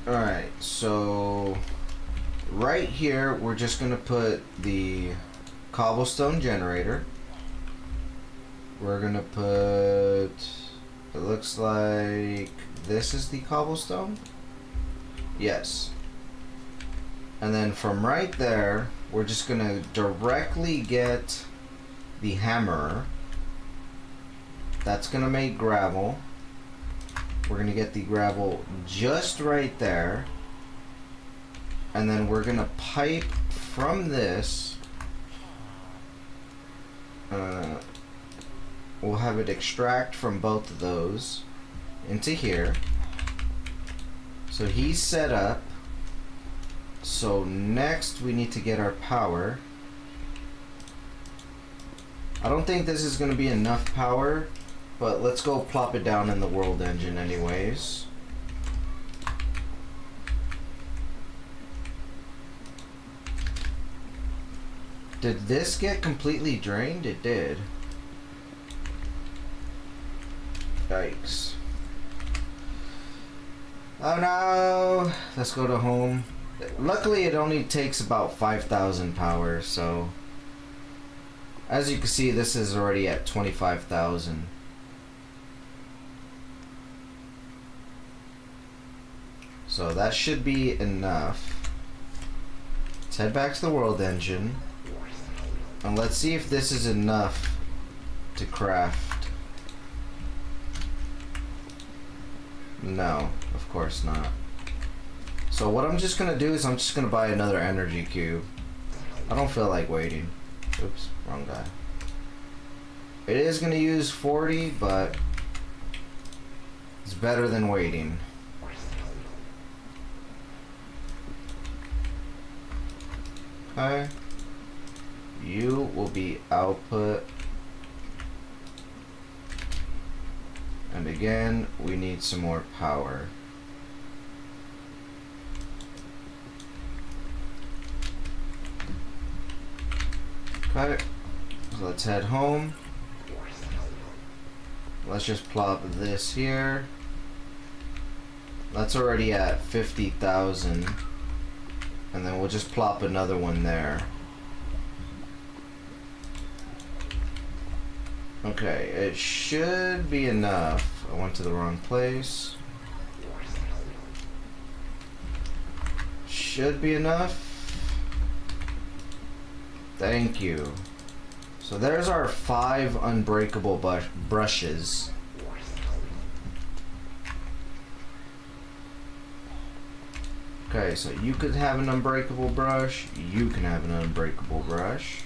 Alright, so right here we're just gonna put the cobblestone generator. We're gonna put, it looks like this is the cobblestone. Yes. And then from right there we're just gonna directly get the hammer. That's gonna make gravel. We're gonna get the gravel just right there, and then we're gonna pipe from this. We'll have it extract from both of those into here. So he's set up. So next we need to get our power. I don't think this is gonna be enough power, but let's go plop it down in the world engine anyways. Did this get completely drained? It did. Yikes. Oh no! Let's go to home. Luckily it only takes about 5,000 power, so as you can see this is already at 25,000. So that should be enough. Let's head back to the world engine and let's see if this is enough to craft. No, of course not. So what I'm just gonna do is I'm just gonna buy another energy cube. I don't feel like waiting. Oops, wrong guy. It is gonna use 40, but it's better than waiting. Okay. You will be output. And again, we need some more power. Okay. So let's head home. Let's just plop this here. That's already at 50,000. And then we'll just plop another one there. Okay, it should be enough. I went to the wrong place. Should be enough. Thank you. So there's our 5 unbreakable brushes. Okay, so you could have an unbreakable brush. You can have an unbreakable brush.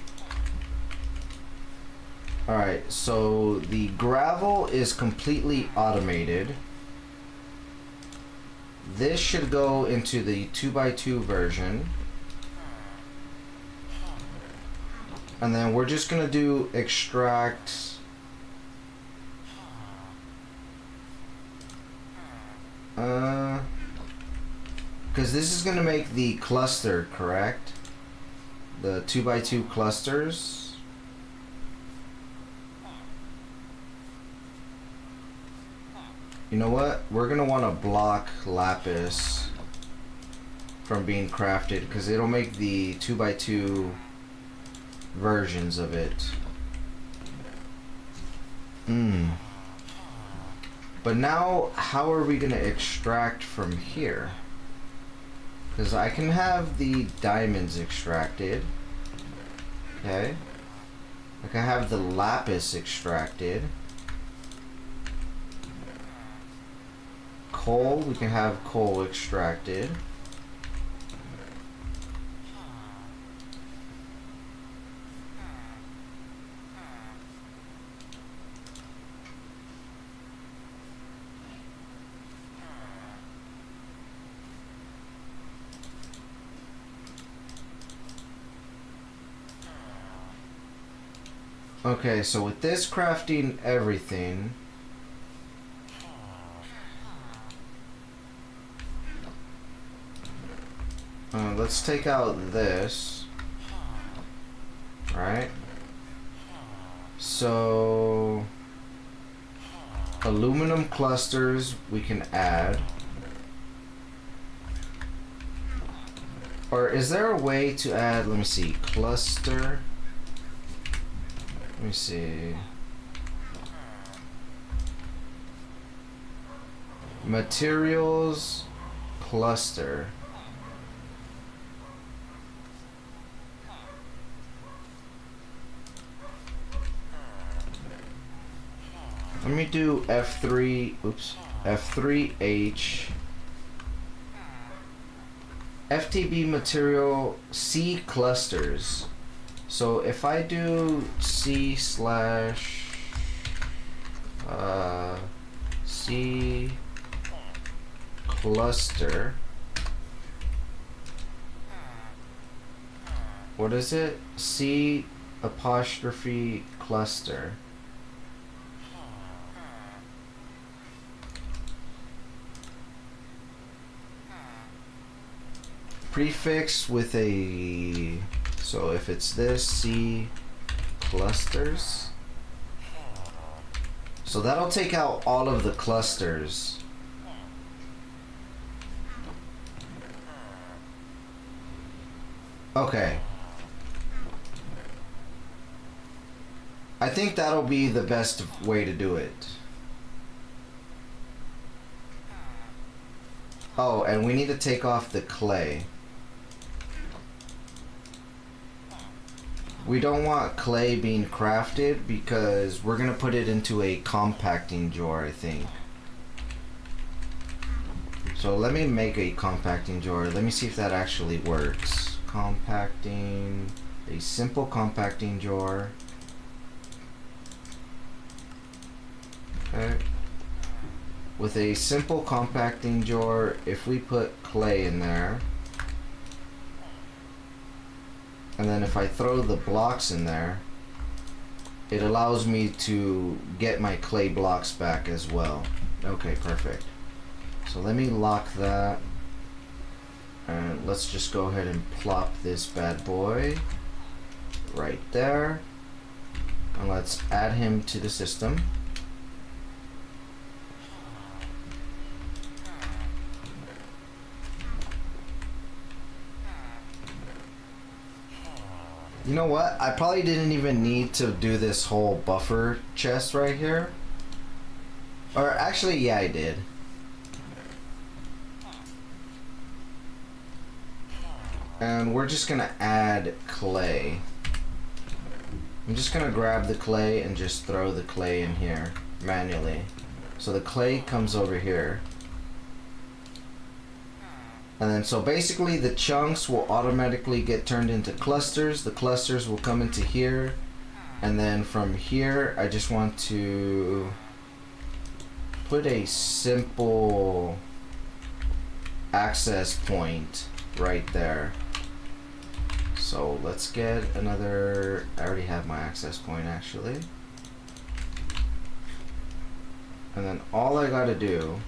Alright, so the gravel is completely automated. This should go into the 2x2 version. And then we're just gonna do extract. Because this is gonna make the cluster, correct? The 2x2 clusters. You know what? We're gonna want to block lapis from being crafted because it'll make the 2x2 versions of it. But now, how are we gonna extract from here? Because I can have the diamonds extracted. Okay. I can have the lapis extracted. Coal, we can have coal extracted. Okay, so with this crafting everything, let's take out this, right? So aluminum clusters we can add. Or is there a way to add, let me see, cluster. Let me see. Materials cluster. Let me do F3, oops, F3H. FTB material C clusters. So if I do C slash C cluster, what is it? C apostrophe cluster. Prefix with a, so if it's this, C clusters. So that'll take out all of the clusters. Okay. I think that'll be the best way to do it. Oh, and we need to take off the clay. We don't want clay being crafted because we're gonna put it into a compacting jar, I think. So let me make a compacting jar. Let me see if that actually works. Compacting, a simple compacting jar. Okay. With a simple compacting jar, if we put clay in there, and then if I throw the blocks in there, it allows me to get my clay blocks back as well. Okay, perfect. So let me lock that. And let's just go ahead and plop this bad boy right there. And let's add him to the system. You know what? I probably didn't even need to do this whole buffer chest right here. Or actually, yeah, I did. And we're just gonna add clay. I'm just gonna grab the clay and just throw the clay in here manually. So the clay comes over here. And then so basically the chunks will automatically get turned into clusters. The clusters will come into here. And then from here, I just want to put a simple access point right there. So let's get another, I already have my access point actually. And then all I gotta do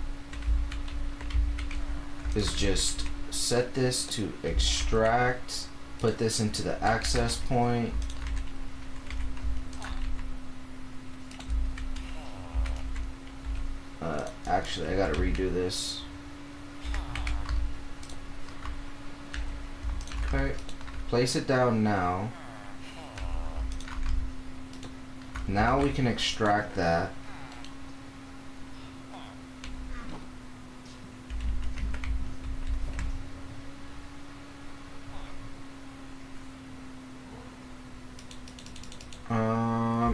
is just set this to extract, put this into the access point. Actually, I gotta redo this. Okay, place it down now. Now we can extract that.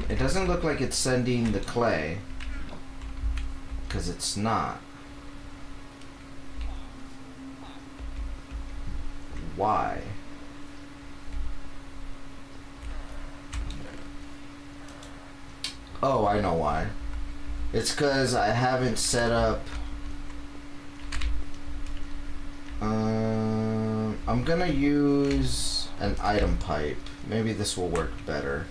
It doesn't look like it's sending the clay, because it's not. Why? Oh, I know why. It's because I haven't set up. I'm gonna use an item pipe. Maybe this will work better.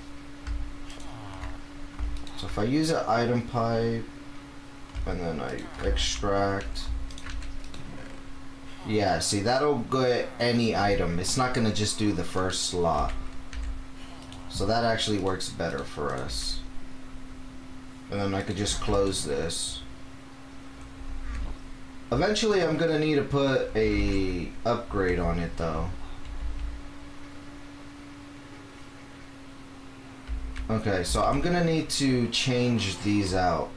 So if I use an item pipe and then I extract, yeah, see, that'll get any item. It's not gonna just do the first slot. So that actually works better for us. And then I could just close this. Eventually I'm gonna need to put a upgrade on it though. Okay, so I'm gonna need to change these out.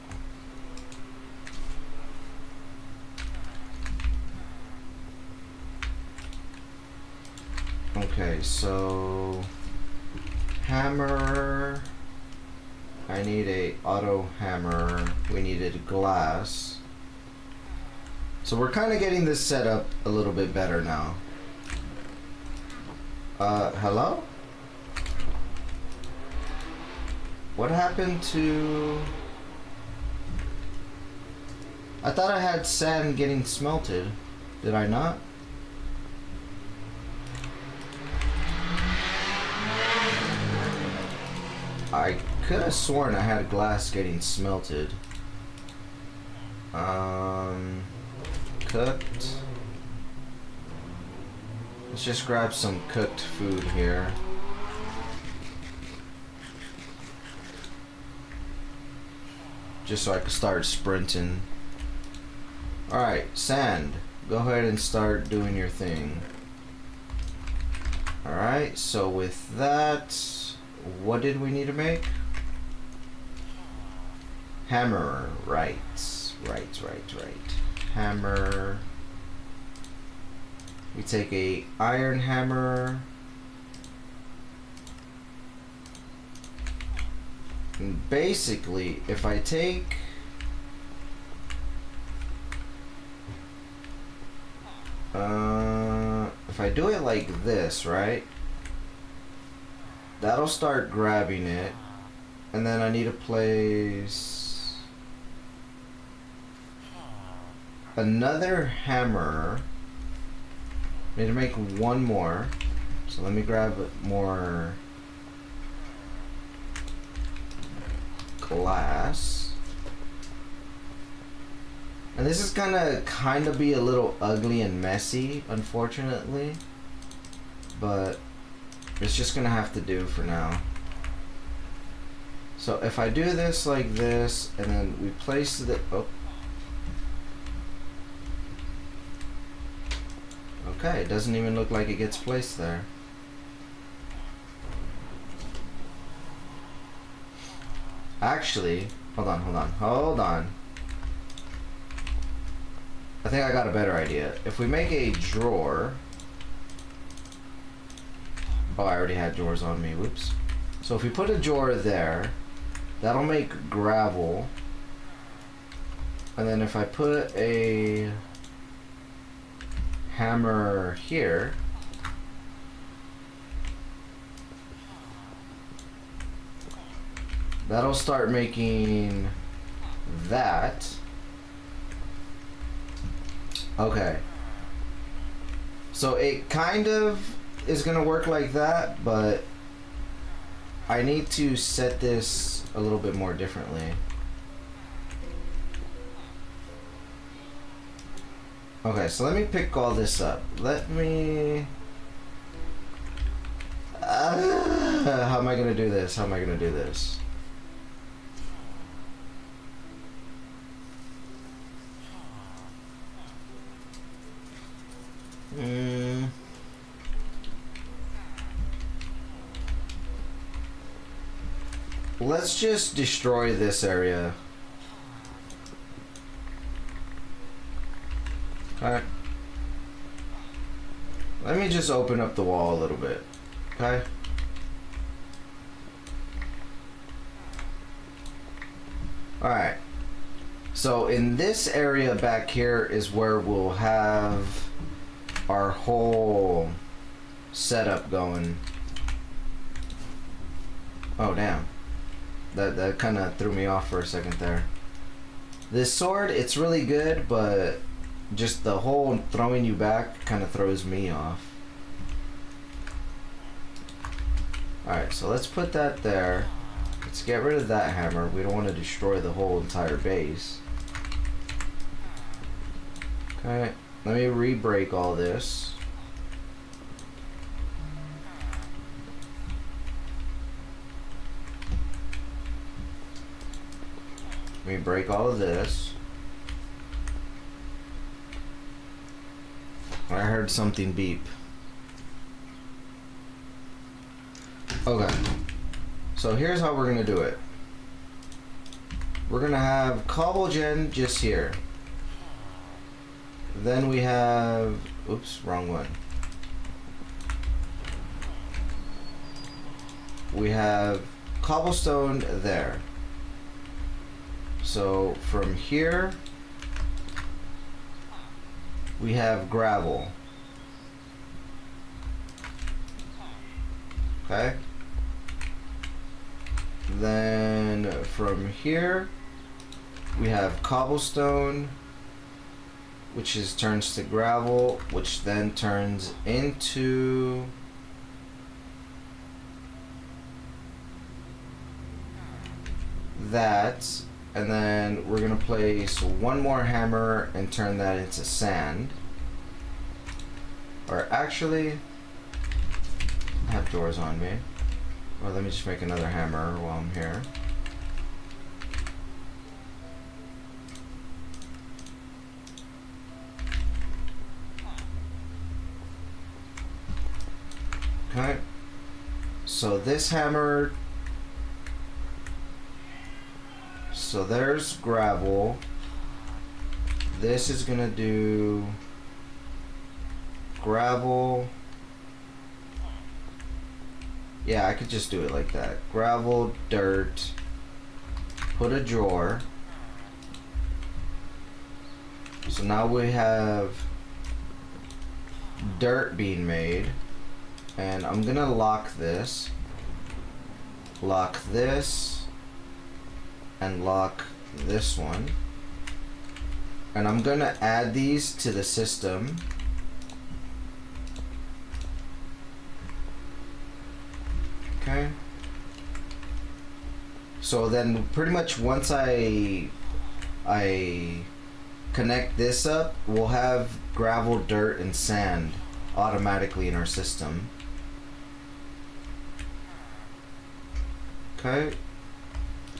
Okay, so hammer. I need a auto hammer. We needed glass. So we're kind of getting this set up a little bit better now. Hello? What happened to... I thought I had sand getting smelted. Did I not? I could have sworn I had glass getting smelted. Cooked. Let's just grab some cooked food here. Just so I can start sprinting. Alright, sand. Go ahead and start doing your thing. Alright, so with that, what did we need to make? Hammer, right. Hammer. We take a iron hammer. And basically, if I take... if I do it like this, right? That'll start grabbing it. And then I need to place another hammer. I need to make one more. So let me grab more glass. And this is gonna kind of be a little ugly and messy, unfortunately. But it's just gonna have to do for now. So if I do this like this, and then we place the... Oh. Okay, it doesn't even look like it gets placed there. Actually, hold on. I think I got a better idea. If we make a drawer... Oh, I already had drawers on me, whoops. So if we put a drawer there, that'll make gravel. And then if I put a hammer here, that'll start making that. Okay. So it kind of is gonna work like that, but I need to set this a little bit more differently. Okay, so let me pick all this up. Let me... how am I gonna do this? Let's just destroy this area. Okay. Let me just open up the wall a little bit. Okay. Alright. So in this area back here is where we'll have our whole setup going. Oh damn. That kind of threw me off for a second there. This sword, it's really good, but just the whole throwing you back kind of throws me off. Alright, so let's put that there. Let's get rid of that hammer. We don't want to destroy the whole entire base. Okay, let me re-break all this. Let me break all of this. I heard something beep. Okay. So here's how we're gonna do it. We're gonna have cobble gen just here. Then we have, oops, wrong one. We have cobblestone there. So from here, we have gravel. Okay. Then from here, we have cobblestone, which is turns to gravel, which then turns into that, and then we're gonna place one more hammer and turn that into sand. Or actually, I have doors on me. Well, let me just make another hammer while I'm here. Okay, so this hammer, so there's gravel. This is gonna do gravel. Yeah, I could just do it like that. Gravel, dirt, put a drawer. So now we have dirt being made. And I'm gonna lock this, and lock this one. And I'm gonna add these to the system. Okay. So then pretty much once I connect this up, we'll have gravel, dirt, and sand automatically in our system. Okay.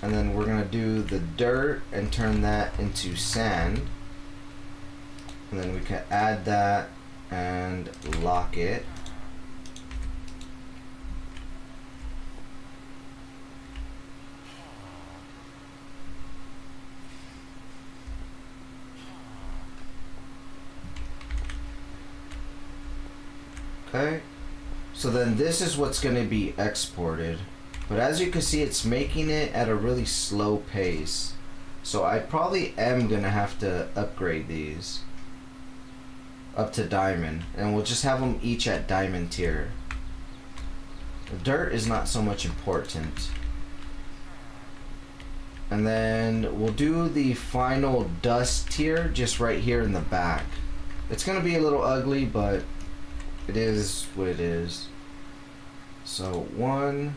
And then we're gonna do the dirt and turn that into sand. And then we can add that and lock it. Okay, so then this is what's going to be exported, but as you can see, it's making it at a really slow pace, so I probably am going to have to upgrade these up to diamond, and we'll just have them each at diamond tier. The dirt is not so much important. And then we'll do the final dust tier just right here in the back. It's going to be a little ugly, but it is what it is. So one.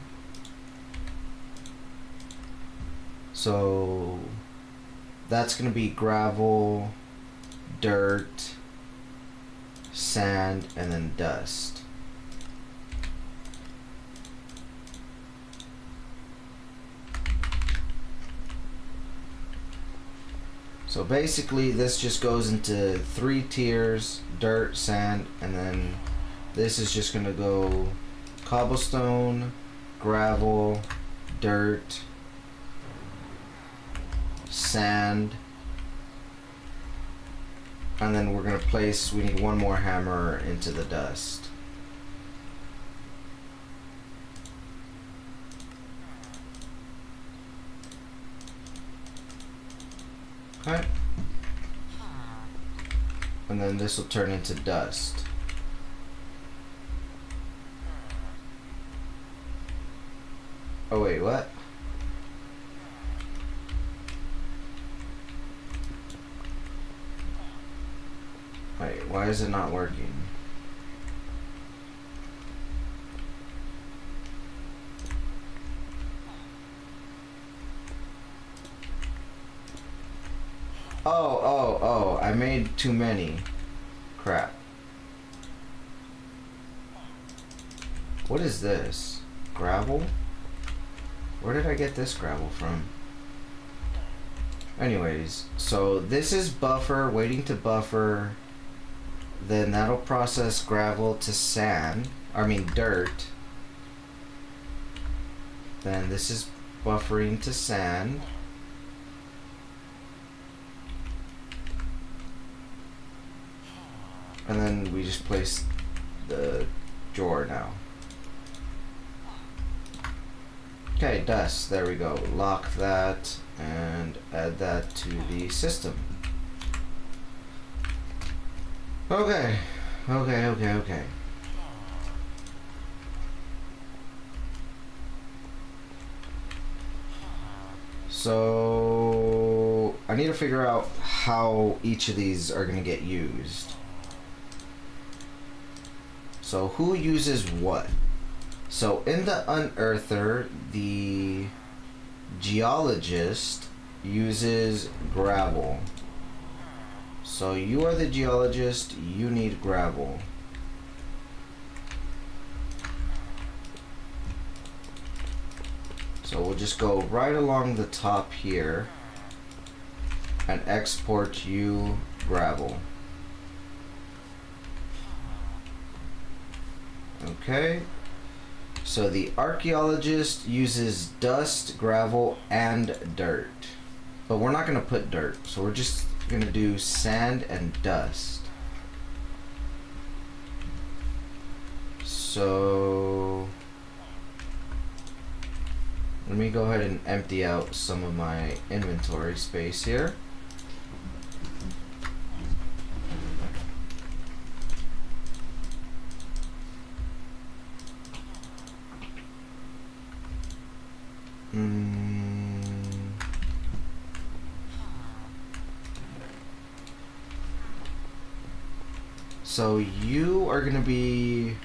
So that's gonna be gravel, dirt, sand, and then dust. So basically this just goes into 3 tiers: dirt, sand, and then this is just gonna go cobblestone, gravel, dirt, sand, and then we're gonna place, we need one more hammer into the dust. Okay. And then this will turn into dust. Oh wait, what? Wait, why is it not working? Oh, I made too many. Crap. What is this? Gravel? Where did I get this gravel from? Anyways, so this is buffer, waiting to buffer. Then that'll process gravel to sand. I mean dirt. Then this is buffering to sand. And then we just place the drawer now. Okay, dust. There we go. Lock that and add that to the system. Okay. Okay. So I need to figure out how each of these are going to get used. So who uses what? So in the unearther, the geologist uses gravel. So you are the geologist, you need gravel. So we'll just go right along the top here and export you gravel. Okay. So the archaeologist uses dust, gravel, and dirt. But we're not going to put dirt. So we're just going to do sand and dust. So let me go ahead and empty out some of my inventory space here. So you are gonna be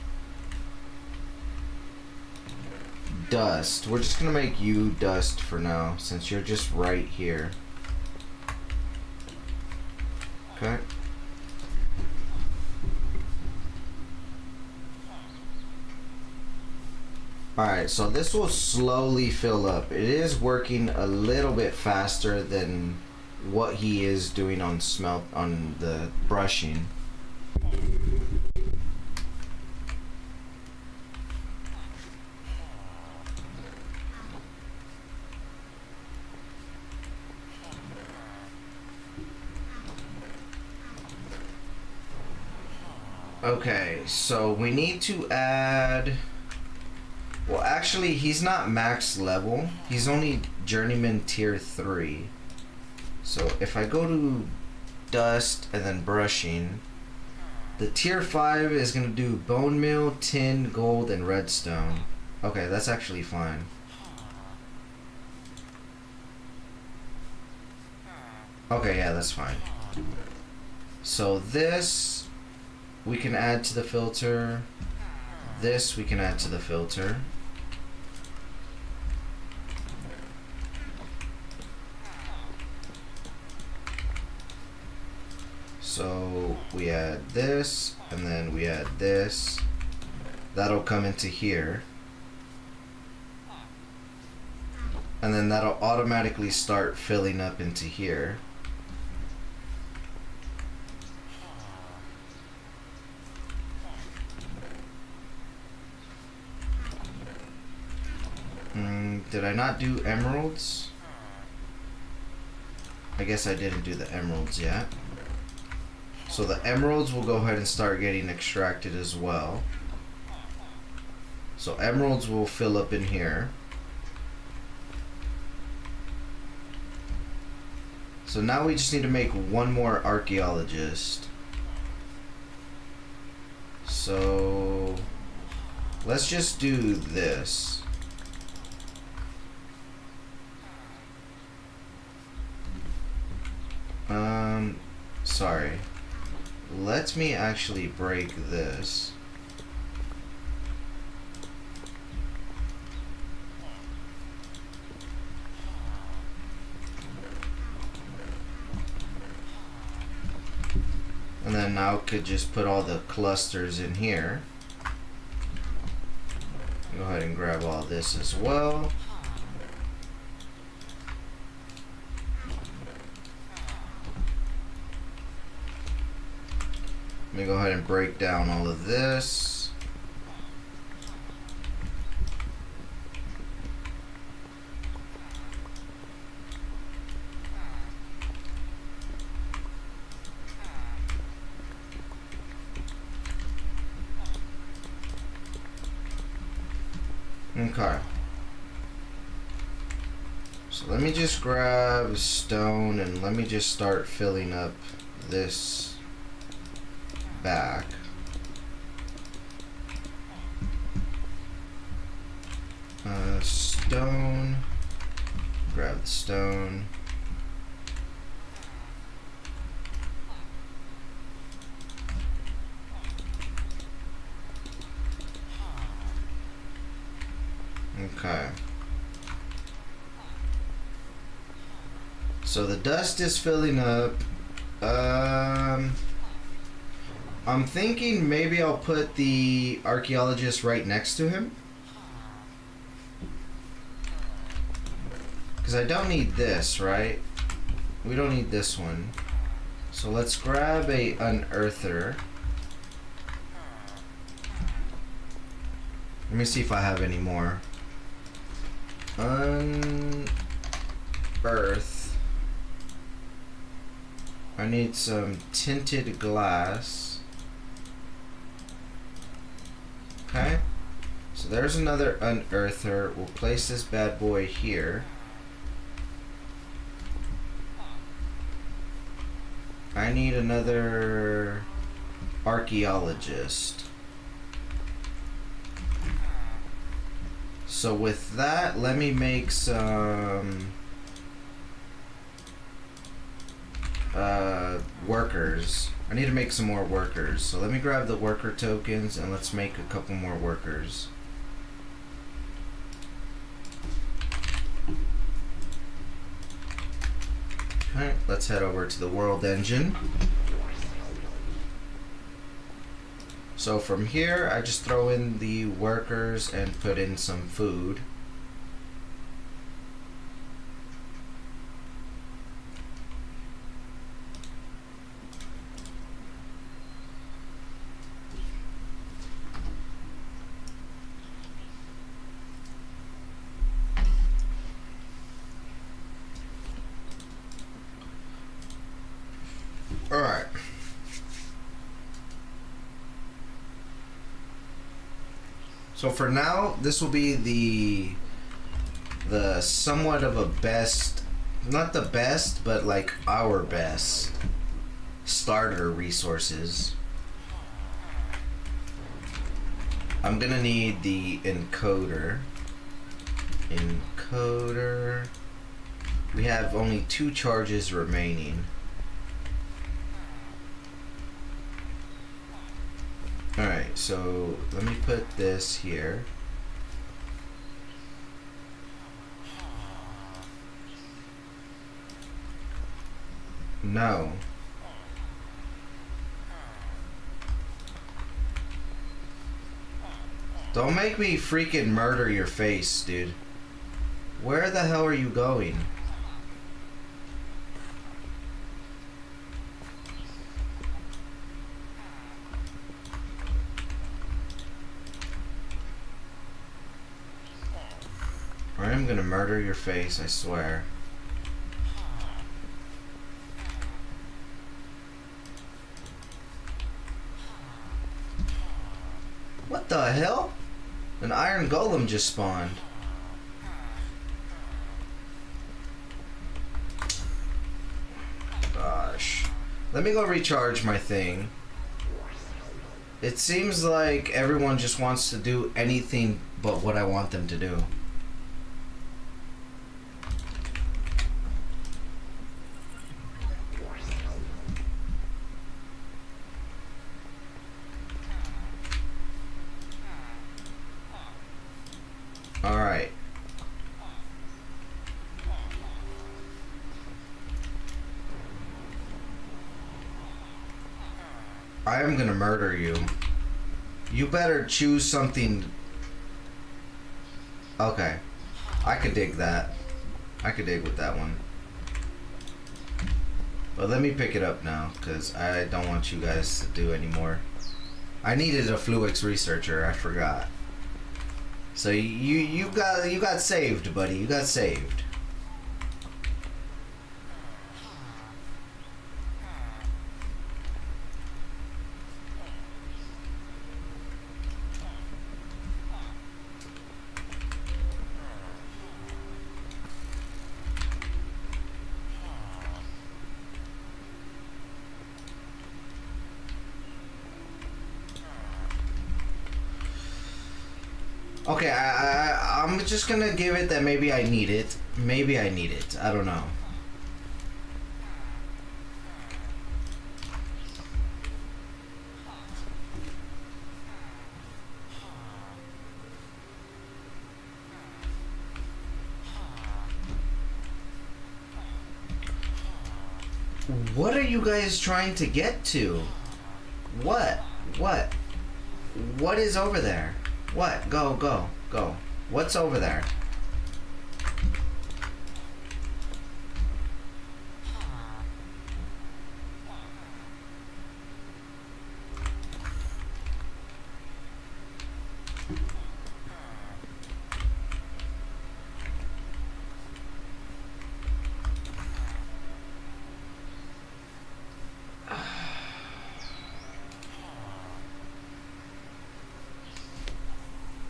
dust. We're just gonna make you dust for now, since you're just right here. Okay. Alright, so this will slowly fill up. It is working a little bit faster than what he is doing on the brushing. Okay, so we need to add... Well, actually, he's not max level. He's only Journeyman Tier 3. So if I go to Dust and then Brushing, the Tier 5 is going to do Bone Meal, Tin, Gold, and Redstone. Okay, that's actually fine. Okay, yeah, that's fine. So this we can add to the filter. This we can add to the filter. So we add this, and then we add this. That'll come into here. And then that'll automatically start filling up into here. Did I not do emeralds? I guess I didn't do the emeralds yet. So the emeralds will go ahead and start getting extracted as well. So emeralds will fill up in here. So now we just need to make one more archaeologist. So let's just do this. Sorry. Let me actually break this. And then now could just put all the clusters in here. Go ahead and grab all this as well. Let me go ahead and break down all of this. Okay. So let me just grab stone and let me just start filling up this back. Stone. Grab the stone. Okay. So the dust is filling up. I'm thinking maybe I'll put the archaeologist right next to him. Because I don't need this, right? We don't need this one. So let's grab a unearther. Let me see if I have any more. Unearth. I need some tinted glass. Okay. So there's another unearther. We'll place this bad boy here. I need another archaeologist. So with that, let me make some workers. I need to make some more workers. So let me grab the worker tokens and let's make a couple more workers. Alright, let's head over to the world engine. So from here, I just throw in the workers and put in some food. Alright. So for now, this will be the somewhat of a best, not the best, but like our best starter resources. I'm gonna need the encoder. Encoder. We have only 2 charges remaining. Alright, so let me put this here. No. Don't make me freaking murder your face, dude. Where the hell are you going? I'm gonna murder your face, I swear. What the hell? An iron golem just spawned. Gosh. Let me go recharge my thing. It seems like everyone just wants to do anything but what I want them to do. Alright. I am gonna murder you. You better choose something. Okay. I could dig that. I could dig with that one. But let me pick it up now, because I don't want you guys to do anymore. I needed a Fluix researcher, I forgot. So you got saved, buddy. You got saved. Okay, I'm just gonna give it that maybe I need it. Maybe I need it. I don't know. What are you guys trying to get to? What? What? What is over there? What? Go, go, go. What's over there?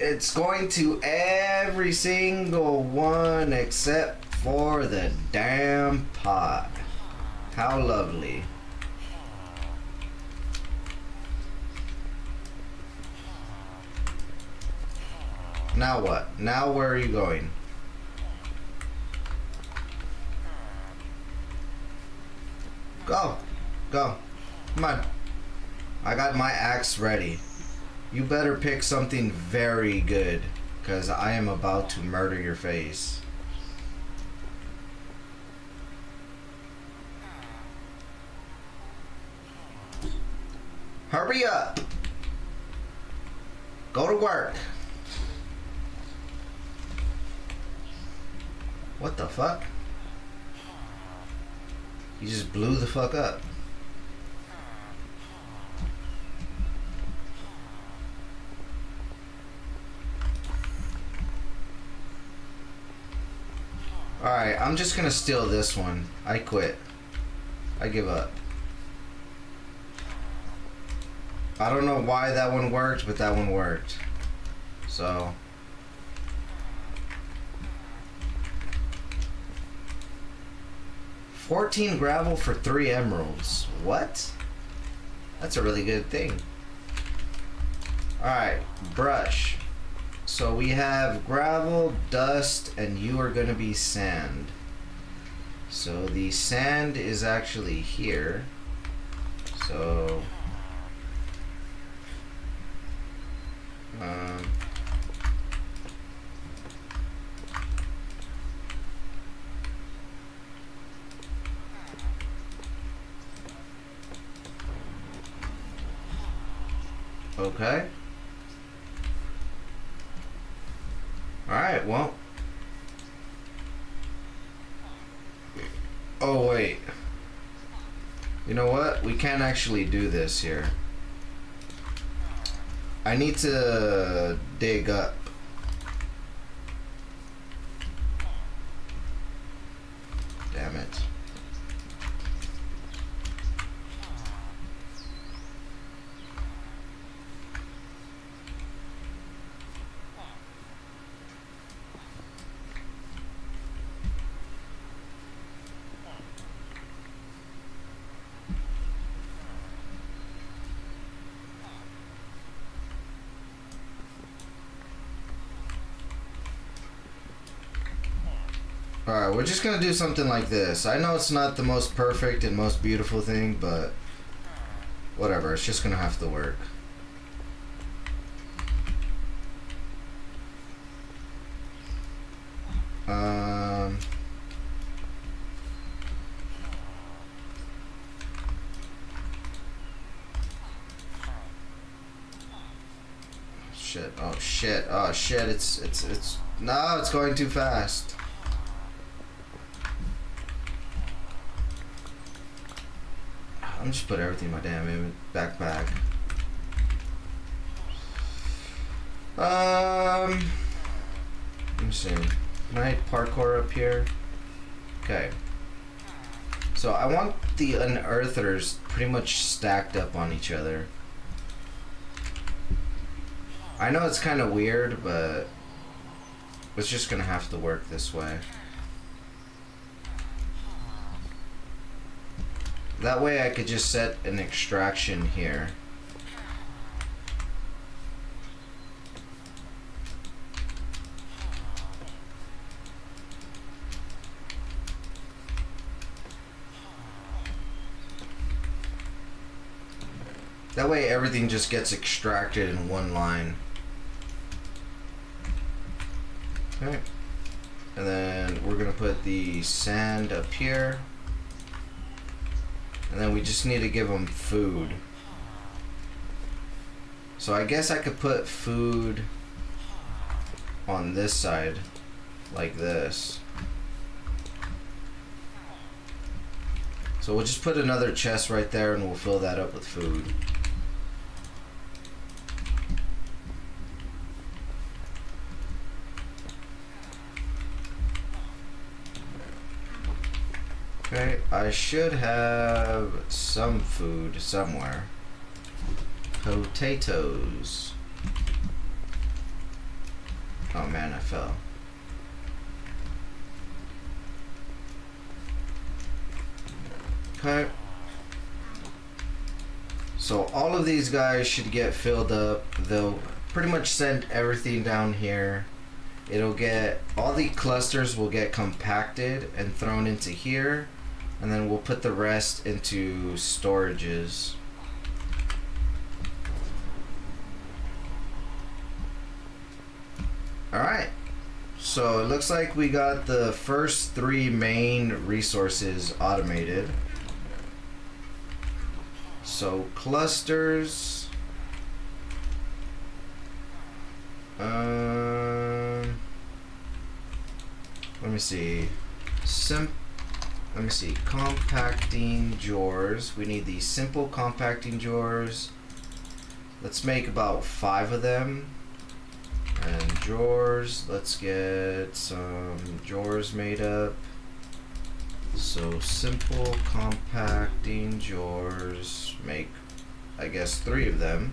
It's going to every single one except for the damn pot. How lovely. Now what? Now where are you going? Go. Go. Come on. I got my axe ready. You better pick something very good, because I am about to murder your face. Hurry up! Go to work. What the fuck? You just blew the fuck up. Alright, I'm just gonna steal this one. I quit. I give up. I don't know why that one worked, but that one worked. So... 14 gravel for 3 emeralds. What? That's a really good thing. Alright, brush. So we have gravel, dust, and you are gonna be sand. So the sand is actually here. So okay. Alright, well. Oh, wait. You know what? We can't actually do this here. I need to dig up. Damn it. Alright, we're just gonna do something like this. I know it's not the most perfect and most beautiful thing, but whatever, it's just gonna have to work. Shit, oh shit, oh shit, it's, no, it's going too fast. I'm just put everything in my damn backpack. Let me see. Can I parkour up here? Okay. So I want the unearthers pretty much stacked up on each other. I know it's kind of weird, but it's just gonna have to work this way. That way I could just set an extraction here. That way everything just gets extracted in one line. Okay. And then we're gonna put the sand up here. And then we just need to give them food. So I guess I could put food on this side, like this. So we'll just put another chest right there and we'll fill that up with food. Okay, I should have some food somewhere. Potatoes. Oh man, I fell. Okay. So all of these guys should get filled up. They'll pretty much send everything down here. It'll get, all the clusters will get compacted and thrown into here. And then we'll put the rest into storages. Alright. So it looks like we got the first 3 main resources automated. So clusters. Let me see. Let me see. Compacting drawers. We need these simple compacting drawers. Let's make about 5 of them. And drawers. Let's get some drawers made up. So simple compacting drawers. Make, I guess, 3 of them.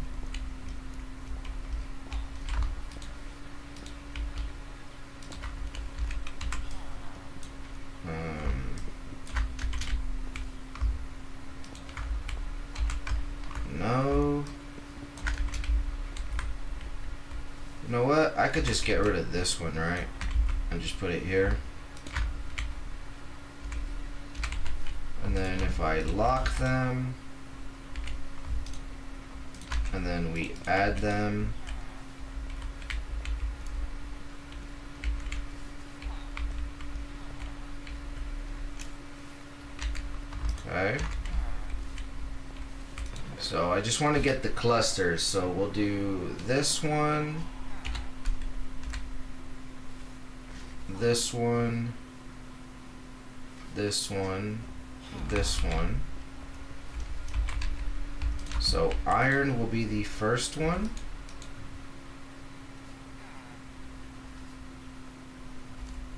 No. You know what? I could just get rid of this one, right? And just put it here. And then if I lock them, and then we add them, okay. So I just want to get the clusters, so we'll do this one, this one, this one, this one. So iron will be the first one.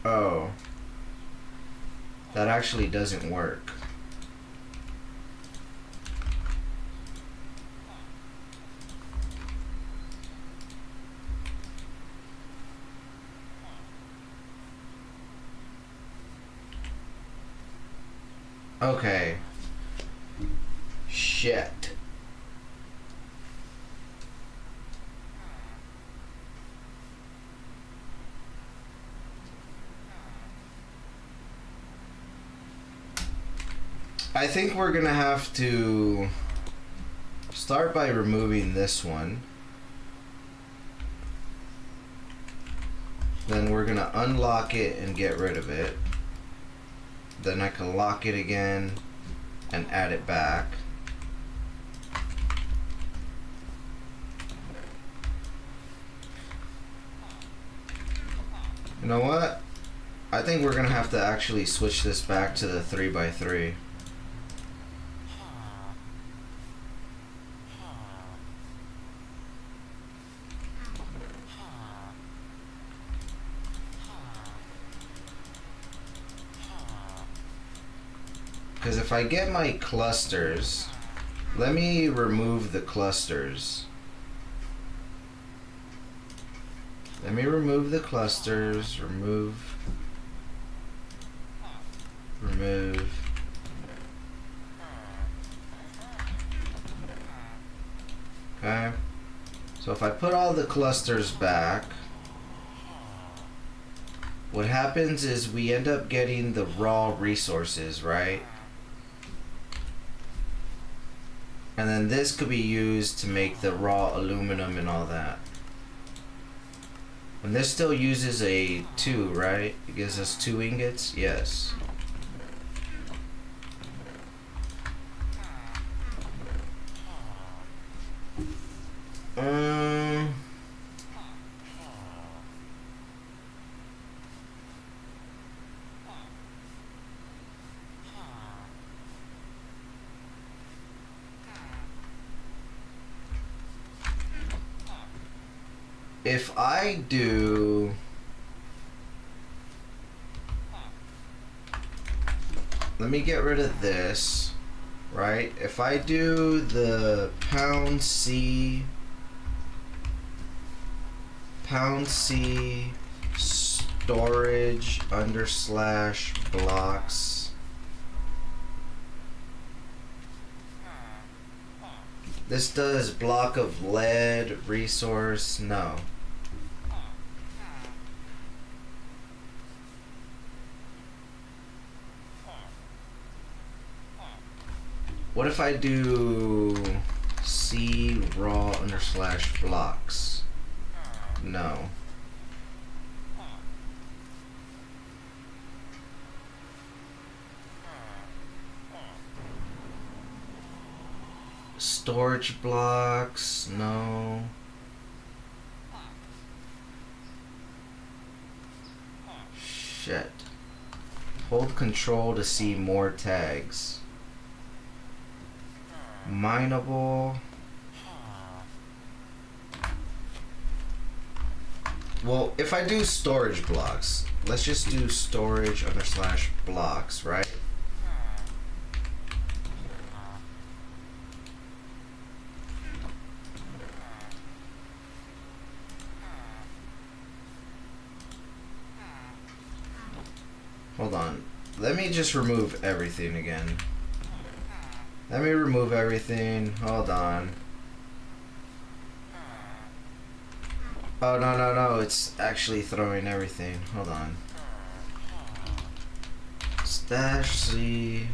Oh, that actually doesn't work. Okay. Shit. I think we're gonna have to start by removing this one. Then we're gonna unlock it and get rid of it. Then I can lock it again and add it back. You know what? I think we're gonna have to actually switch this back to the 3x3. Because if I get my clusters, let me remove the clusters. Let me remove the clusters, remove. Okay. So if I put all the clusters back, what happens is we end up getting the raw resources, right? And then this could be used to make the raw aluminum and all that. And this still uses a 2, right? It gives us 2 ingots? Yes. If I do... Let me get rid of this, right? If I do the £C storage / blocks. This does block of lead, resource, no. What if I do C raw / blocks? No. Storage blocks, no. Shit. Hold control to see more tags. Mineable. Well, if I do storage blocks, let's just do storage / blocks, right? Hold on. Let me just remove everything again. Let me remove everything. Hold on. Oh, no. It's actually throwing everything. Hold on. Stash C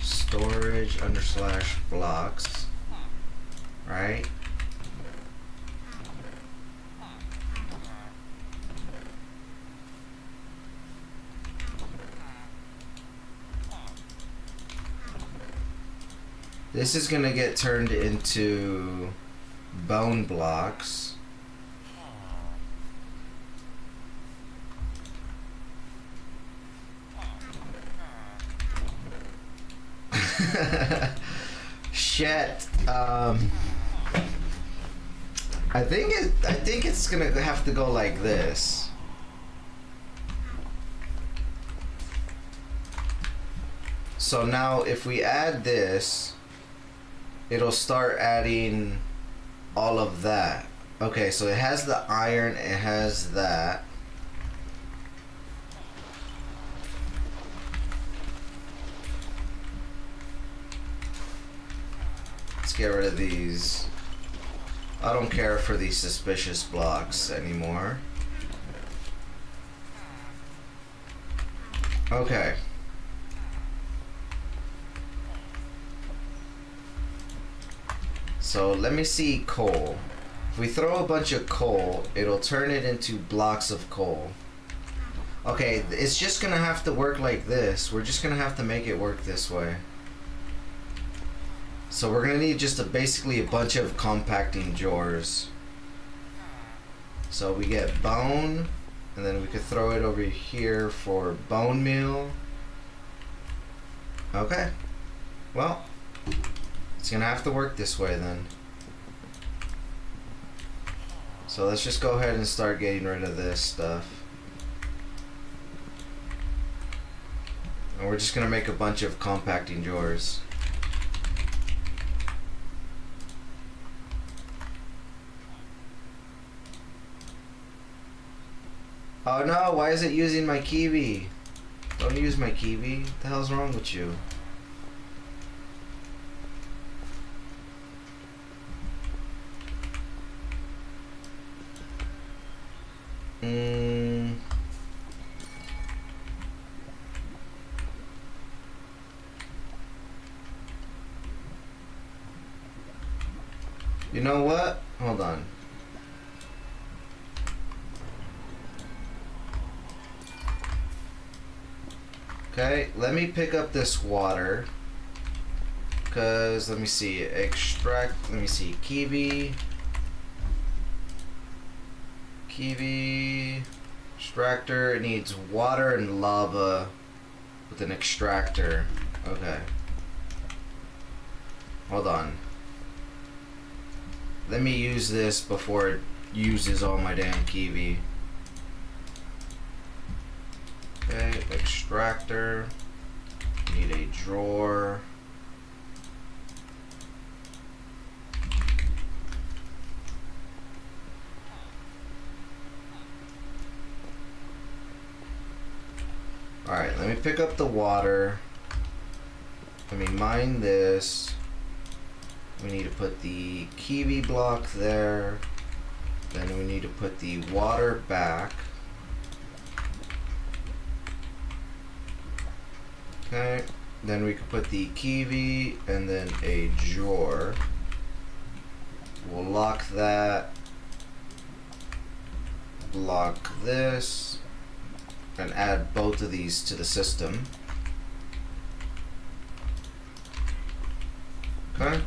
storage / blocks. Right? This is gonna get turned into bone blocks. Shit. I think it's gonna have to go like this. So now if we add this, it'll start adding all of that. Okay, so it has the iron, it has that. Let's get rid of these. I don't care for these suspicious blocks anymore. Okay. So let me see coal. If we throw a bunch of coal, it'll turn it into blocks of coal. Okay, it's just gonna have to work like this. We're just gonna have to make it work this way. So we're gonna need just basically a bunch of compacting drawers. So we get bone, and then we could throw it over here for bone meal. Okay. Well, it's gonna have to work this way then. So let's just go ahead and start getting rid of this stuff. And we're just gonna make a bunch of compacting drawers. Oh no, why is it using my kiwi? Don't use my kiwi. What the hell's wrong with you? You know what? Hold on. Okay, let me pick up this water. Cause let me see, extract. Let me see, kiwi, extractor. It needs water and lava with an extractor. Okay. Hold on. Let me use this before it uses all my damn kiwi. Okay, extractor. Need a drawer. Alright, let me pick up the water. Let me mine this. We need to put the kiwi block there. Then we need to put the water back. Okay, then we can put the kiwi and then a drawer. We'll lock that. Lock this. And add both of these to the system. Okay.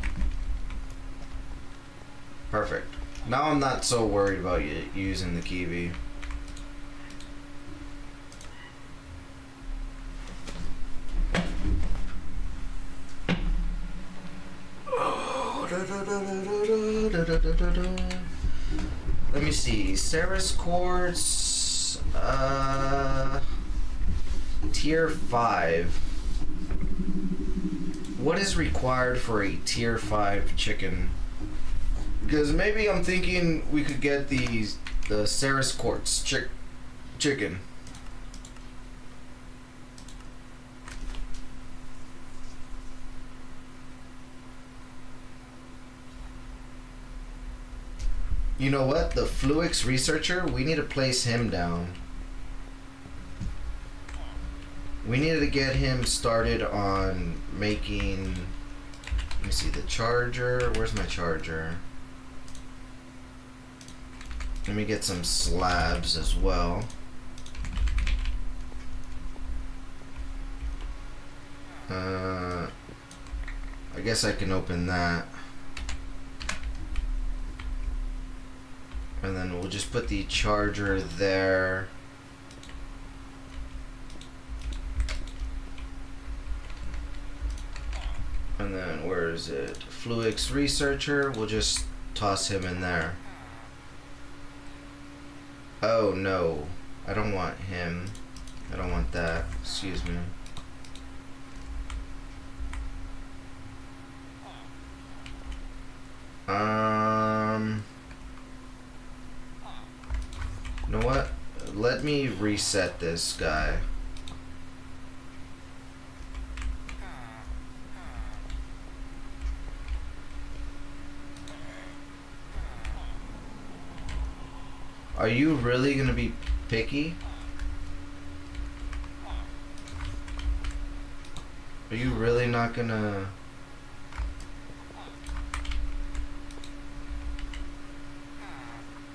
Perfect. Now I'm not so worried about using the kiwi. Let me see. Ceres quartz. Tier 5. What is required for a tier 5 chicken? Because maybe I'm thinking we could get the Ceres quartz chicken. You know what? The Fluix researcher, we need to place him down. We needed to get him started on making... Let me see, the charger. Where's my charger? Let me get some slabs as well. I guess I can open that. And then we'll just put the charger there. And then where is it? Fluix researcher. We'll just toss him in there. Oh no, I don't want him. I don't want that. Excuse me. You know what? Let me reset this guy. Are you really gonna be picky? Are you really not gonna...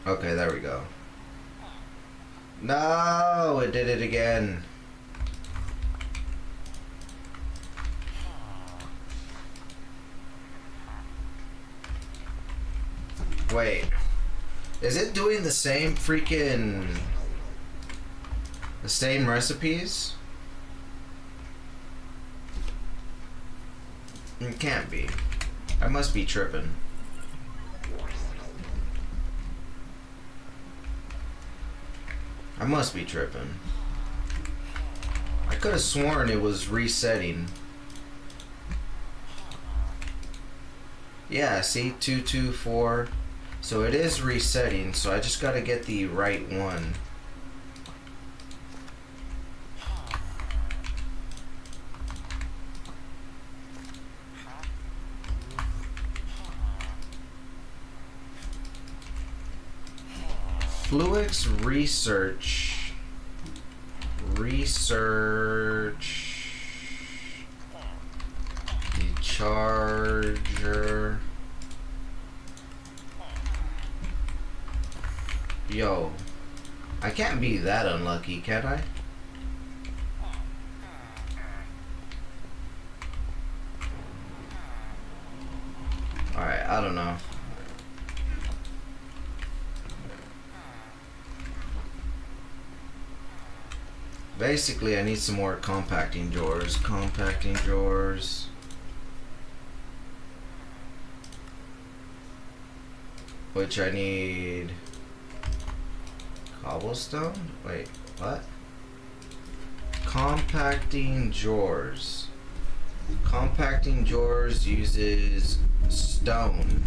Okay, there we go. No, it did it again. Wait. Is it doing the same freaking... the same recipes? It can't be. I must be tripping. I must be tripping. I could have sworn it was resetting. Yeah, see? 224. So it is resetting, so I just gotta get the right one. Fluix research. The charger. Yo, I can't be that unlucky, can I? Alright, I don't know. Basically, I need some more compacting drawers. Compacting drawers. Which I need... cobblestone? Wait, what? Compacting drawers. Compacting drawers uses stone.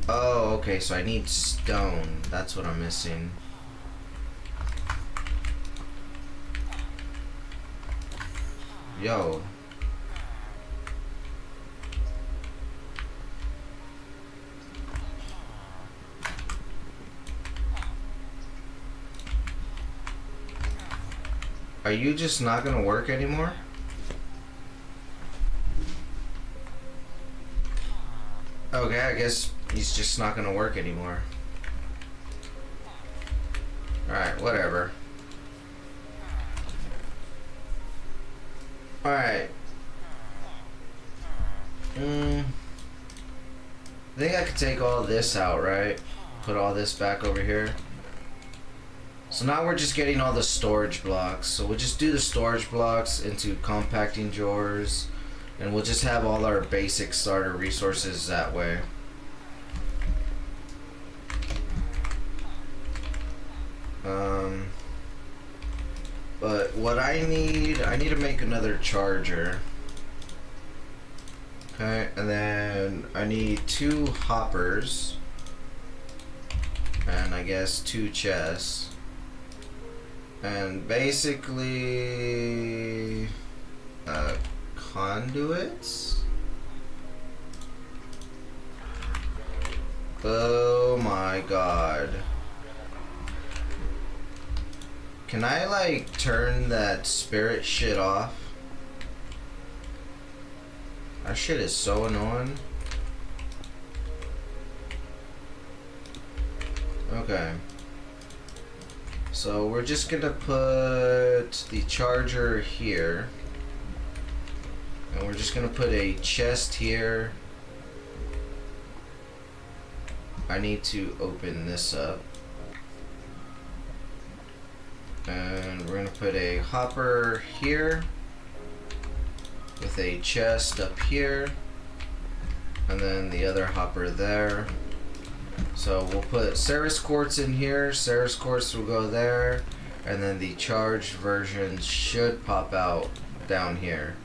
Oh, okay, so I need stone. That's what I'm missing. Yo. Are you just not gonna work anymore? Okay, I guess he's just not gonna work anymore. Alright, whatever. Alright. I think I could take all this out, right? Put all this back over here. So now we're just getting all the storage blocks. So we'll just do the storage blocks into compacting drawers. And we'll just have all our basic starter resources that way. But what I need to make another charger. Okay, and then I need 2 hoppers. And I guess 2 chests. And basically conduits. Oh my god. Can I like turn that spirit shit off? That shit is so annoying. Okay. So we're just gonna put the charger here. And we're just gonna put a chest here. I need to open this up. And we're gonna put a hopper here with a chest up here, and then the other hopper there. So we'll put Ceres quartz in here, Ceres quartz will go there, and then the charged version should pop out down here.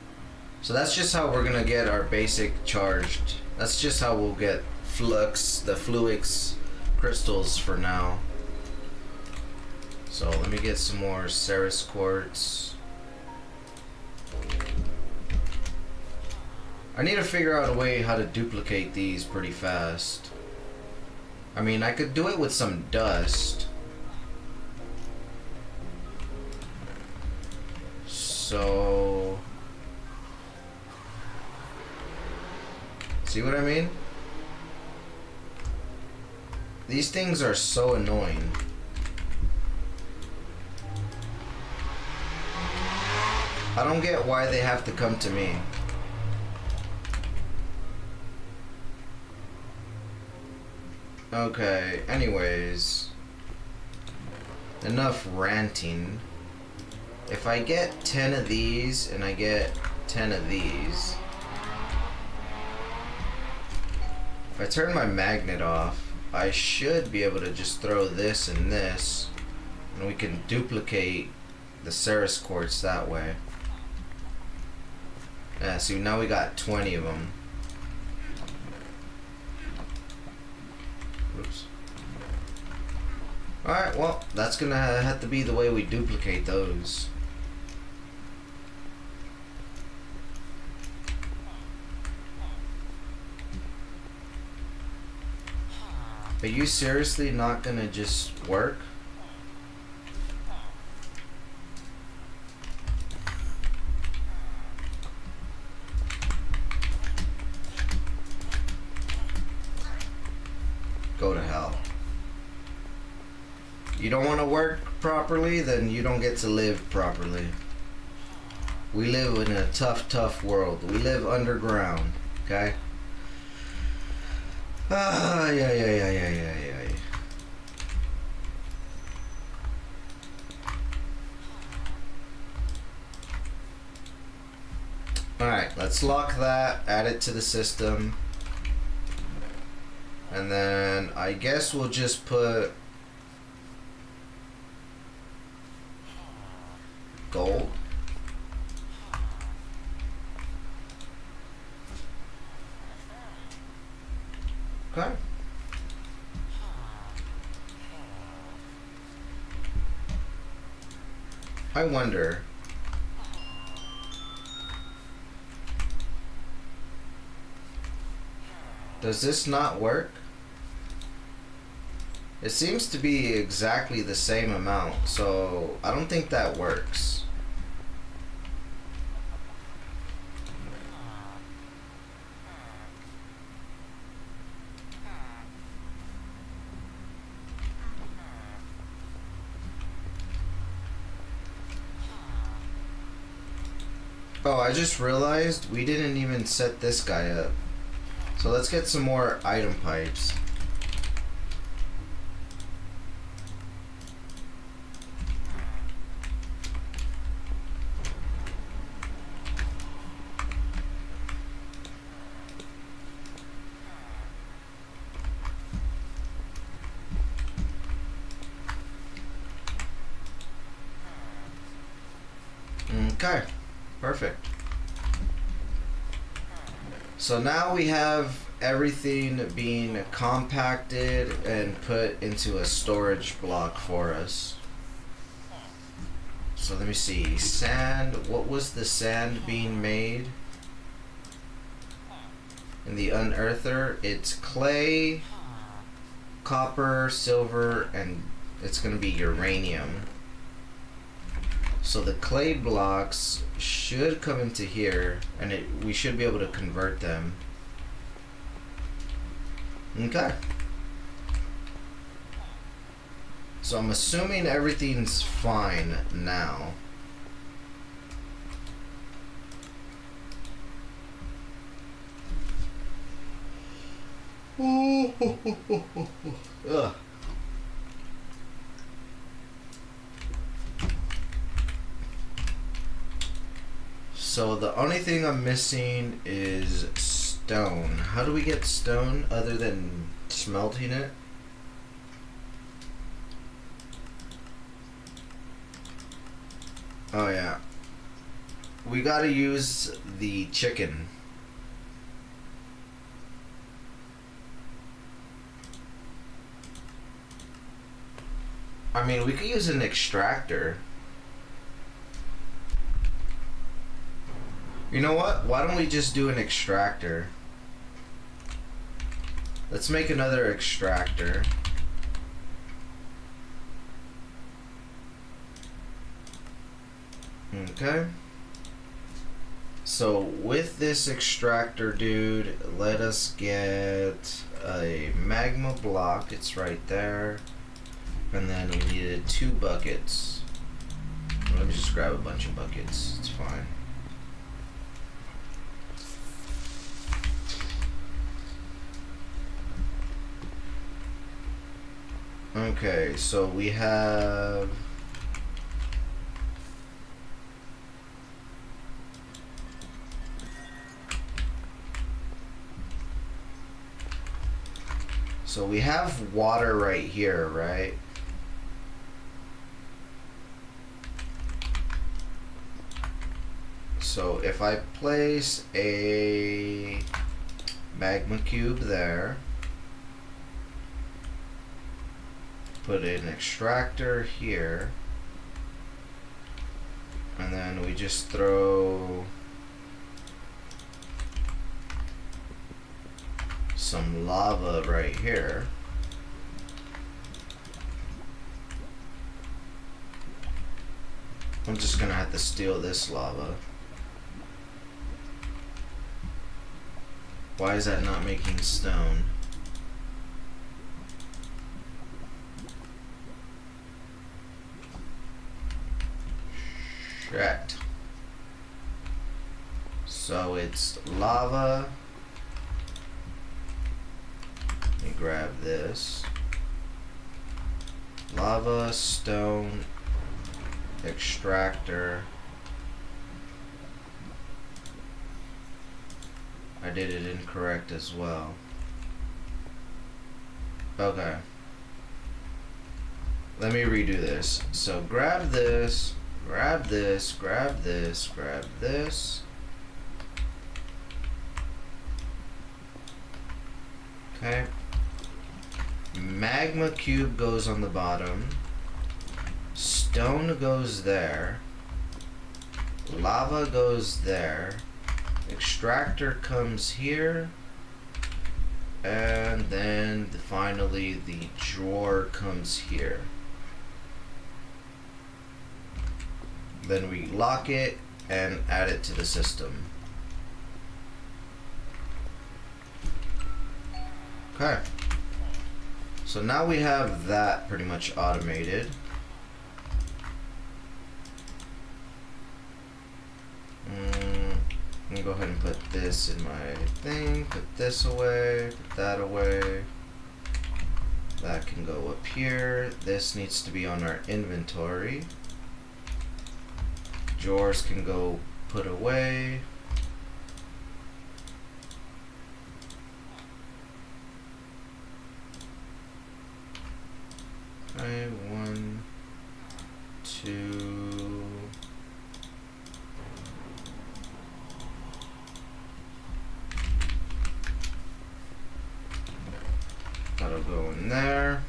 So that's just how we're gonna get our basic charged. That's just how we'll get the Fluix crystals for now. So let me get some more Ceres quartz. I need to figure out a way how to duplicate these pretty fast. I mean, I could do it with some dust. So... see what I mean? These things are so annoying. I don't get why they have to come to me. Okay, anyways. Enough ranting. If I get 10 of these and I get 10 of these. If I turn my magnet off, I should be able to just throw this and this. And we can duplicate the Ceres quartz that way. Yeah, see, now we got 20 of them. Oops. Alright, well, that's gonna have to be the way we duplicate those. Are you seriously not gonna just work? Go to hell. you don't want to work properly, then you don't get to live properly. We live in a tough world. We live underground, okay? Yeah. Alright, let's lock that, add it to the system. And then I guess we'll just put gold. Okay. I wonder. Does this not work? It seems to be exactly the same amount, so I don't think that works. Oh, I just realized we didn't even set this guy up. So let's get some more item pipes. Okay, perfect. So now we have everything being compacted and put into a storage block for us. So let me see. Sand, what was the sand being made? In the unearther, it's clay, copper, silver, and it's going to be uranium. So the clay blocks should come into here, and we should be able to convert them. Okay. So I'm assuming everything's fine now. Ugh. So the only thing I'm missing is stone. How do we get stone other than smelting it? Oh yeah. We gotta use the chicken. I mean, we could use an extractor. You know what? Why don't we just do an extractor? Let's make another extractor. Okay. So with this extractor, dude, let us get a magma block. It's right there. And then we needed 2 buckets. Let me just grab a bunch of buckets. It's fine. Okay, so we have water right here, right? So if I place a magma cube there, put an extractor here, and then we just throw some lava right here. I'm just gonna have to steal this lava. Why is that not making stone? Correct. So it's lava. Let me grab this. Lava, stone, extractor. I did it incorrect as well. Okay. Let me redo this. So grab this, grab this, grab this, grab this. Okay. Magma cube goes on the bottom. Stone goes there. Lava goes there. Extractor comes here. And then finally the drawer comes here. Then we lock it and add it to the system. Okay. So now we have that pretty much automated. I'm gonna go ahead and put this in my thing, put this away, put that away. That can go up here. This needs to be on our inventory. Drawers can go put away. Okay, 1, 2. That'll go in there.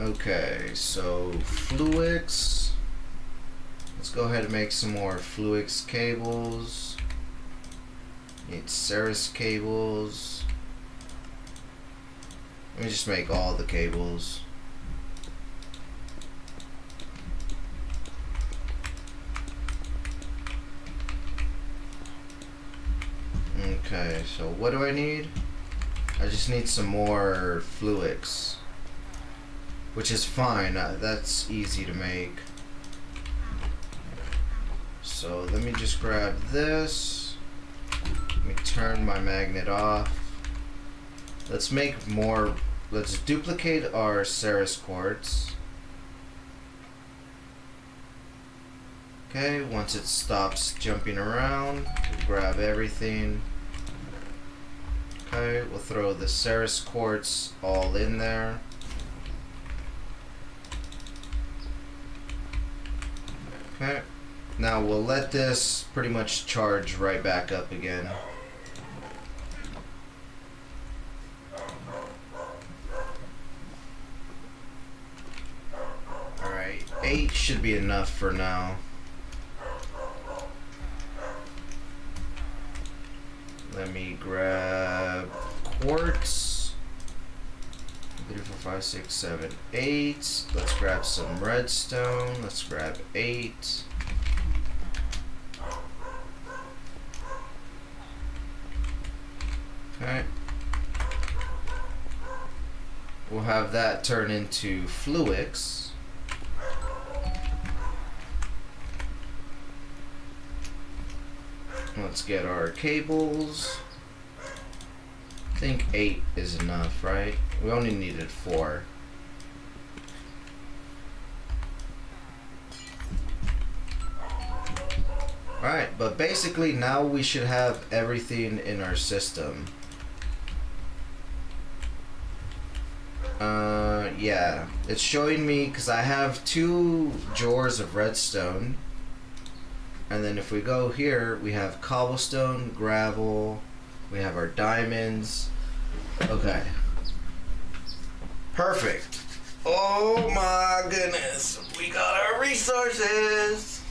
Okay, so Fluix. Let's go ahead and make some more Fluix cables. Need Ceres cables. Let me just make all the cables. Okay, so what do I need? I just need some more Fluix, which is fine. That's easy to make. So let me just grab this. Let me turn my magnet off. Let's make more. Let's duplicate our Ceres quartz. Okay, once it stops jumping around, we'll grab everything. Okay, we'll throw the Ceres quartz all in there. Okay, now we'll let this pretty much charge right back up again. Alright, 8 should be enough for now. Let me grab quartz. 3, 4, 5, 6, 7, 8. Let's grab some redstone. Let's grab 8. Okay. We'll have that turn into Fluix. Let's get our cables. I think 8 is enough, right? We only needed 4. Alright, but basically now we should have everything in our system. Yeah, it's showing me because I have 2 drawers of redstone. And then if we go here, we have cobblestone, gravel, we have our diamonds. Okay. Perfect. Oh my goodness. We got our resources.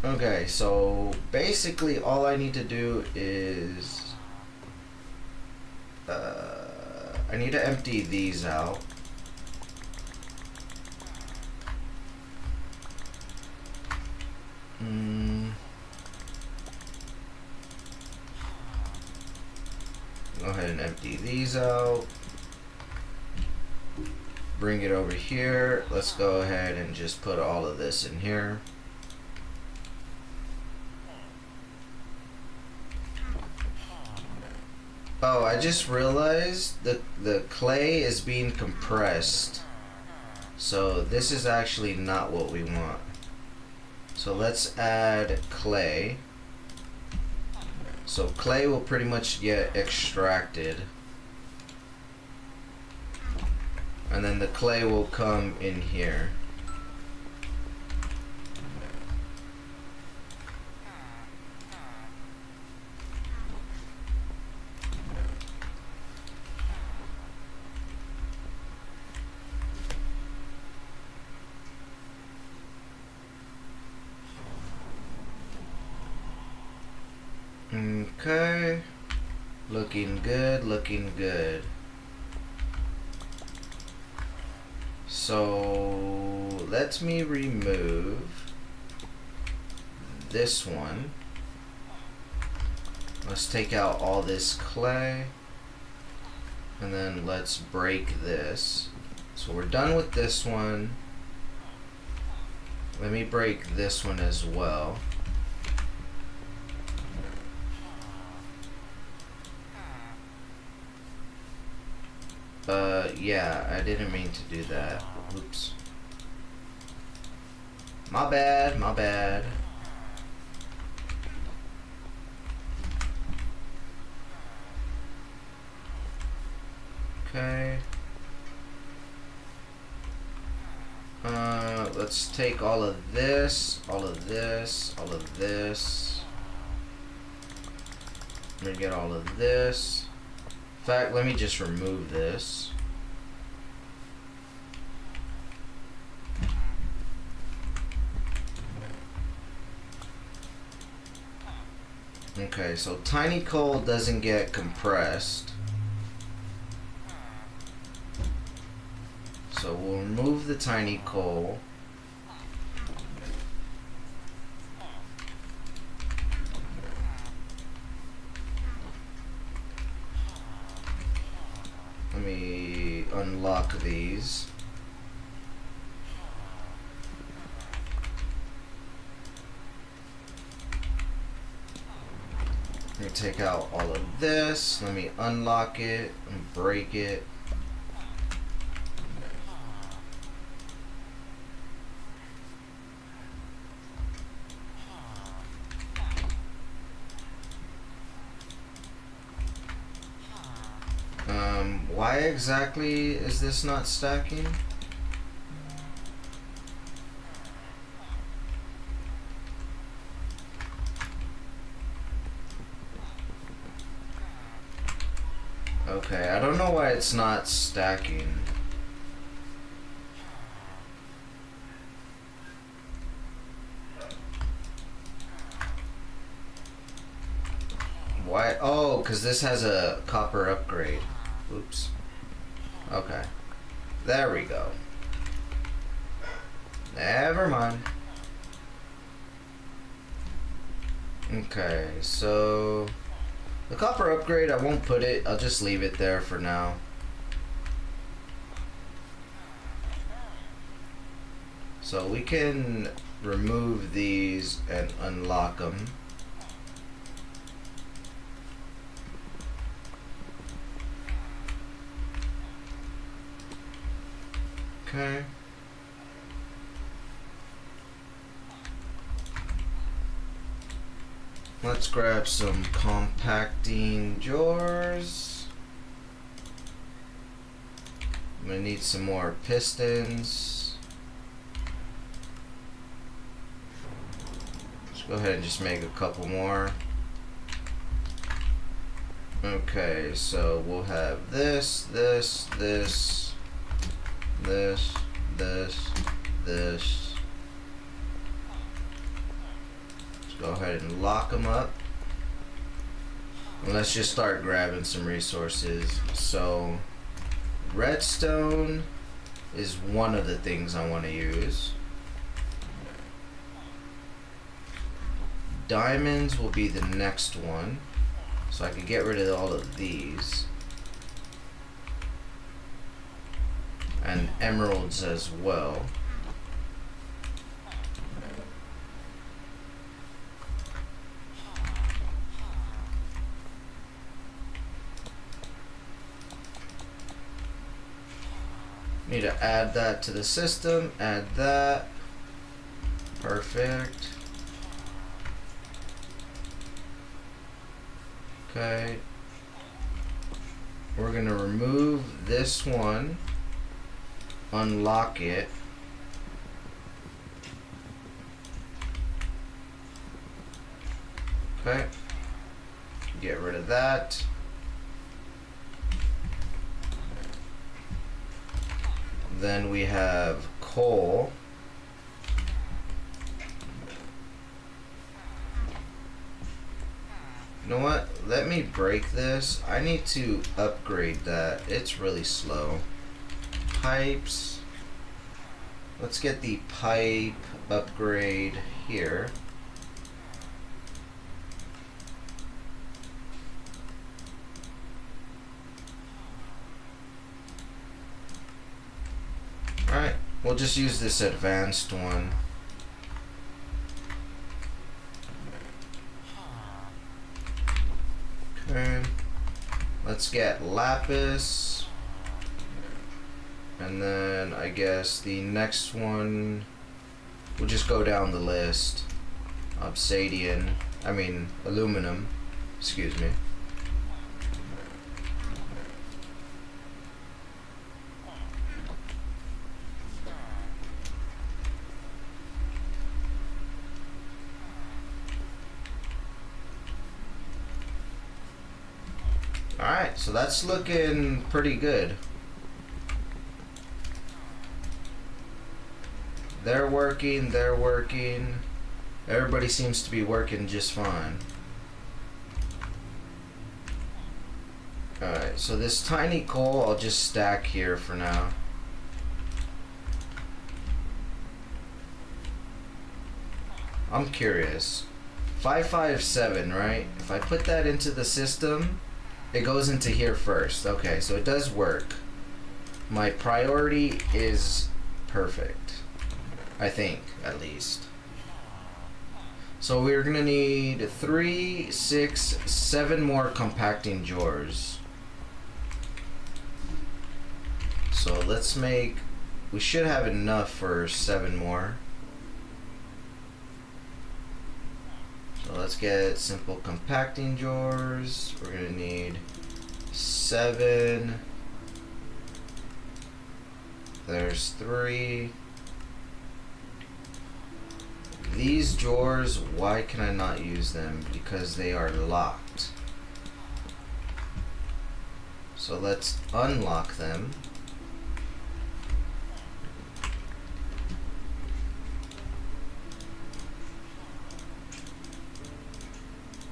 Okay, so basically all I need to do is I need to empty these out. Go ahead and empty these out. bring it over here. Let's go ahead and just put all of this in here. Oh, I just realized that the clay is being compressed. So this is actually not what we want. So let's add clay. So clay will pretty much get extracted. And then the clay will come in here. Okay. Looking good, looking good. So let me remove this one. Let's take out all this clay. And then let's break this. So we're done with this one. Let me break this one as well. Yeah, I didn't mean to do that. Oops. My bad, my bad. Okay. Let's take all of this, all of this, all of this. Let me get all of this. In fact, let me just remove this. Okay, so tiny coal doesn't get compressed. So we'll remove the tiny coal. Let me unlock these. Let me take out all of this. Let me unlock it and break it. Why exactly is this not stacking? Okay, I don't know why it's not stacking. Why? Oh, because this has a copper upgrade. Oops. Okay. There we go. Never mind. Okay, so the copper upgrade, I won't put it. I'll just leave it there for now. So we can remove these and unlock them. Okay. Let's grab some compacting jars. I'm gonna need some more pistons. Let's go ahead and just make a couple more. Okay, so we'll have this, this, this, this, this, this. Let's go ahead and lock them up. And let's just start grabbing some resources. So redstone is one of the things I want to use. Diamonds will be the next one. So I can get rid of all of these. and emeralds as well. Need to add that to the system. Add that. Perfect. Okay. We're gonna remove this one. Unlock it. Okay. Get rid of that. Then we have coal. You know what? Let me break this. I need to upgrade that. It's really slow. Pipes. Let's get the pipe upgrade here. Alright, we'll just use this advanced one. Okay, let's get lapis. And then I guess the next one, we'll just go down the list. Aluminum, excuse me. Alright, so that's looking pretty good. They're working. Everybody seems to be working just fine. Alright, so this tiny coal I'll just stack here for now. I'm curious. 557, right? If I put that into the system, it goes into here first. Okay, so it does work. My priority is perfect. I think, at least. So we're gonna need 3, 6, 7 more compacting drawers. So let's make... We should have enough for 7 more. So let's get simple compacting drawers. We're gonna need 7. There's 3. These drawers, why can I not use them? Because they are locked. So let's unlock them.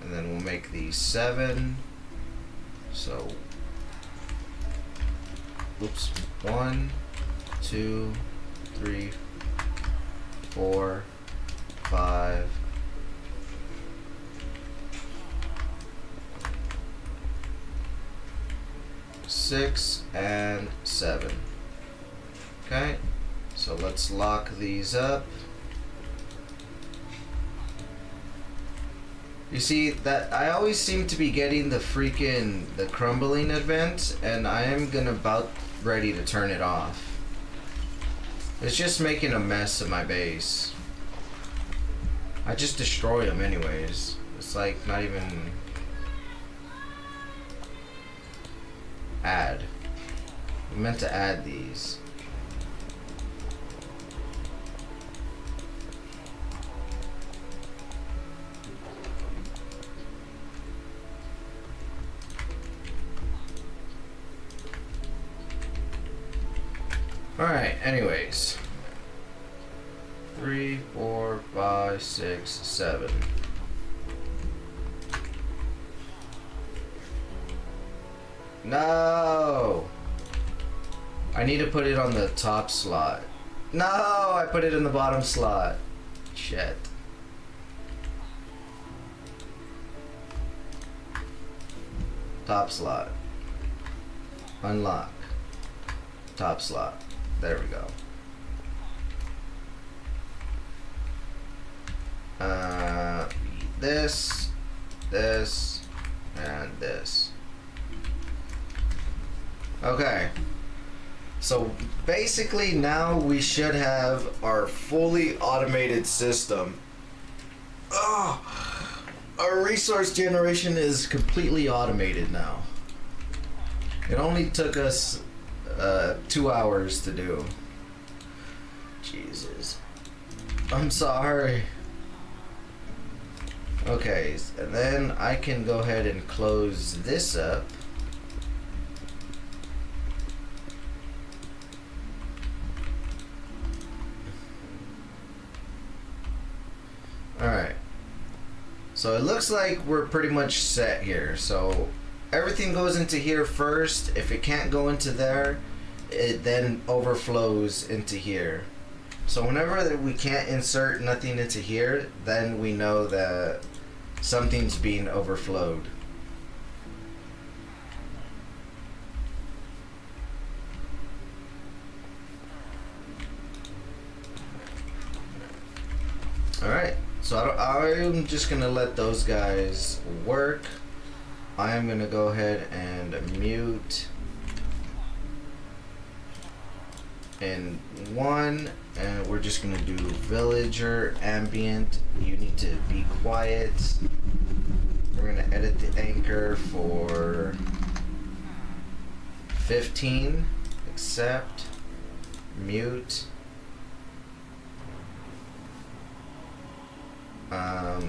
And then we'll make these 7. So, oops, 1, 2, 3, 4, 5, 6, and 7. Okay, so let's lock these up. You see that I always seem to be getting the crumbling event, and I am about ready to turn it off. It's just making a mess of my base. I just destroy them anyways. It's like not even add. I meant to add these. Alright, anyways. 3, 4, 5, 6, 7. No! I need to put it on the top slot. No! I put it in the bottom slot. Shit. Top slot. Unlock. Top slot. There we go. This, and this. Okay. So basically now we should have our fully automated system. Oh, our resource generation is completely automated now. It only took us 2 hours to do. Jesus. I'm sorry. Okay, and then I can go ahead and close this up. Alright. So it looks like we're pretty much set here. So everything goes into here first. If it can't go into there, it then overflows into here. So whenever we can't insert nothing into here, then we know that something's being overflowed. Alright, so I'm just gonna let those guys work. I'm gonna go ahead and mute in one, and we're just gonna do villager ambient. You need to be quiet. We're gonna edit the anchor for 15. Accept. Mute.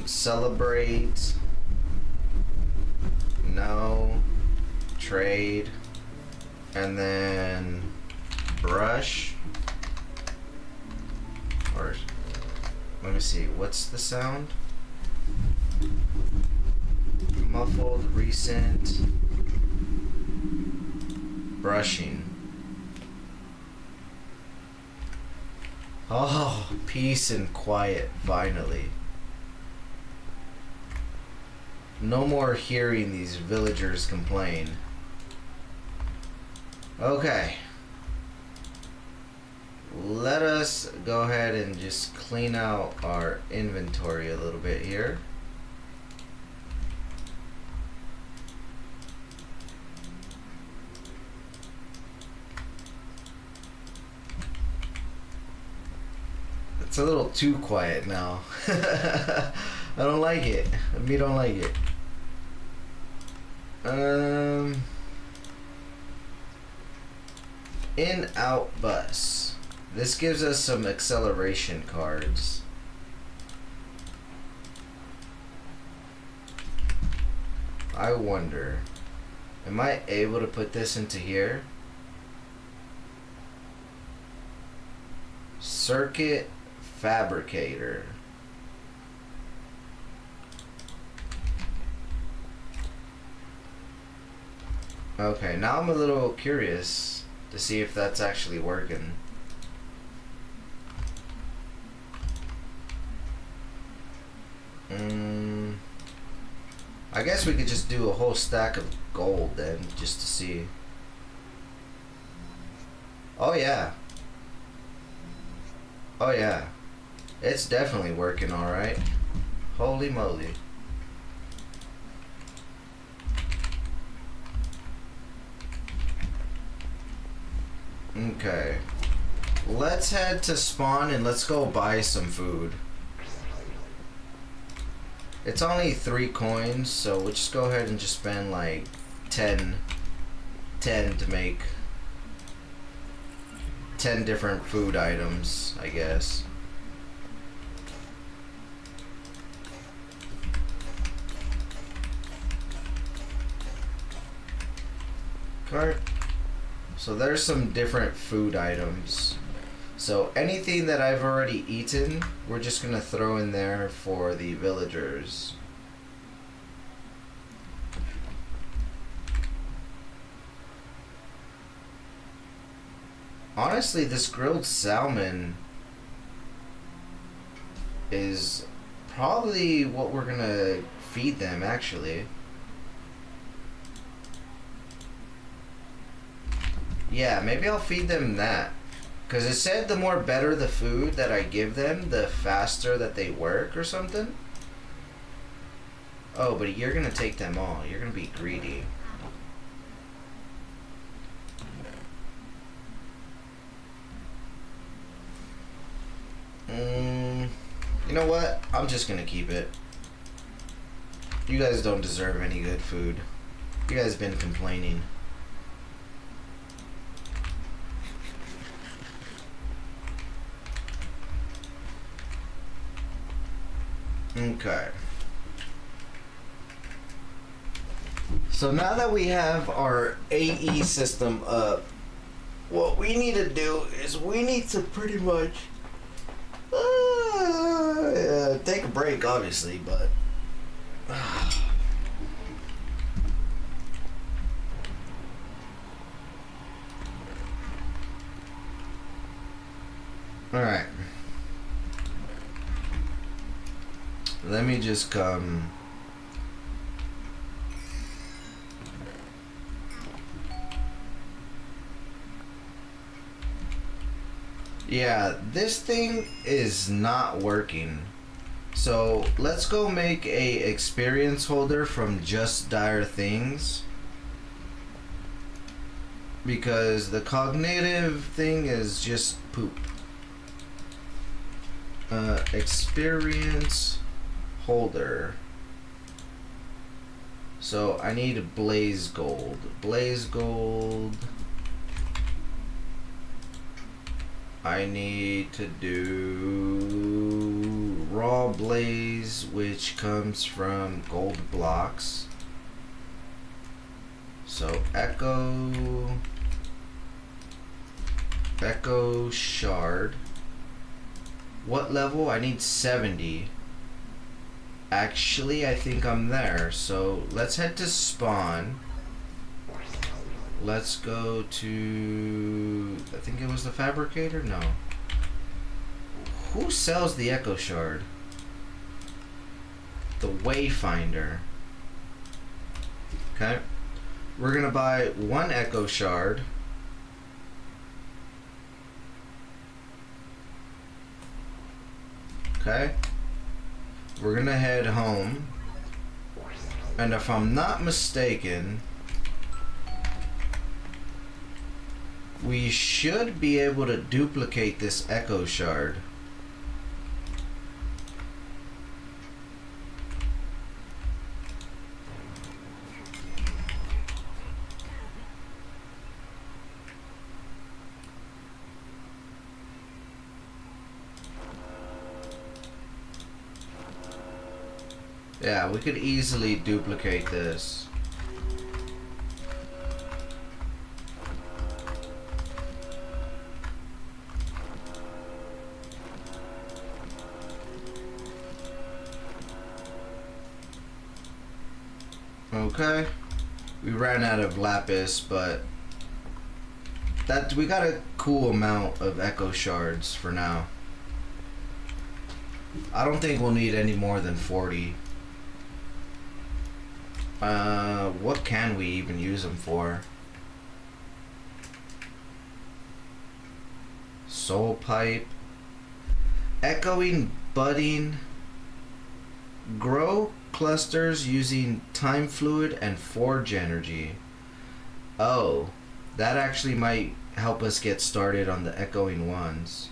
Celebrate. No. Trade. And then brush. Or let me see, what's the sound? Muffled, recent, brushing. Oh, peace and quiet, finally. No more hearing these villagers complain. Okay. Let us go ahead and just clean out our inventory a little bit here. It's a little too quiet now. I don't like it. Me don't like it. In out bus. This gives us some acceleration cards. I wonder, am I able to put this into here? Circuit fabricator. Okay, now I'm a little curious to see if that's actually working. I guess we could just do a whole stack of gold then, just to see. Oh yeah. Oh yeah. It's definitely working alright. Holy moly. Okay. Let's head to spawn and let's go buy some food. It's only 3 coins, so we'll just go ahead and just spend like 10 to make 10 different food items, I guess. Alright. So there's some different food items. So anything that I've already eaten, we're just gonna throw in there for the villagers. Honestly, this grilled salmon is probably what we're gonna feed them, actually. Yeah, maybe I'll feed them that. Because it said the more better the food that I give them, the faster that they work or something. Oh, but you're gonna take them all. You're gonna be greedy. You know what? I'm just gonna keep it. You guys don't deserve any good food. You guys been complaining. Okay. So now that we have our AE system up, what we need to do is we need to pretty much take a break, obviously, but all right. Let me just come. Yeah, this thing is not working. So let's go make a experience holder from Just Dire Things. Because the cognitive thing is just poop. Experience holder. So I need blaze gold. Blaze gold. I need to do raw blaze, which comes from gold blocks. So echo shard. What level? I need 70. Actually, I think I'm there. So let's head to spawn. Let's go to, I think it was the fabricator? No. Who sells the echo shard? The wayfinder. Okay. We're gonna buy 1 echo shard. Okay. We're gonna head home. And if I'm not mistaken, we should be able to duplicate this echo shard. Yeah, we could easily duplicate this. Okay, we ran out of lapis, but that we got a cool amount of echo shards for now. I don't think we'll need any more than 40. What can we even use them for? Soul pipe, echoing budding, grow clusters using time fluid and forge energy. Oh, that actually might help us get started on the echoing ones.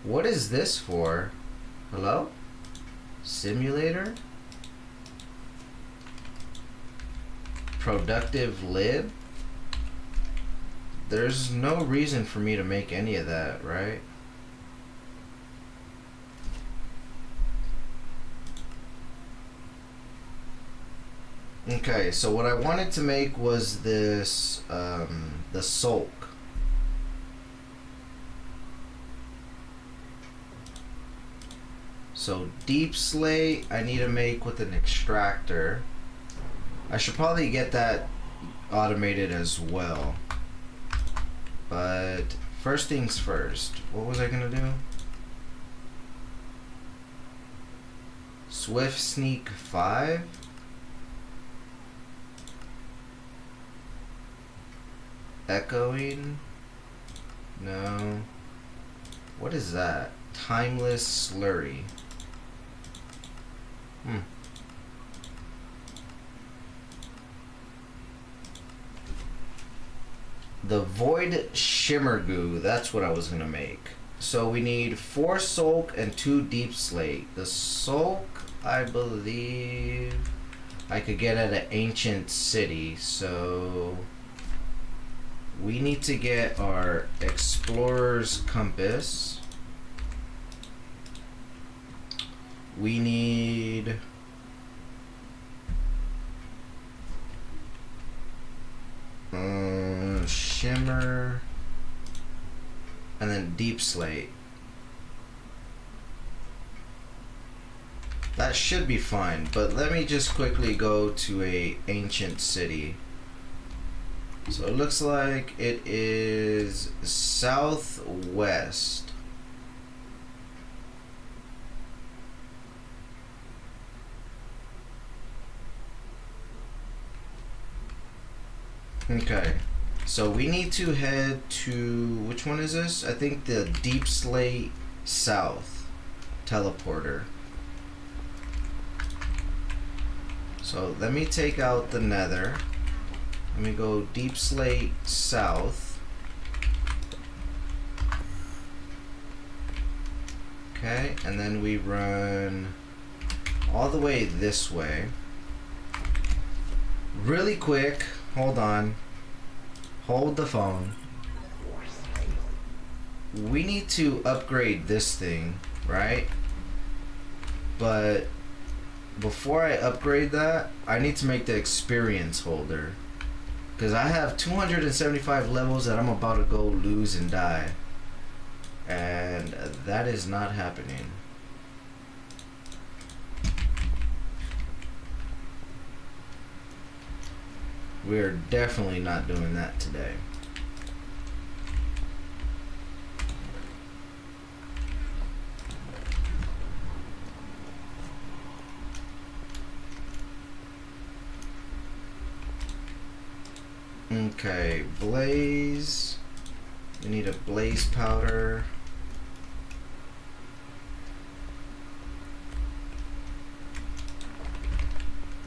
What is this for? Hello? Simulator? Productive lid? There's no reason for me to make any of that, right? Okay, so what I wanted to make was this, the sulk. So deep slate, I need to make with an extractor. I should probably get that automated as well. But first things first, what was I gonna do? Swift Sneak 5? Echoing? No. What is that? Timeless slurry. The void shimmer goo, that's what I was gonna make. So we need 4 soak and 2 deep slate. The soak, I believe I could get at an ancient city, so we need to get our explorer's compass. We need shimmer and then deep slate. That should be fine, but let me just quickly go to a ancient city. So it looks like it is southwest. Okay, so we need to head to, which one is this? I think the Deep Slate South teleporter. So let me take out the nether. Let me go Deep Slate South. Okay, and then we run all the way this way. Really quick, hold on. Hold the phone. We need to upgrade this thing, right? But before I upgrade that, I need to make the experience holder. Because I have 275 levels that I'm about to go lose and die. And that is not happening. We're definitely not doing that today. Okay, blaze. We need a blaze powder.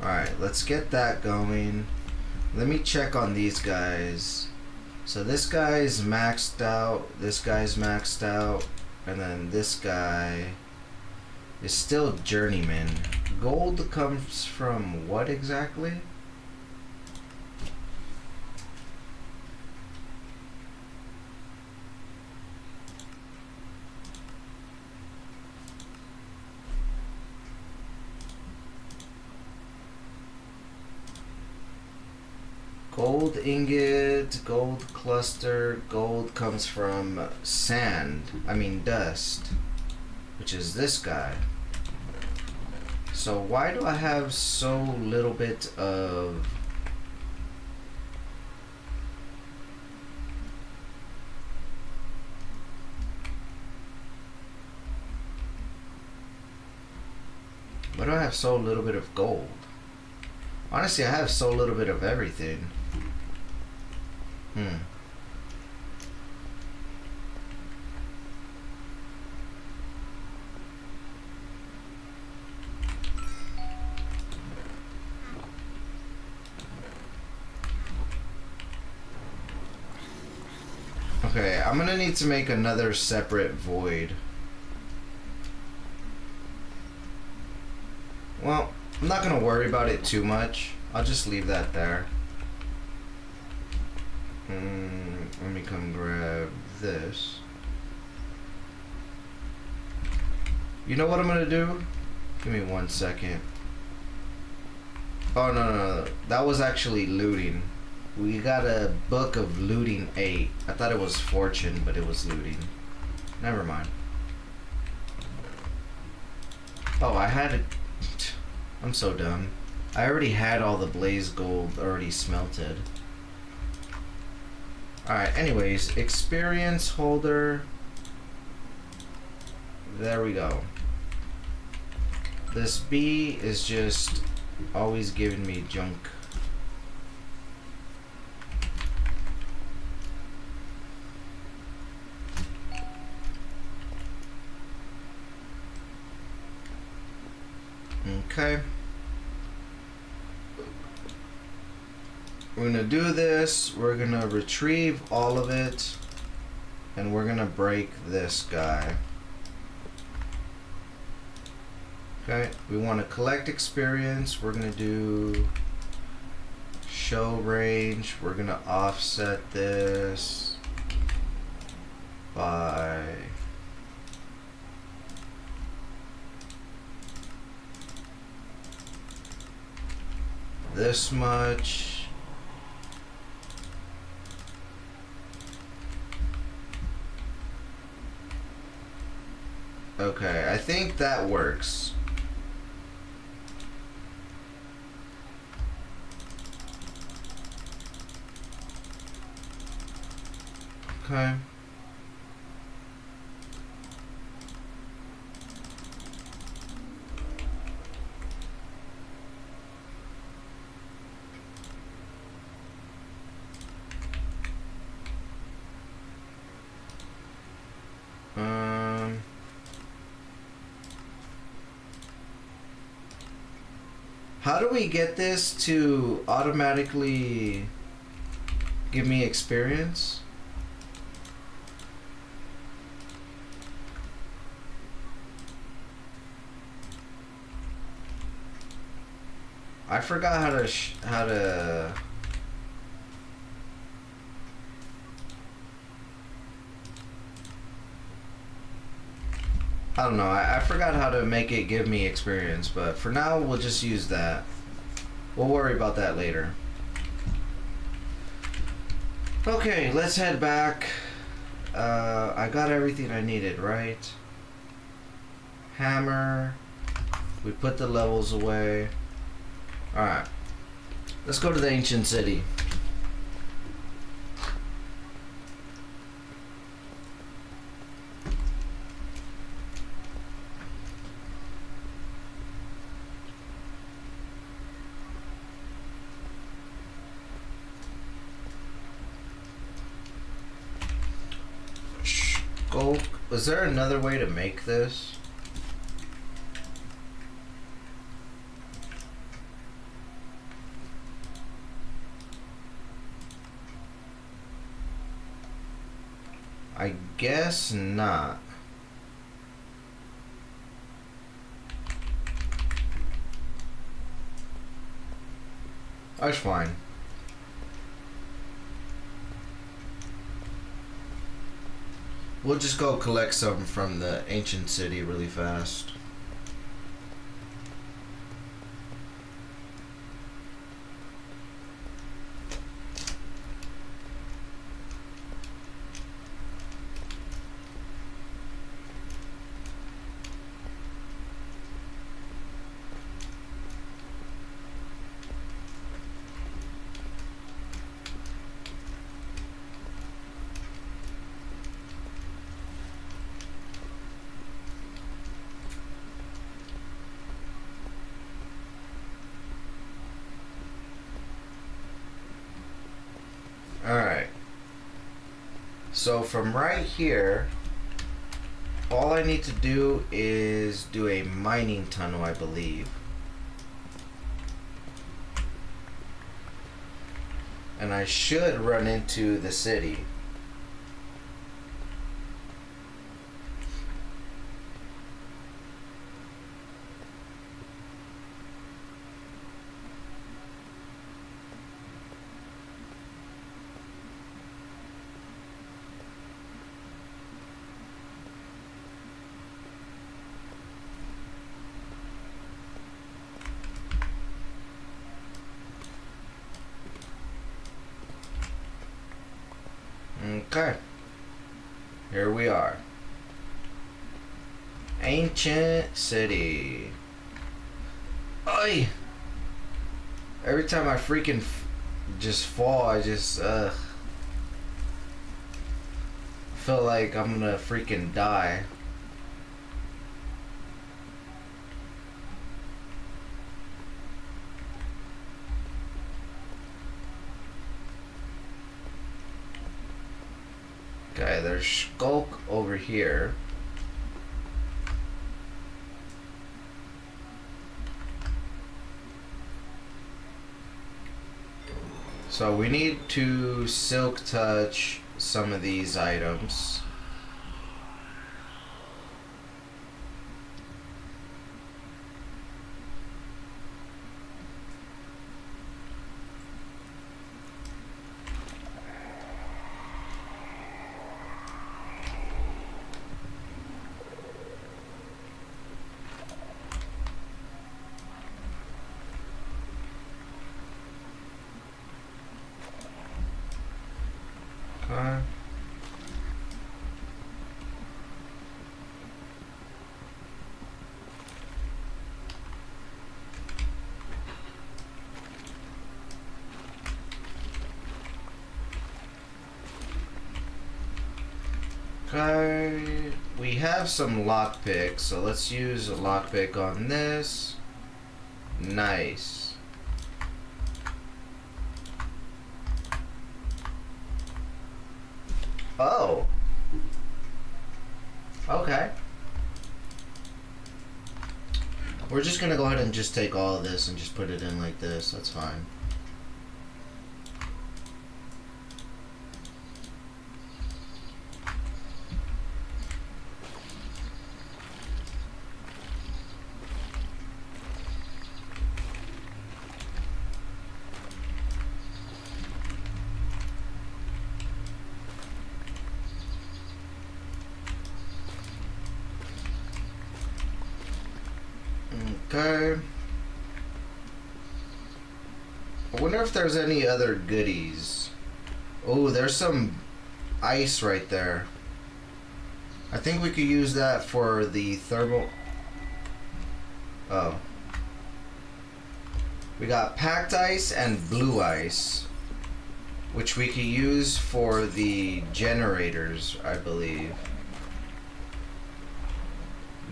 Alright, let's get that going. Let me check on these guys. So this guy's maxed out, this guy's maxed out, and then this guy is still journeyman. Gold comes from what exactly? Gold ingot, gold cluster, gold comes from sand, dust, which is this guy. So why do I have so little bit of... Why do I have so little bit of gold? Honestly, I have so little bit of everything. Okay, I'm gonna need to make another separate void. Well, I'm not gonna worry about it too much. I'll just leave that there. Let me come grab this. You know what I'm gonna do? Give me 1 second. Oh, no. That was actually looting. We got a book of looting 8. I thought it was fortune, but it was looting. Never mind. Oh, I had it. I'm so dumb. I already had all the blaze gold already smelted. Alright, anyways, experience holder. There we go. This bee is just always giving me junk. Okay. We're gonna do this. We're gonna retrieve all of it. And we're gonna break this guy. Okay. We want to collect experience. We're gonna do show range. We're gonna offset this by this much. Okay, I think that works. Okay. How do we get this to automatically give me experience? I forgot how to I don't know. I forgot how to make it give me experience, but for now we'll just use that. We'll worry about that later. Okay, let's head back. I got everything I needed, right? Hammer. We put the levels away. Alright. Let's go to the ancient city. Was there another way to make this? I guess not. That's fine. We'll just go collect some from the ancient city really fast. Alright. So from right here, all I need to do is do a mining tunnel, I believe. And I should run into the city. Okay. Here we are. Ancient city. Oi! Every time I freaking just fall, I just feel like I'm gonna freaking die. Okay, there's Skulk over here. So we need to silk touch some of these items. Okay. Okay, we have some lockpicks, so let's use a lockpick on this. Nice. Oh. Okay. We're just gonna go ahead and just take all of this and just put it in like this. That's fine. Okay. I wonder if there's any other goodies. Oh, there's some ice right there. I think we could use that for the thermal. Oh. We got packed ice and blue ice, which we could use for the generators, I believe.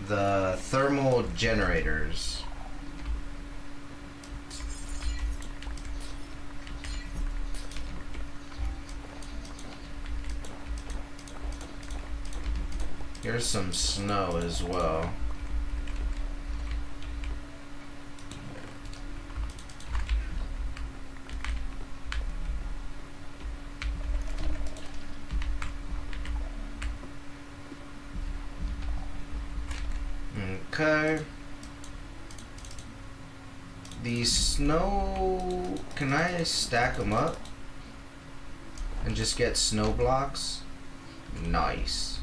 The thermal generators. Here's some snow as well. Okay. The snow... Can I stack them up? And just get snow blocks? Nice.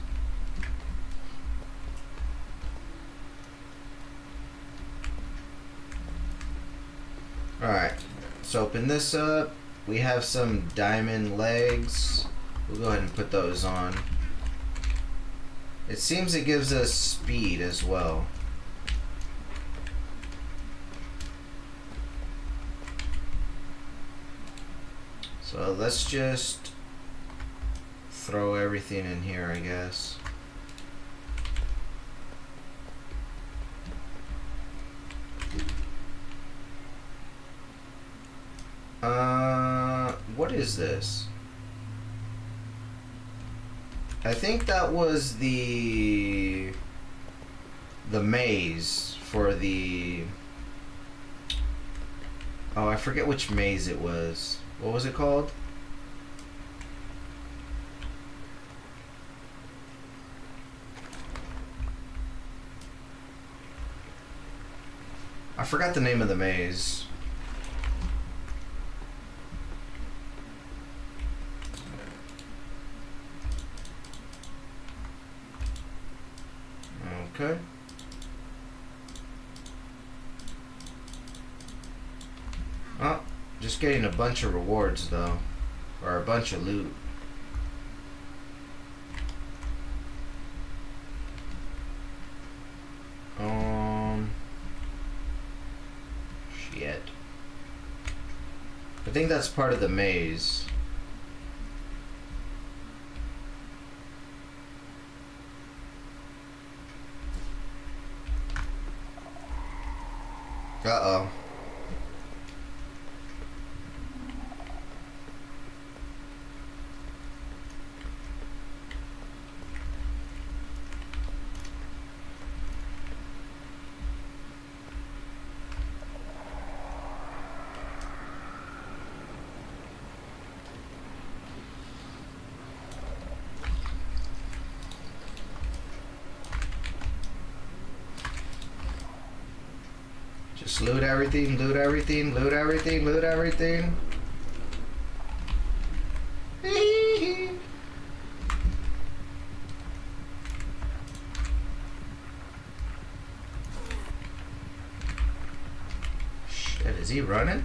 Alright. Let's open this up. We have some diamond legs. We'll go ahead and put those on. It seems it gives us speed as well. So let's just throw everything in here, I guess. What is this? I think that was the maze for the... Oh, I forget which maze it was. What was it called? I forgot the name of the maze. Okay. Oh, just getting a bunch of rewards though, or a bunch of loot. Shit. I think that's part of the maze. Uh-oh. Just loot everything, loot everything, loot everything, loot everything. Shit, is he running?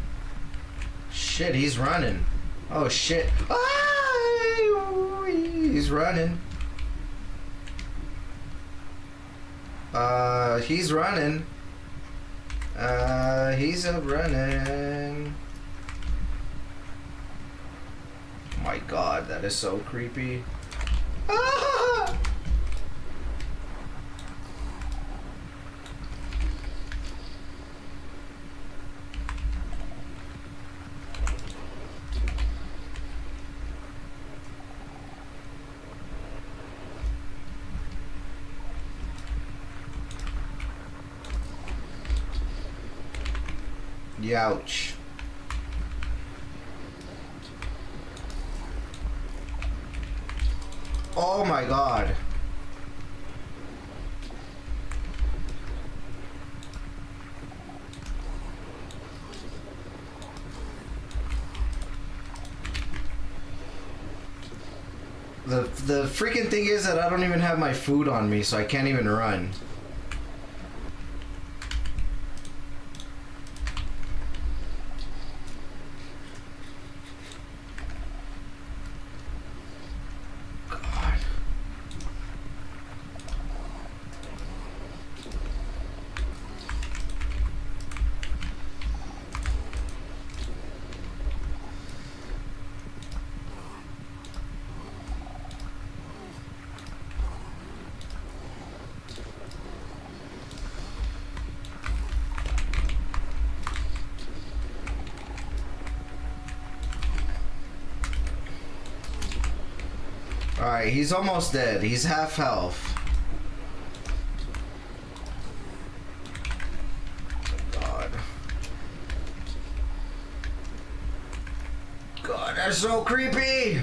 Shit, he's running. Oh shit. Ah, he's running. He's running. He's a running. Oh my god, that is so creepy. Ah! Youch. Oh my god. The freaking thing is that I don't even have my food on me, so I can't even run. Alright, he's almost dead. He's half health. God. God, that's so creepy!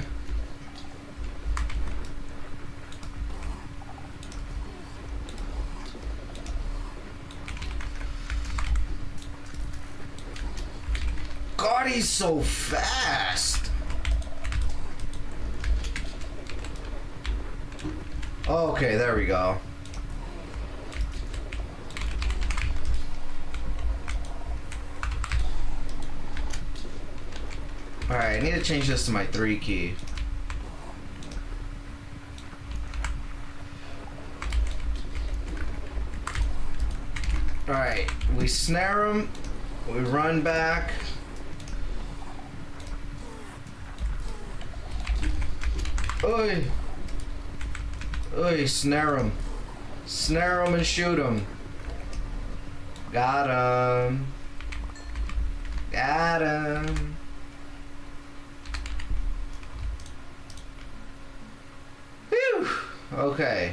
God, he's so fast! Okay, there we go. Alright, I need to change this to my 3 key. Alright, we snare him, we run back. Oi! Oi, snare him. Snare him and shoot him. Got him. Got him. Whew. Okay.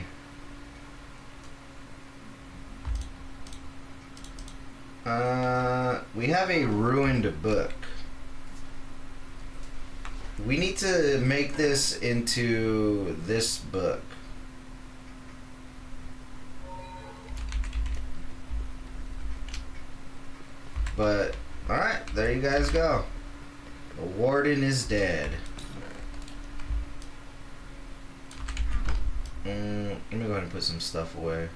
We have a ruined book. We need to make this into this book. But, alright, there you guys go. The warden is dead. Let me go ahead and put some stuff away.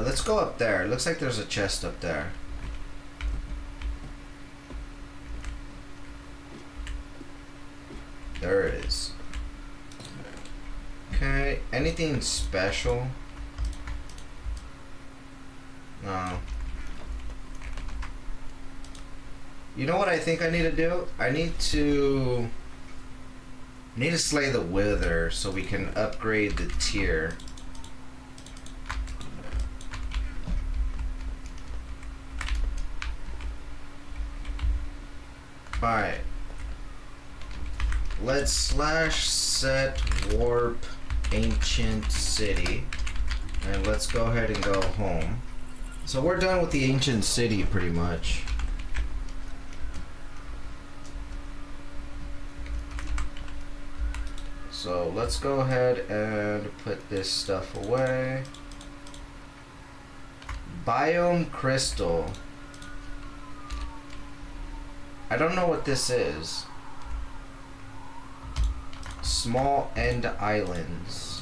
Let's go up there. Looks like there's a chest up there. There it is. Okay, anything special? No. You know what I think I need to do? I need to slay the Wither so we can upgrade the tier. Alright. Let's /set warp ancient city. And let's go ahead and go home. So we're done with the ancient city pretty much. So let's go ahead and put this stuff away. Biome crystal. I don't know what this is. Small end islands.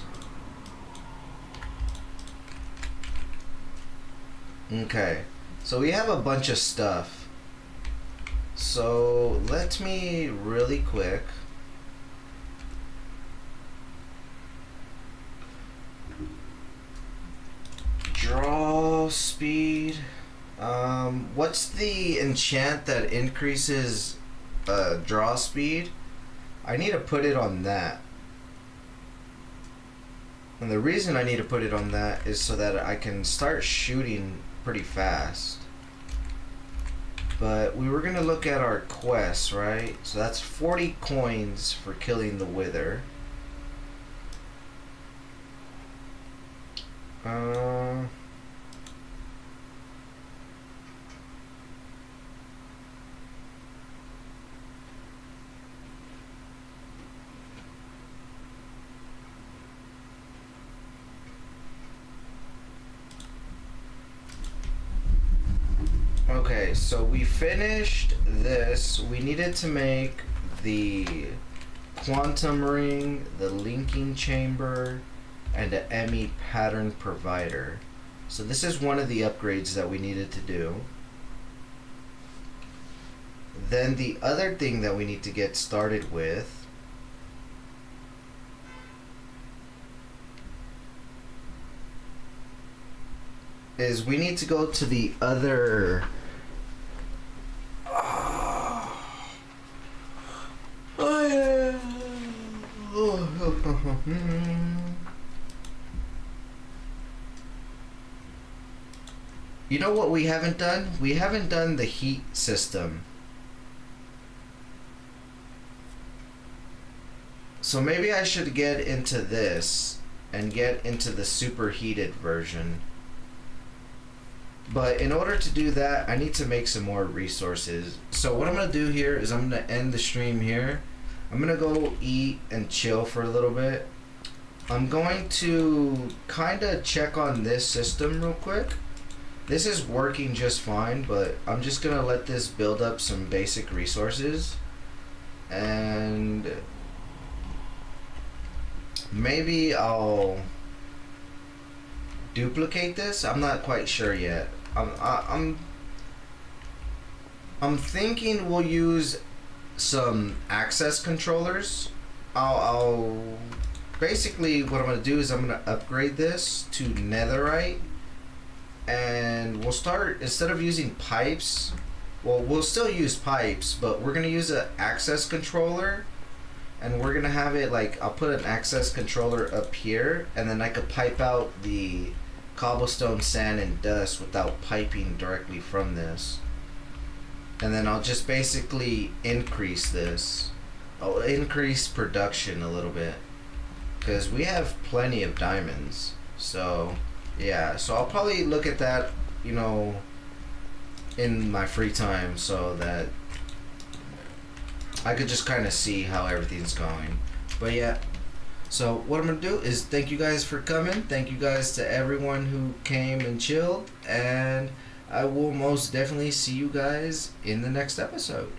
Okay, so we have a bunch of stuff. So let me really quick draw speed. What's the enchant that increases draw speed? I need to put it on that. And the reason I need to put it on that is so that I can start shooting pretty fast. But we were going to look at our quests, right? So that's 40 coins for killing the Wither. Okay, so we finished this. We needed to make the quantum ring, the linking chamber, and the ME pattern provider. So this is one of the upgrades that we needed to do. Then the other thing that we need to get started with is we need to go to the other you know what we haven't done? We haven't done the heat system. So maybe I should get into this and get into the superheated version. But in order to do that, I need to make some more resources. So what I'm going to do here is I'm going to end the stream here. I'm going to go eat and chill for a little bit. I'm going to kind of check on this system real quick. This is working just fine, but I'm just going to let this build up some basic resources. And maybe I'll duplicate this. I'm not quite sure yet. I'm thinking we'll use some access controllers. I'll basically what I'm gonna do is I'm gonna upgrade this to netherite, and we'll start, instead of using pipes, well, we'll still use pipes, but we're gonna use an access controller, and we're gonna have it like, I'll put an access controller up here, and then I could pipe out the cobblestone, sand, and dust without piping directly from this. And then I'll just basically increase this. I'll increase production a little bit, because we have plenty of diamonds. So yeah, so I'll probably look at that, you know, in my free time, so that I could just kind of see how everything's going. But yeah, so what I'm gonna do is thank you guys for coming. Thank you guys to everyone who came and chilled, and I will most definitely see you guys in the next episode.